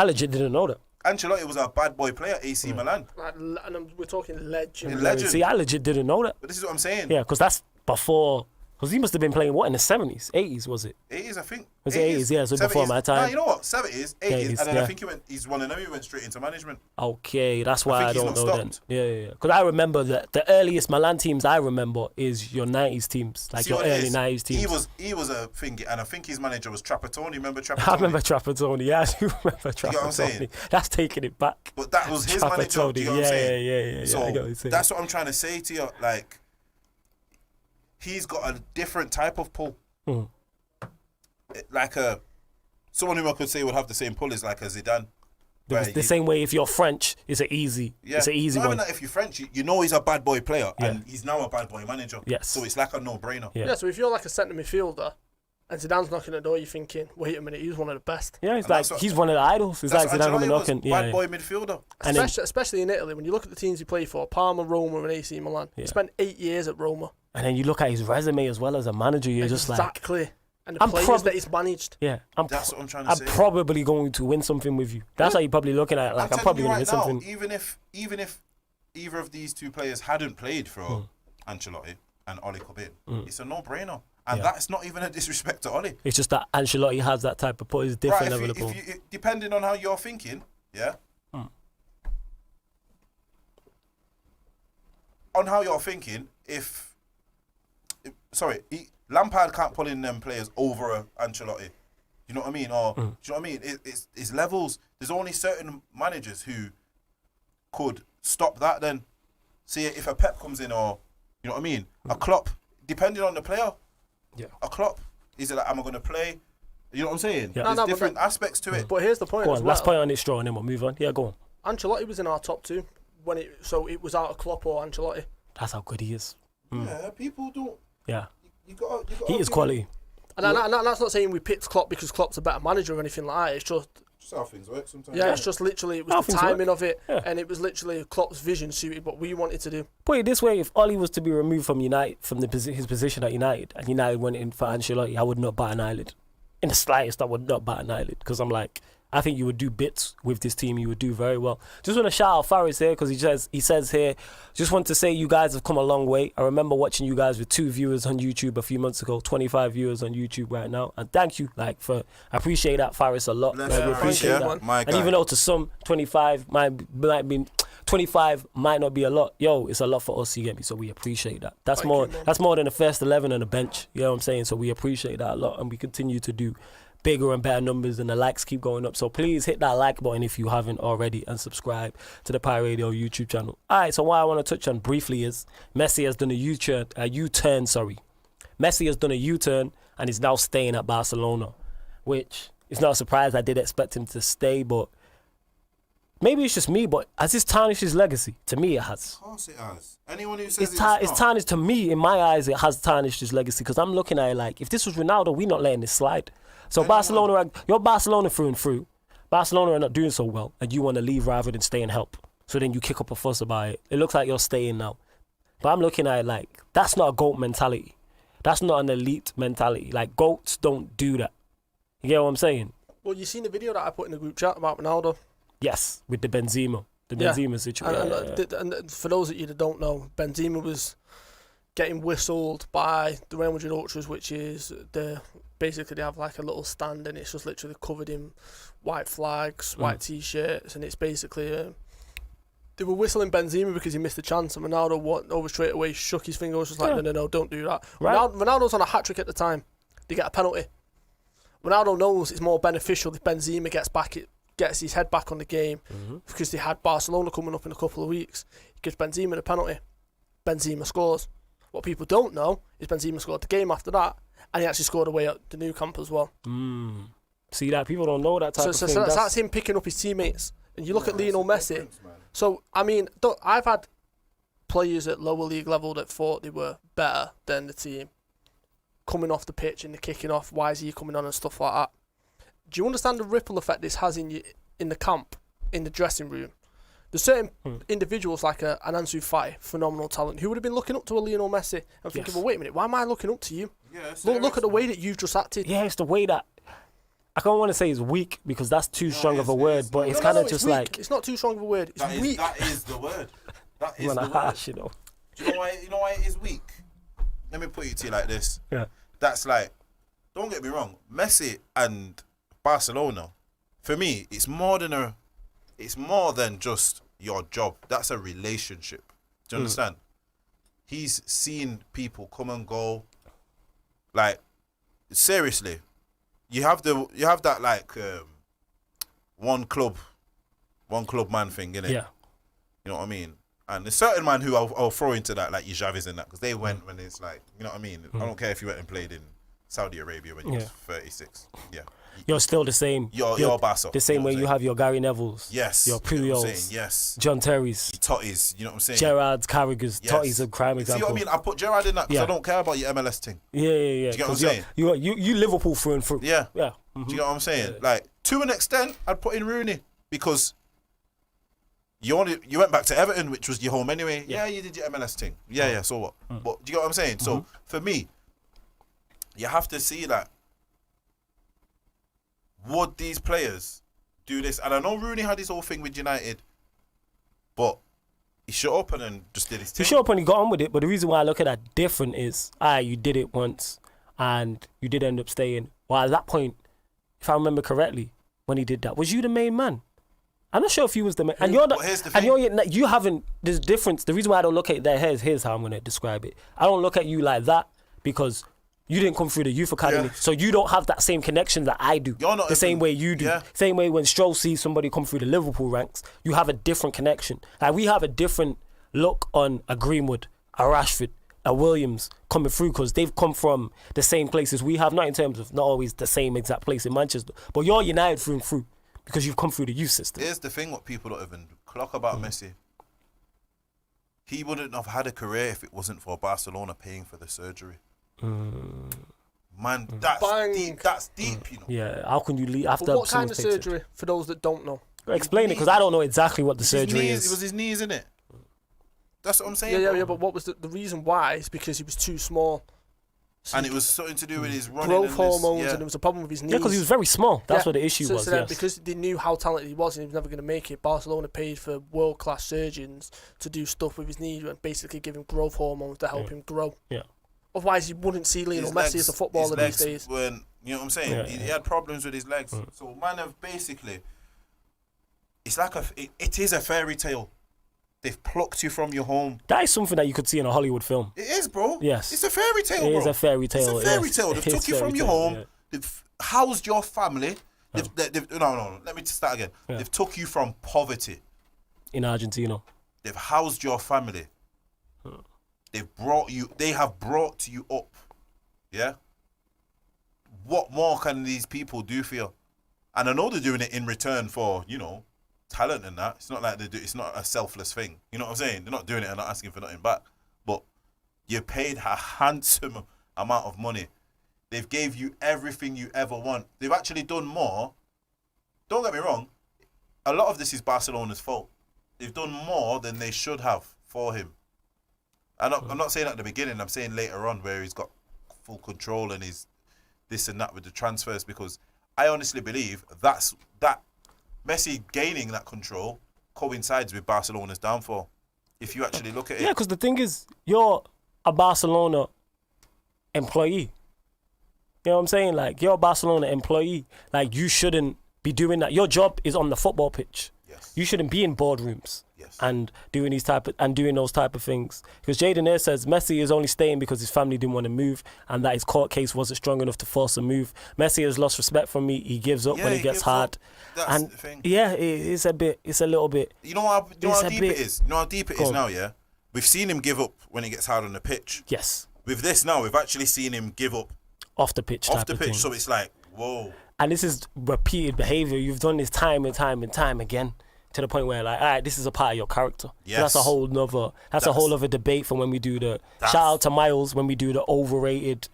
legit didn't know that. Ancelotti was a bad boy player at AC Milan. And we're talking legend. See, I legit didn't know that. But this is what I'm saying. Yeah, because that's before... Because he must have been playing, what, in the 70s? 80s, was it? 80s, I think. Was it 80s? Yeah, so 70s. Before my time. No, you know what? 70s, 80s, and then I think he's one of them, he went straight into management. Okay, that's why I don't know then. Yeah. Because I remember that the earliest Milan teams I remember is your 90s teams, like your early 90s teams. He was a thing, and I think his manager was Trapattoni. Remember Trapattoni? I remember Trapattoni, yeah, I do remember Trapattoni. You know what I'm saying? That's taking it back. But that was his manager, do you know what I'm saying? Yeah. So that's what I'm trying to say to you, like, he's got a different type of pull. Like someone who I could say would have the same pull is like a Zidane. The same way if you're French, it's an easy one. Even that if you're French, you know he's a bad boy player and he's now a bad boy manager. Yes. So it's like a no-brainer. Yeah, so if you're like a centre midfielder and Zidane's knocking at the door, you're thinking, wait a minute, he's one of the best. Yeah, he's one of the idols. It's like Zidane coming knocking. Bad boy midfielder. Especially in Italy, when you look at the teams he played for, Parma, Roma and AC Milan. He spent 8 years at Roma. And then you look at his resume as well as a manager, you're just like... Exactly. And the players that he's managed. Yeah. That's what I'm trying to say. I'm probably going to win something with you. That's how you're probably looking at it. Like, I'm probably going to win something. Even if either of these two players hadn't played for Ancelotti and Oli come in, it's a no-brainer. And that's not even a disrespect to Oli. It's just that Ancelotti has that type of pull. It's different level of pull. Depending on how you're thinking, on how you're thinking, Lampard can't pull in them players over Ancelotti. You know what I mean? Or do you know what I mean? It's levels. There's only certain managers who could stop that. Then, see if a Pep comes in, or you know what I mean, a Klopp, depending on the player. Yeah. A Klopp. Is it like, am I going to play? You know what I'm saying? Yeah. There's different aspects to it. But here's the point. Go as on, well. last point on this straw, and then we'll move on. Yeah, go on. Ancelotti was in our top 2 so it was out of Klopp or Ancelotti. That's how good he is. Yeah, people don't. Yeah. You got. He is quality. And that's not saying we picked Klopp because Klopp's a better manager or anything like that. It's just how things work sometimes. Yeah, it's just literally, it was How the things timing work. of it, Yeah. and it was literally Klopp's vision suited what we wanted to do. Put it this way: if Ollie was to be removed from United, from his position at United, and United went in for Ancelotti, I would not bat an eyelid. In the slightest, I would not bat an eyelid, because I'm like, I think you would do bits with this team. You would do very well. Just want to shout out Faris here, because he says here, just want to say you guys have come a long way. I remember watching you guys with 2 viewers on YouTube a few months ago, 25 viewers on YouTube right now, and thank you, I appreciate that, Faris, a lot. Bless I you, appreciate Faris, that. my And guy. even though to some 25 might be 25 might not be a lot. Yo, it's a lot for us, you get me? So we appreciate that. That's more than the first 11 and a bench. You know what I'm saying? So we appreciate that a lot, and we continue to do bigger and better numbers, and the likes keep going up. So please hit that like button if you haven't already, and subscribe to the Pi Radio YouTube channel. All right, so what I want to touch on briefly is Messi has done a U-turn. Messi has done a U-turn and is now staying at Barcelona, which is not a surprise. I did expect him to stay, but maybe it's just me, but has this tarnished his legacy? To me, it has. Of course it has. Anyone who says It's tarnished, to me, in my eyes, it has tarnished his legacy, because I'm looking at it like, if this was Ronaldo, we're not letting this slide. So Barcelona, you're Barcelona through and through. Barcelona are not doing so well, and you want to leave rather than stay and help. So then you kick up a fuss about it. It looks like you're staying now. But I'm looking at it like, that's not a GOAT mentality. That's not an elite mentality. Like, GOATs don't do that. You get what I'm saying? Well, you seen the video that I put in the group chat about Ronaldo? Yes, with the Benzema situation. And for those of you that don't know, Benzema was getting whistled by the Real Madrid Ultras, which is basically they have like a little stand, and it's just literally covered in white flags, white t-shirts, and it's basically they were whistling Benzema because he missed the chance, and Ronaldo over straight away shook his finger, was just like, no, don't do that. Right. Ronaldo's on a hat-trick at the time. They get a penalty. Ronaldo knows it's more beneficial if Benzema gets his head back on the game, because they had Barcelona coming up in a couple of weeks. He gives Benzema the penalty. Benzema scores. What people don't know is Benzema scored the game after that, and he actually scored away at the new camp as well. See that? People don't know that type of thing. So that's him picking up his teammates. And you look at Lionel Messi. So, I mean, I've had players at lower league level that thought they were better than the team coming off the pitch and the kicking off. Why is he coming on and stuff like that? Do you understand the ripple effect this has in the camp, in the dressing room? There's certain individuals like an Ansu Fati, phenomenal talent, who would have been looking up to a Lionel Messi and thinking, well, wait a minute, why am I looking up to you? Look at the way that you've just acted. Yeah, it's the way that, I don't want to say it's weak, because that's too strong of a word, but it's kind of just weak. like... It's not too strong of a word, it's weak. That is the word. That is the word. Harsh, you know. Do you know why it is weak? Let me put it to you like this. Yeah. That's like, don't get me wrong, Messi and Barcelona, for me, it's more than just your job. That's a relationship. Do you understand? He's seen people come and go. Like, seriously, you have that like one club man thing, innit? Yeah. You know what I mean? And there's certain man who I'll throw into that, like Javis and that, because they went when it's like, you know what I mean? I don't care if you went and played in Saudi Arabia when you was 36. Yeah. You're still the same. You're Barca. The same way you have your Gary Nevilles. Yes. Your You know what I'm Puyols. saying? Yes. John Terry's. Totties. You know what I'm saying? Gerrard's, Carragher's. Yes. Totty's a prime example. See what I mean? I put Gerrard in that because Yeah. I don't care about your MLS thing. Yeah. Do you get what I'm saying? You Liverpool through and through. Yeah. Yeah. Do you get what I'm saying? Like, to an extent, I'd put in Rooney because you went back to Everton, which was your home anyway. Yeah, you did your MLS thing. Yeah, so what? But do you get what I'm saying? So, for me, you have to see that, would these players do this? And I know Rooney had his whole thing with United, but he shut up and then just did his thing. He shut up and he got on with it, but the reason why I look at that different is, you did it once and you did end up staying. Well, at that point, if I remember correctly, when he did that, was you the main man? I'm not sure if you was the main. And you're not. Here's the and thing. you haven't. There's difference. The reason why I don't look at that. Here's how I'm gonna describe it. I don't look at you like that because You didn't come through the youth academy, so you don't have that same connection that I do. You're not the same way you do. Yeah. Same way when Stroll sees somebody come through the Liverpool ranks, you have a different connection. Like we have a different look on a Greenwood, a Rashford, a Williams coming through because they've come from the same places we have, not in terms of not always the same exact place in Manchester, but you're United through and through because you've come through the youth system. Here's the thing: what people don't even clock about Messi. He wouldn't have had a career if it wasn't for Barcelona paying for the surgery. Man, that's deep. That's deep, you know. Yeah, how can you leave after? But what kind of surgery, for those that don't know? Explain it, because I don't know exactly what the surgery is. It was his knees, innit? That's what I'm saying. Yeah. But what was the reason why? Is because he was too small. So and it was something to do with his running. Growth hormones, and there was a problem with his knees. Yeah, because he was very small. That's what the issue was. So because they knew how talented he was and he was never going to make it, Barcelona paid for world-class surgeons to do stuff with his knee and basically give him growth hormones to help him grow. Yeah. Otherwise, you wouldn't see Lionel Messi as a footballer these days. You know what I'm saying? Yeah, he had problems with his legs. So, man, have basically, it's like it is a fairy tale. They've plucked you from your home. That is something that you could see in a Hollywood film. It is, bro. Yes. It's a fairy tale, bro. It is a fairy tale. It's a fairy tale. They've took you from your home. Yeah. They've housed your family. No. Let me start again. Yeah. They've took you from poverty. In Argentina. They've housed your family. They have brought you up. Yeah? What more can these people do for you? And I know they're doing it in return for, talent and that. It's not like it's not a selfless thing. You know what I'm saying? They're not doing it and not asking for nothing back. But you paid a handsome amount of money. They've gave you everything you ever want. They've actually done more. Don't get me wrong. A lot of this is Barcelona's fault. They've done more than they should have for him. I'm not saying at the beginning. I'm saying later on where he's got full control and he's this and that with the transfers, because I honestly believe that Messi gaining that control coincides with Barcelona's downfall. If you actually look at it. Yeah, because the thing is, you're a Barcelona employee. You know what I'm saying? Like, you're a Barcelona employee. Like, you shouldn't be doing that. Your job is on the football pitch. Yes. You shouldn't be in boardrooms. And doing those type of things. Because Jaden there says Messi is only staying because his family didn't want to move and that his court case wasn't strong enough to force a move. Messi has lost respect from me. He gives up when it gets hard. That's the thing. Yeah, it's a little bit. You know how deep it is? You know how deep it is now, yeah? We've seen him give up when it gets hard on the pitch. Yes. With this now, we've actually seen him give up off the pitch. So it's like, whoa. And this is repeated behaviour. You've done this time and time and time again. To the point where, like, all right, this is a part of your character. Yes. So that's a whole other debate from when we do shout out to Miles when we do the overrated,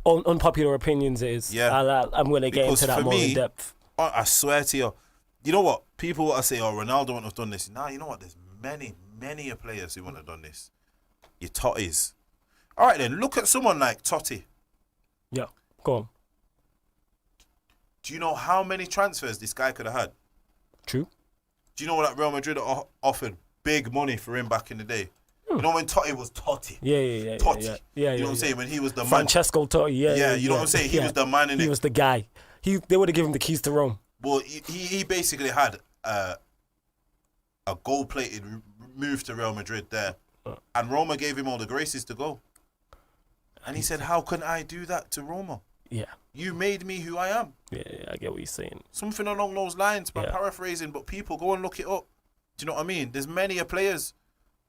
unpopular opinions. It is. Yeah. I'm going to get into that more in depth. I swear to you, you know what? People want to say, Ronaldo wouldn't have done this. Nah, you know what? There's many players who wouldn't have done this. Your Totties. All right, then, look at someone like Totti. Yeah, go on. Do you know how many transfers this guy could have had? True. Do you know that Real Madrid offered big money for him back in the day? You know when Totti was Totti? Yeah. Totti. You know what I'm saying? When he was the man. Francesco Totti, Yeah, you know what I'm saying? He was the man in it. He was the guy. They would have given him the keys to Rome. Well, he basically had a gold-plated move to Real Madrid there. And Roma gave him all the graces to go. And he said, how can I do that to Roma? Yeah. You made me who I am. Yeah, I get what you're saying. Something along those lines, by paraphrasing, but people go and look it up. Do you know what I mean? There's many players.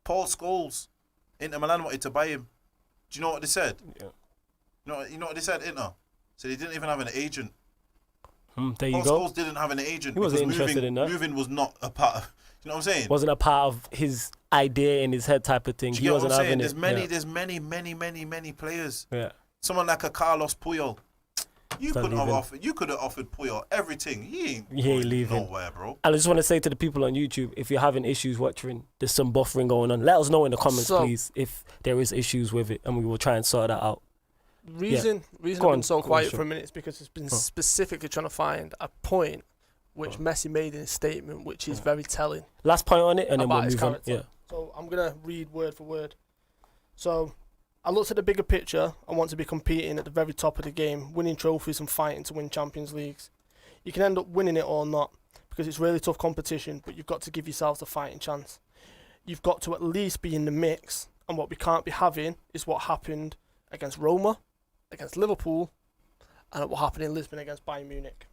Paul Scholes, Inter Milan wanted to buy him. Do you know what they said? Yeah. You know what they said, Inter? So they didn't even have an agent. There you Paul go. Scholes didn't have an agent. He wasn't interested in that. Moving was not a part of, you know what I'm saying? Wasn't a part of his idea in his head type of thing. Do you He get what wasn't I'm saying? having There's many players. Yeah. Someone like a Carlos Puyol. You could have offered Puyol everything. He ain't leaving nowhere, bro. And I just want to say to the people on YouTube, if you're having issues watching, there's some buffering going on. Let us know in the comments, please, if there is issues with it, and we will try and sort that out. Reason I've been so quiet for a minute is because it's been specifically trying to find a point which Messi made in his statement, which is very telling. Last point on it, and then we'll move on. Yeah. So I'm gonna read word for word. So I looked at the bigger picture and want to be competing at the very top of the game, winning trophies and fighting to win Champions Leagues. You can end up winning it or not because it's really tough competition, but you've got to give yourselves a fighting chance. You've got to at least be in the mix, and what we can't be having is what happened against Roma, against Liverpool and what happened in Lisbon against Bayern Munich.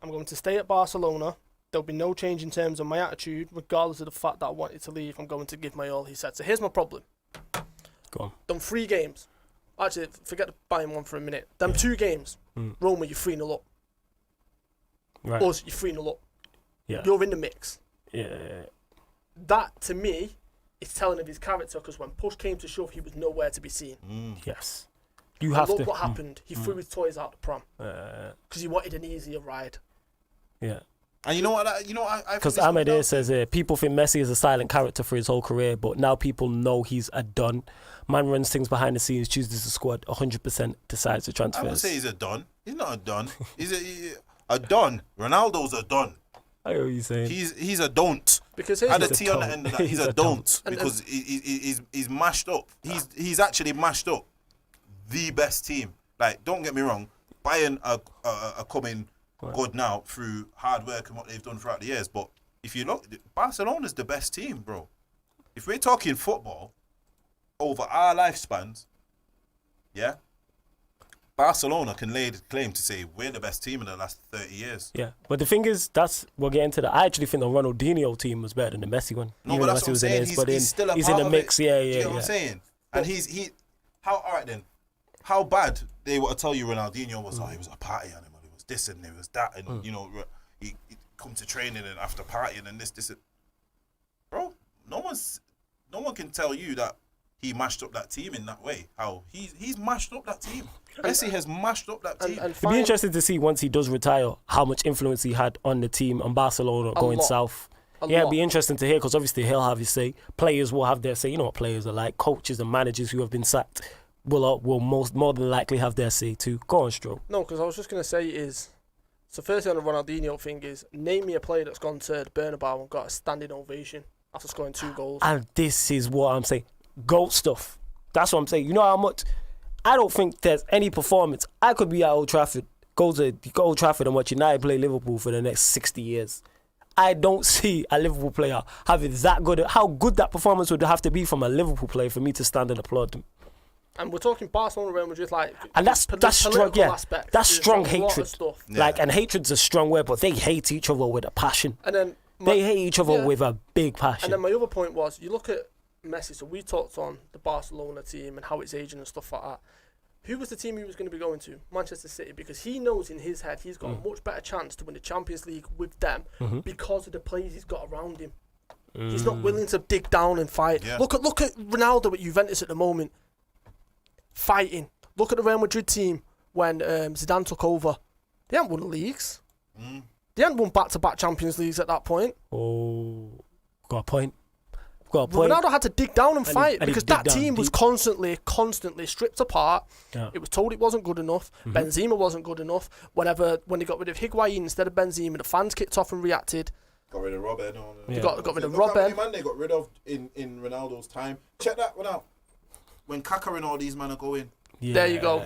I'm going to stay at Barcelona. There'll be no change in terms of my attitude, regardless of the fact that I wanted to leave. I'm going to give my all, he said. So here's my problem. Go on. Done 3 games. Actually, forget the Bayern one for a minute. Them 2 games. Roma, you're 3-0 up. Right. Us, you're 3-0 up. Yeah. You're in the mix. Yeah. That, to me, is telling of his character, because when push came to shove, he was nowhere to be seen. Yes. You have look to. What happened. He threw his toys out the pram. Because he wanted an easier ride. Yeah. And you know what? Because Ahmed here says people think Messi is a silent character for his whole career, but now people know he's a don. Man runs things behind the scenes, chooses the squad, 100% decides the transfers. I would say he's a don. He's not a don. He's a don. Ronaldo's a don. I know what you're saying. He's a don't. Because add a T on the end of that. He's a don't because he's mashed up. He's actually mashed up the best team. Like, don't get me wrong, Bayern are coming good now through hard work and what they've done throughout the years. But if you look, Barcelona's the best team, bro. If we're talking football over our lifespans, yeah, Barcelona can lay the claim to say we're the best team in the last 30 years. Yeah, but the thing is, we'll get into that. I actually think the Ronaldinho team was better than the Messi one. No, but that's what I'm saying. He's still a he's part in the of mix. it. Yeah. You know what I'm saying? And all right then, how bad they were to tell you Ronaldinho was? He was a party animal. He was this and he was that, and you know, he come to training and after partying and this. Bro, no one can tell you that he mashed up that team in that way. How he's mashed up that team. Messi has mashed up that team. It'd be interesting to see once he does retire how much influence he had on the team and Barcelona going south. It'd be interesting to hear because obviously he'll have his say. Players will have their say. You know what players are like. Coaches and managers who have been sacked will more than likely have their say too. Go on, Stroke. No, because I was just going to say is, so firstly on the Ronaldinho thing is, name me a player that's gone to the Bernabeu and got a standing ovation after scoring 2 goals. And this is what I'm saying. GOAT stuff. That's what I'm saying. You know how much... I don't think there's any performance. I could be at Old Trafford, go to Old Trafford and watch United play Liverpool for the next 60 years. I don't see a Liverpool player having that good... How good that performance would have to be from a Liverpool player for me to stand and applaud them. And we're talking Barcelona, Real Madrid, like... And that's strong, yeah. Aspect. That's There's strong a hatred. lot of stuff. Yeah. Like, and hatred's a strong word, but they hate each other with a passion. And then... They hate each other with a big passion. And then my other point was, you look at Messi, so we talked on the Barcelona team and how it's aging and stuff like that. Who was the team he was going to be going to? Manchester City, because he knows in his head he's got a much better chance to win the Champions League with them because of the players he's got around him. He's not willing to dig down and fight. Yeah. Look at Ronaldo at Juventus at the moment, fighting. Look at the Real Madrid team when Zidane took over. They haven't won leagues. They hadn't won back-to-back Champions Leagues at that point. Oh, got a point. Ronaldo had to dig down and fight because that team was deep. constantly stripped apart. Yeah. It was told it wasn't good enough. Benzema wasn't good enough. When they got rid of Higuain instead of Benzema, the fans kicked off and reacted. Got rid of Robben. They got rid of Look how many Robben. man they got rid of in Ronaldo's time. Check that one out. When Kaka and all these men are going. Yeah, there you go.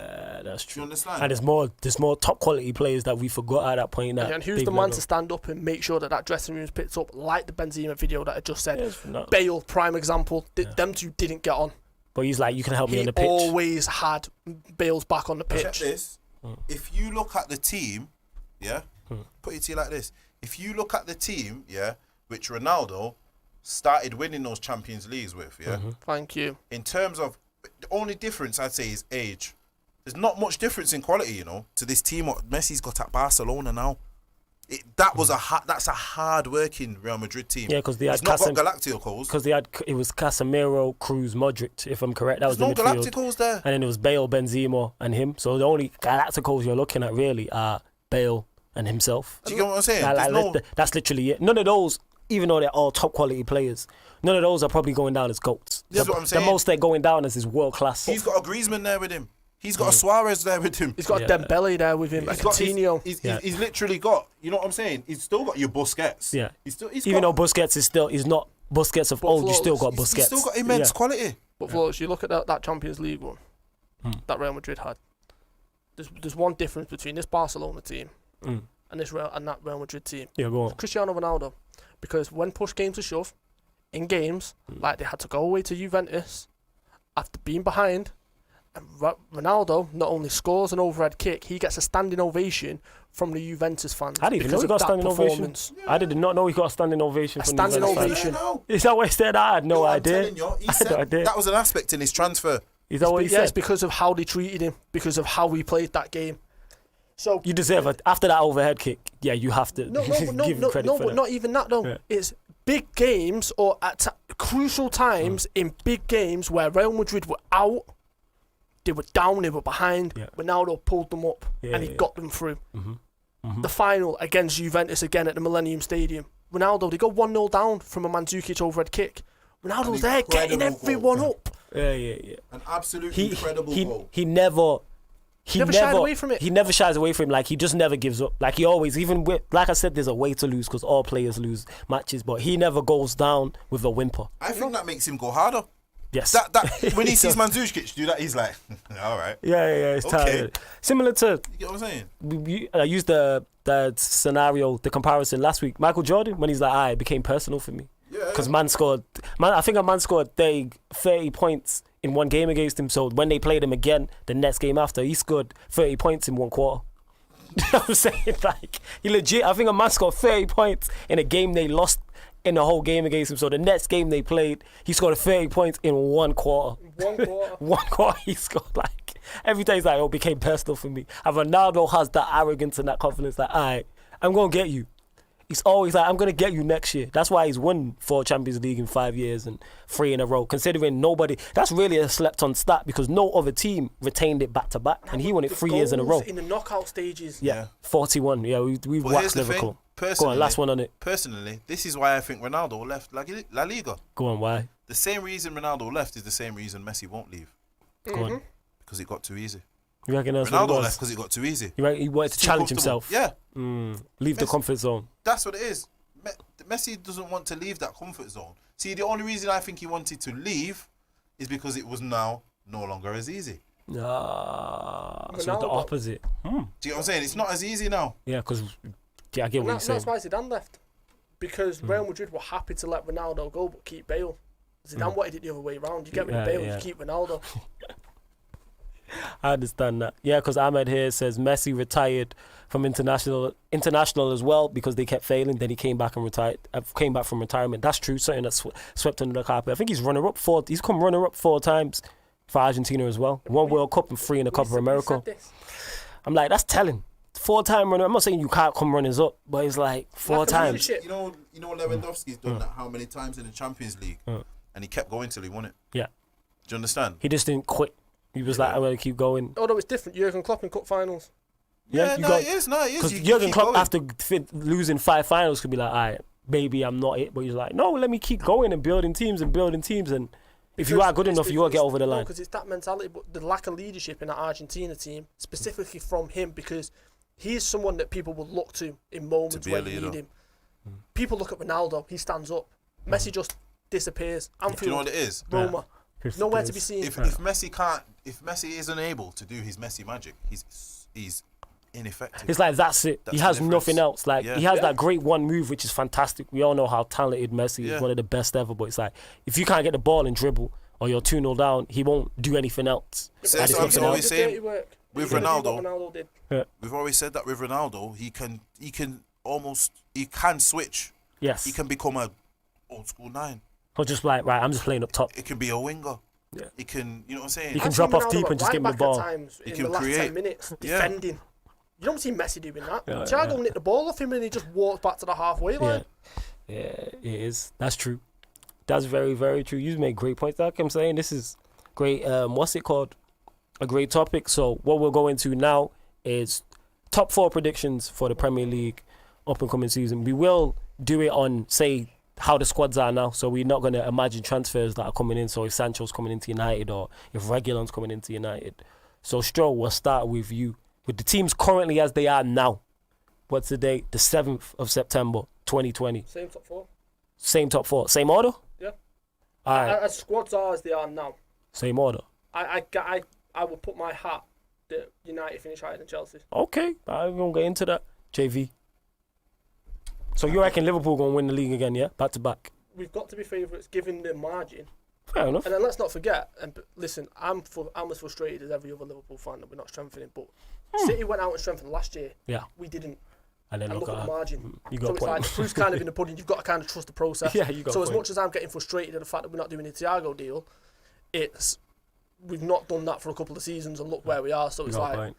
That's true. Do you understand? And there's more top quality players that we forgot at that point. And who's the man to stand up and make sure that dressing room is picked up, like the Benzema video that I just said? Bale, prime example. Them two didn't get on. But he's like, you can help me on the pitch. He always had Bale's back on the pitch. Check this. If you look at the team, put it to you like this. If you look at the team, which Ronaldo started winning those Champions Leagues with, Thank you. In terms of, the only difference I'd say is age. There's not much difference in quality, to this team what Messi's got at Barcelona now. That's a hard-working Real Madrid team. Yeah, because they had not got Galacticos. Because it was Casemiro, Cruz, Modric, if I'm correct. That was There's the no midfield. Galacticos there. And then it was Bale, Benzema, and him. So the only Galacticos you're looking at really are Bale and himself. Do you get what I'm saying? That's literally it. None of those, even though they're all top quality players, none of those are probably going down as GOATs. That's what I'm saying. The most they're going down as is world class. He's got a Griezmann there with him. He's got a Suarez there with him. He's got a Dembele there with him. He's got Coutinho. He's literally got. You know what I'm saying? He's still got your Busquets. Yeah. Even though Busquets he's not Busquets of old. You still got Busquets. He's still got immense quality. But Flores, you look at that Champions League one that Real Madrid had. There's one difference between this Barcelona team and that Real Madrid team. Yeah, go on. Cristiano Ronaldo, because when push came to shove, in games like they had to go away to Juventus after being behind And Ronaldo not only scores an overhead kick, he gets a standing ovation from the Juventus fans. I didn't even know he got a standing ovation. Yeah. I did not know he got a standing ovation. Is that what he said? I had no idea. He said that was an aspect in his transfer. Is that what he said? Yes, because of how they treated him, because of how he played that game. So you deserve it after that overhead kick. Yeah, you have to give him credit for that. Not even that though. Yeah. It's big games or at crucial times in big games where Real Madrid were out, they were down, they were behind. Yeah. Ronaldo pulled them up and he got them through. The final against Juventus again at the Millennium Stadium. Ronaldo, they go 1-0 down from a Mandzukic overhead kick. Ronaldo's there getting everyone up. Yeah. An absolutely incredible goal. He never shies away from it. He never shies away from it. Like, he just never gives up. Like, he always, even with, like I said, there's a way to lose because all players lose matches, but he never goes down with a whimper. I think that makes him go harder. Yes. That when he sees Mandzukic do that, he's like, all right. Yeah, it's tired. Similar to, you get what I'm saying? I used the scenario, the comparison last week. Michael Jordan, when he's like, it became personal for me. Because I think a man scored 30 points in one game against him. So when they played him again, the next game after, he scored 30 points in one quarter. You know what I'm saying? Like, he legit, I think a man scored 30 points in a game they lost in the whole game against him. So the next game they played, he scored 30 points in one quarter. One quarter he scored. Like, every day he's like, it became personal for me. And Ronaldo has that arrogance and that confidence that, I'm going to get you. He's always like, I'm going to get you next year. That's why he's won 4 Champions League in 5 years and 3 in a row. Considering nobody, that's really a slept on stat because no other team retained it back to back. And he won it 3 years in a row. In the knockout stages. Yeah. 41. Yeah, we've waxed Liverpool. Go on, last one on it. Personally, this is why I think Ronaldo left La Liga. Go on, why? The same reason Ronaldo left is the same reason Messi won't leave. Go on. Because it got too easy. You reckon that's Ronaldo left because it got too easy. He wanted to challenge himself. Yeah. Leave the comfort zone. That's what it is. Messi doesn't want to leave that comfort zone. See, the only reason I think he wanted to leave is because it was now no longer as easy. So it's the opposite. Do you know what I'm saying? It's not as easy now. Yeah, because I get what you're saying. That's why Zidane left. Because Real Madrid were happy to let Ronaldo go but keep Bale. Zidane wanted it the other way around. You get rid of Bale, you keep Ronaldo. I understand that. Yeah, because Ahmed here says Messi retired from international as well because they kept failing. Then he came back and came back from retirement. That's true. Something that's swept under the carpet. I think he's He's come runner-up 4 times for Argentina as well. 1 World Cup and 3 in the Copa America. I'm like, that's telling. 4-time runner. I'm not saying you can't come runners up, but it's like 4 times. You know Lewandowski's done that how many times in the Champions League, and he kept going till he won it. Yeah. Do you understand? He just didn't quit. He was like, I'm going to keep going. Oh, no, it's different. Jurgen Klopp in cup finals. It is. Because Jurgen Klopp, after losing 5 finals, could be like, all right, maybe I'm not it. But he's like, no, let me keep going and building teams. And if you are good enough, you will get over the line. Because it's that mentality, but the lack of leadership in that Argentina team, specifically from him, because he's someone that people will look to in moments when you need him. People look at Ronaldo, he stands up. Messi just disappears. Anfield, do you know what it is? Roma. Nowhere to be seen. If Messi isn't able to do his Messi magic, he's ineffective. It's like that's it. He has nothing else. Like he has that great one move, which is fantastic. We all know how talented Messi is, one of the best ever. But it's like if you can't get the ball and dribble, or you're 2-0 down, he won't do anything else. So that's what I'm always saying with Ronaldo. We've always said that with Ronaldo, he can switch. Yes, he can become a old school 9. Or just like, right, I'm just playing up top. It can be a winger. Yeah. He can, you know what I'm saying? He can drop off deep and just give him the ball. He can create. Last 10 minutes, defending. You don't see Messi doing that. Thiago nicked the ball off him and he just walked back to the halfway line. Yeah, it is. That's true. That's very, very true. You make great points. Like I'm saying, this is great. What's it called? A great topic. So what we'll go into now is top 4 predictions for the Premier League up and coming season. We will do it on, say, how the squads are now. So we're not going to imagine transfers that are coming in. So if Sancho's coming into United or if Reguilon's coming into United. So Stroll, we'll start with you. With the teams currently as they are now, what's the date? The 7th of September, 2020. Same top 4. Same top 4. Same order? Yeah. All right. As squads are as they are now. Same order. I will put my hat that United finish higher than Chelsea. Okay. I'm going to get into that. JV. So you reckon Liverpool going to win the league again, yeah? Back to back. We've got to be favourites given the margin. Fair enough. And then let's not forget, and listen, I'm as frustrated as every other Liverpool fan that we're not strengthening, but City went out and strengthened last year. Yeah. We didn't. And then look at the margin. You got so a it's point. like the proof's kind of in the pudding. You've got to kind of trust the process. Yeah, you got So a as point. much as I'm getting frustrated at the fact that we're not doing the Thiago deal, we've not done that for a couple of seasons, and look where we are. So it's like,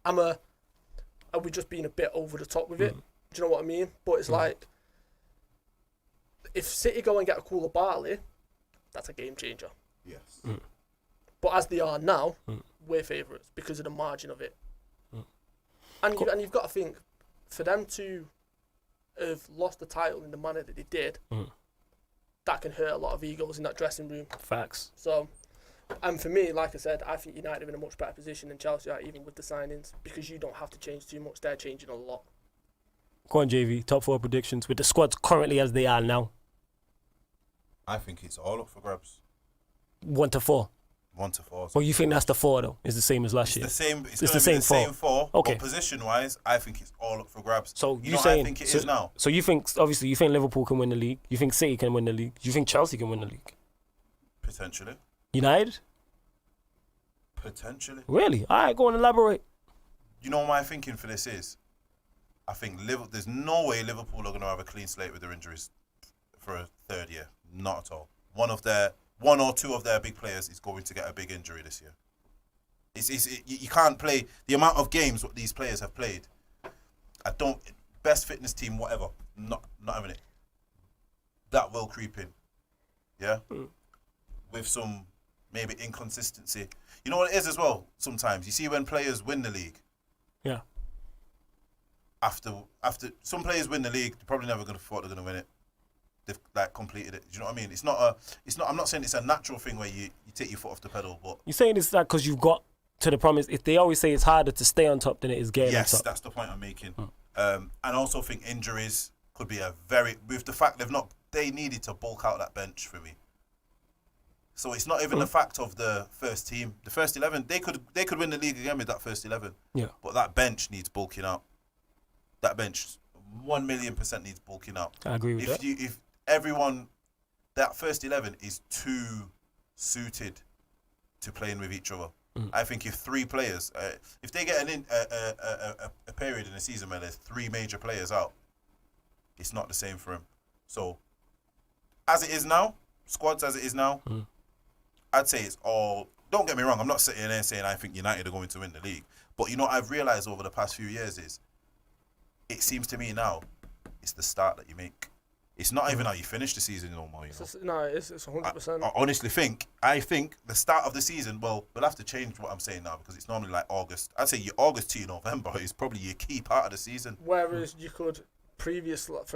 are we just being a bit over the top with it? Do you know what I mean? But it's like, if City go and get a cooler Barley, that's a game changer. Yes. But as they are now, we're favourites because of the margin of it. And you've got to think, for them to have lost the title in the manner that they did, that can hurt a lot of egos in that dressing room. Facts. So, and for me, like I said, I think United are in a much better position than Chelsea are, even with the signings, because you don't have to change too much. They're changing a lot. Go on, JV. Top 4 predictions with the squads currently as they are now. I think it's all up for grabs. 1 to 4. 1 to 4. Well, you think that's the 4 though? It's the same as last year. It's the same. It's the the same same 4. Okay. But position-wise, I think it's all up for grabs. So you you know saying? what I think it is now. So you think obviously you think Liverpool can win the league? You think City can win the league? You think Chelsea can win the league? Potentially. United? Potentially. Really? All right, go on, elaborate. You know what my thinking for this is? I think there's no way Liverpool are going to have a clean slate with their injuries for a third year. Not at all. One or two of their big players is going to get a big injury this year. You can't play the amount of games what these players have played. Best fitness team, whatever. Not having it. That will creep in. Yeah? With some maybe inconsistency. You know what it is as well sometimes? You see when players win the league. Yeah. After some players win the league, they're probably never going to thought they're going to win it. They've like completed it. Do you know what I mean? It's not. I'm not saying it's a natural thing where you take your foot off the pedal, but You're saying it's that because you've got to the promise. If they always say it's harder to stay on top than it is getting yes, on top. that's the point I'm making. And I also think injuries could be with the fact they needed to bulk out that bench for me. So it's not even the fact of the first team. The first 11, they could win the league again with that first 11. Yeah. But that bench needs bulking out. That bench, 1,000,000% needs bulking out. I agree with that. If everyone, that first 11 is too suited to playing with each other. I think if 3 players, if they get a period in a season where there's 3 major players out, it's not the same for him. So, as it is now, squads as it is now, I'd say it's all. Don't get me wrong. I'm not sitting there saying I think United are going to win the league. But you know what I've realised over the past few years is, it seems to me now, it's the start that you make. It's not even how you finish the season no more. It's 100%. I honestly think the start of the season. Well, we'll have to change what I'm saying now because it's normally like August. I'd say your August to November is probably your key part of the season. Whereas you could. For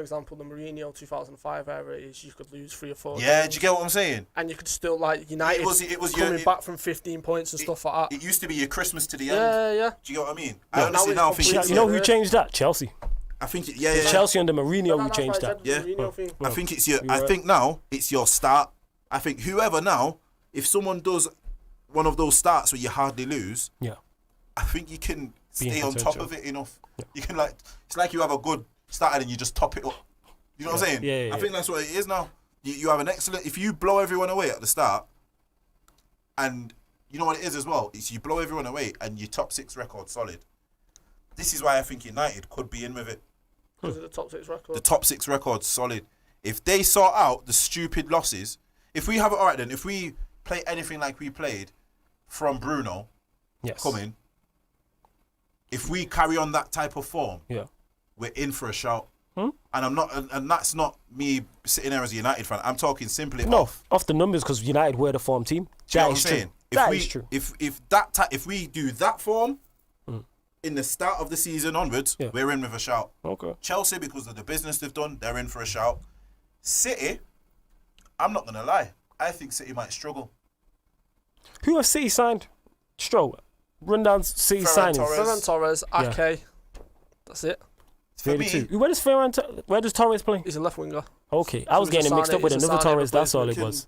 example, the Mourinho 2005 era is you could lose 3 or 4 Yeah, games, do you get what I'm saying? and you could still like United It was coming back from 15 points and stuff like that. It used to be your Christmas to the end. Yeah. Do you get what I mean? Yeah. I honestly Now now it's think completely You know who changed that? Chelsea. I think yeah. Chelsea under Mourinho who changed that. Yeah. I think it's your. I right. think now it's your start. I think whoever now, if someone does one of those starts where you hardly lose, Yeah. I think you can stay on top potential. of it enough. Yeah. You can it's like you have a good start and you just top it up. You know what I'm saying? Yeah. I think that's what it is now. You have an excellent. If you blow everyone away at the start, and you know what it is as well, it's you blow everyone away and your top 6 record solid. This is why I think United could be in with it. Because of the top 6 record. The top 6 records solid. If they sort out the stupid losses, if we have it all right, then if we play anything like we played from Bruno, coming, if we carry on that type of form, we're in for a shout. And that's not me sitting there as a United fan. I'm talking simply off the numbers because United were the form team. Do you know what I'm saying? That is true. If we do that form in the start of the season onwards, we're in with a shout. Okay. Chelsea, because of the business they've done, they're in for a shout. City, I'm not gonna lie, I think City might struggle. Who have City signed? Stroll. Run down City signings. Ferran Torres, Ake. That's it. For me, Where does Torres play? He's a left winger. Okay, I was getting mixed up with another Torres. That's all it was.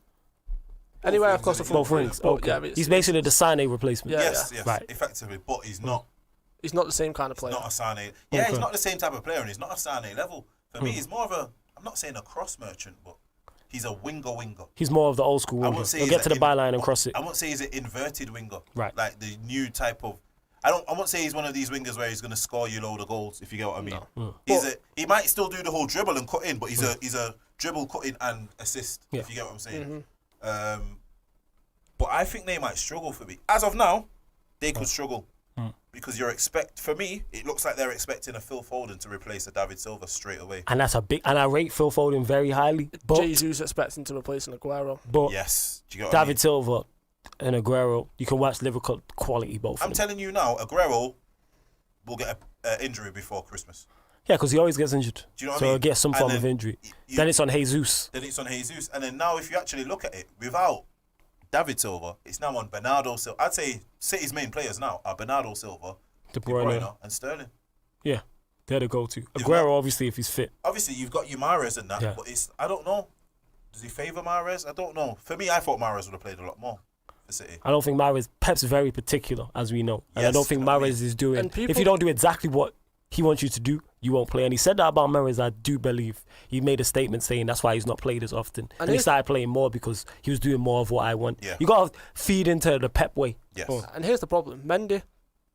Anyway, of course, the front Both wings. but Okay. yeah, He's basically the Sané replacement. Yeah. yes, Right. effectively, but he's not. He's not the same kind of player. Not a Sané. Yeah, he's not the same type of player, and he's not a Sané level. For me, he's more of a. I'm not saying a cross merchant, but He's a winger. He's more of the old school winger. He'll get to the byline and cross it. I won't say he's an inverted winger. Right. Like the new type of. I won't say he's one of these wingers where he's going to score you load of goals, if you get what I mean. No. He might still do the whole dribble and cut in, but he's a dribble, cut in and assist, if you get what I'm saying. But I think they might struggle for me. As of now, they could struggle. Because for me, it looks like they're expecting a Phil Foden to replace a David Silva straight away. And that's and I rate Phil Foden very highly. But Jesus expecting to replace an Aguero. But yes, do you get what David Silva and Aguero, you can watch Liverpool quality both. I'm telling you now, Aguero will get an injury before Christmas. Yeah, because he always gets injured. Do you know what so I mean? he'll get some form of injury. Then it's on Jesus. And then now, if you actually look at it, without David Silva, it's now on Bernardo Silva. I'd say City's main players now are Bernardo Silva, De Bruyne, and Sterling. Yeah, they're the go-to. Aguero, obviously, if he's fit. Obviously, you've got your Mahrez and that, but I don't know. Does he favour Mahrez? I don't know. For me, I thought Mahrez would have played a lot more for City. I don't think Pep's very particular, as we know. And I don't think Mahrez is doing... If you don't do exactly what he wants you to do, you won't play. And he said that about Mahrez, I do believe. He made a statement saying that's why he's not played as often. And he started playing more because he was doing more of what I want. Yeah. You got to feed into the Pep way. Yes. And here's the problem. Mendy,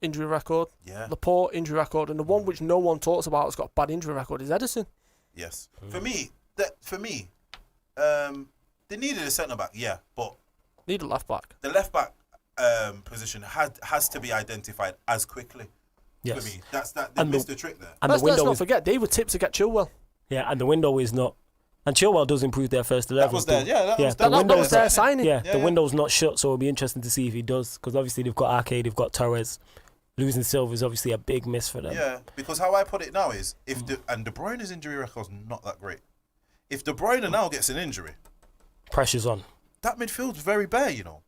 injury record. Yeah. Laporte, injury record. And the one which no one talks about has got a bad injury record is Edison. Yes. For me, they needed a centre-back, but... Need a left-back. The left-back position has to be identified as quickly. Yes. For me, they missed the trick there. And let's not forget, they were tipped to get Chilwell. Yeah, and the window is not... And Chilwell does improve their first 11. That was there, That was their signing. The window's not shut, so it'll be interesting to see if he does. Because obviously they've got Arcade, they've got Torres. Losing Silva is obviously a big miss for them. Yeah, because how I put it now is, De Bruyne's injury record's not that great. If De Bruyne now gets an injury... Pressure's on. That midfield's very bare, you know.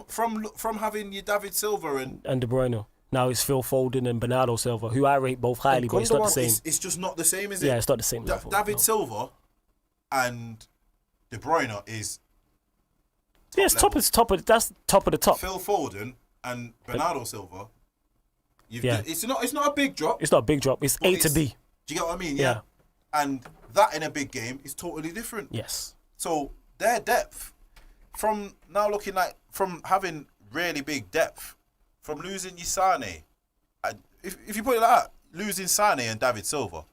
From having your David Silva and De Bruyne. Now it's Phil Foden and Bernardo Silva, who I rate both highly, but it's not the same. It's just not the same, is it? Yeah, it's not the same level. David Silva and De Bruyne is... Yeah, it's top of the top. Phil Foden and Bernardo Silva. It's not a big drop. It's not a big drop. It's A to B. Do you get what I mean? Yeah. And that in a big game is totally different. Yes. So their depth, from having really big depth, from losing your Sane, if you put it like that, losing Sane and David Silva,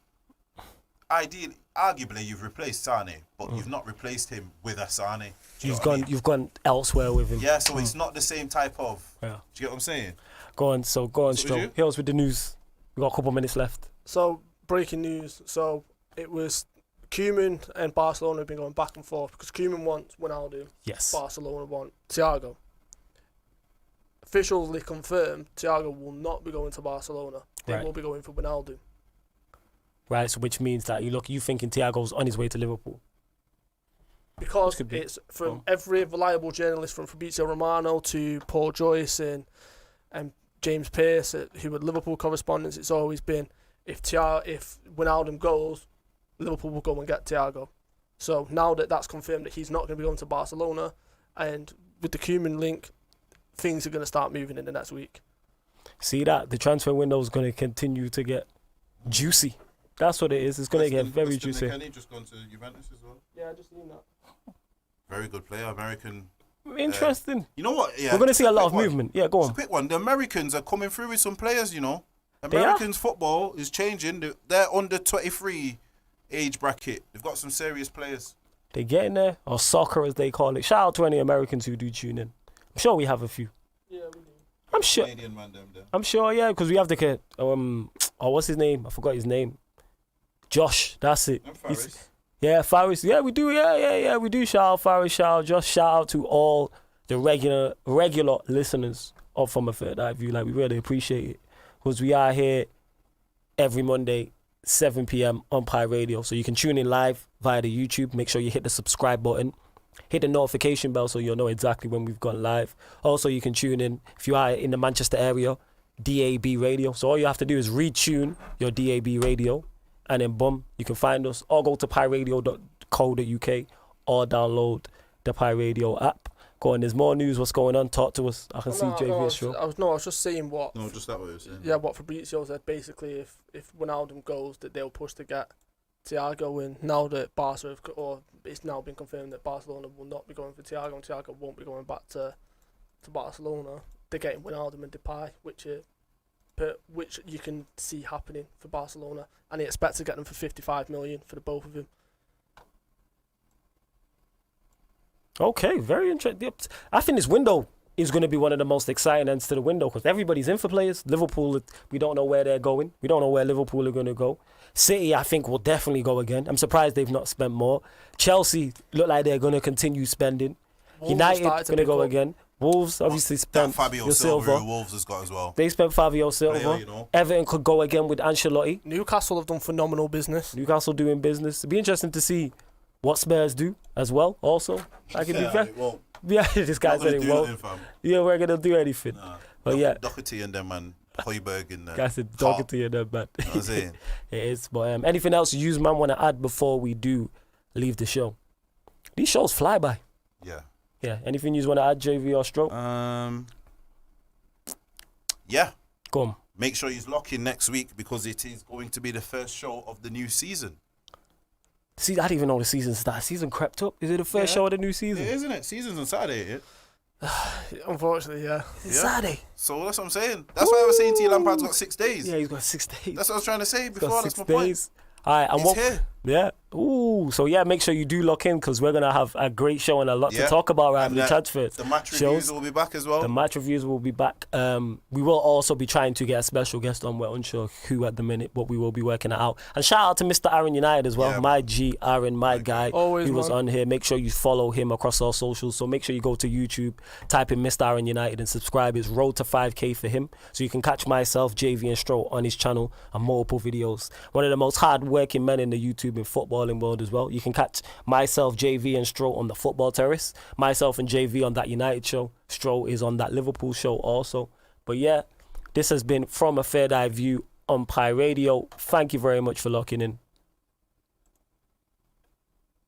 arguably you've replaced Sane, but you've not replaced him with a Sane. You've gone elsewhere with him. Yeah, so it's not the same type of. Yeah. Do you get what I'm saying? Go on, Stro. Hit us with the news. We've got a couple minutes left. So, breaking news. So, it was Koeman and Barcelona have been going back and forth because Koeman wants Ronaldo. Yes. Barcelona want Thiago. Officially confirmed, Thiago will not be going to Barcelona. They will be going for Ronaldo. Right, so which means that you thinking Thiago's on his way to Liverpool? Because it's from every reliable journalist, from Fabrizio Romano to Paul Joyce and James Pearce, who were Liverpool correspondents, it's always been if Wijnaldum goes, Liverpool will go and get Thiago. So now that's confirmed that he's not going to be going to Barcelona, and with the Koeman link, things are going to start moving in the next week. See that? The transfer window is going to continue to get juicy. That's what it is. It's going to get very juicy. McKennie just gone to Juventus as well. Yeah, I just seen that. Very good player, American. Interesting. You know what? Yeah, we're going to see a lot of movement. Yeah, go on. It's a quick one. The Americans are coming through with some players, you know. Americans football is changing. They're under 23 age bracket. They've got some serious players. They're getting there, or soccer as they call it. Shout out to any Americans who do tune in. I'm sure we have a few. Yeah, we do. I'm sure. Canadian man them there. I'm sure, yeah, because we have the kid. What's his name? I forgot his name. Josh. That's it. Yeah, Faris. Yeah, we do. Yeah. We do. Shout out Faris. Shout out Josh. Shout out to all the regular listeners of From a Third Eye View. Like, we really appreciate it because we are here every Monday, 7 p.m. on Pi Radio. So you can tune in live via the YouTube. Make sure you hit the subscribe button. Hit the notification bell so you'll know exactly when we've gone live. Also, you can tune in if you are in the Manchester area, DAB Radio. So all you have to do is retune your DAB radio, and then boom, you can find us. Or go to pyradio.co.uk or download the Pi Radio app. Go on, there's more news. What's going on? Talk to us. I can see JV's show. I was just saying what. No, just that what you were saying. Yeah, what Fabrizio said. Basically, if Wijnaldum goes, that they'll push to get Thiago in. Now that Barca have, or it's now been confirmed that Barcelona will not be going for Thiago, and Thiago won't be going back to Barcelona. They're getting Wijnaldum and Depay, which you can see happening for Barcelona, and he expects to get them for 55 million for the both of them. Okay, very interesting. I think this window is going to be one of the most exciting ends to the window because everybody's in for players. Liverpool, we don't know where they're going. We don't know where Liverpool are going to go. City, I think, will definitely go again. I'm surprised they've not spent more. Chelsea look like they're going to continue spending. Wolves United going to go again. Wolves obviously spent Fabio Silva, who Wolves has got as well. They spent Fabio Silva. Player, you know. Everton could go again with Ancelotti. Newcastle have done phenomenal business. Newcastle doing business. It'd be interesting to see what Spurs do as well. Also, I can be fair. Yeah, this guy said it won't. Yeah, we're gonna do anything. Nah. But yeah, Doherty and them, man. Højbjerg and guy said Doherty and them, man. You know what I'm saying? It is. But anything else you man want to add before we do leave the show? These shows fly by. Yeah. Yeah. Anything you want to add, JV or Stroke? Yeah. Go on. Make sure you lock in next week because it is going to be the first show of the new season. See, I didn't even know the season started. Season crept up. Is it the first show of the new season? It is, isn't it? Season's on Saturday, ain't it? Unfortunately, yeah. It's Saturday. So that's what I'm saying. That's why I was saying to you, Lampard's got 6 days. Yeah, he's got 6 days. That's what I was trying to say He's before. got That's 6 my point. days. All right, and It's what? here. Yeah. Ooh. So yeah, make sure you do lock in because we're gonna have a great show and a lot to Yeah. talk about around And the transfers. The match shows. reviews will be back as well. The match reviews will be back. We will also be trying to get a special guest on. We're unsure who at the minute, but we will be working it out. And shout out to Mr. Aaron United as well. Yeah. My G, Aaron, my guy. Always, who was man. on here. Make sure you follow him across all socials. So make sure you go to YouTube, type in Mr. Aaron United and subscribe. It's Road to 5K for him. So you can catch myself, JV and Stroll on his channel and multiple videos. One of the most hard-working men in the YouTube and footballing world as well. You can catch myself, JV and Stroll on the Football Terrace. Myself and JV on that United show. Stroll is on that Liverpool show also. But yeah, this has been From a Third Eye View on Pi Radio. Thank you very much for locking in.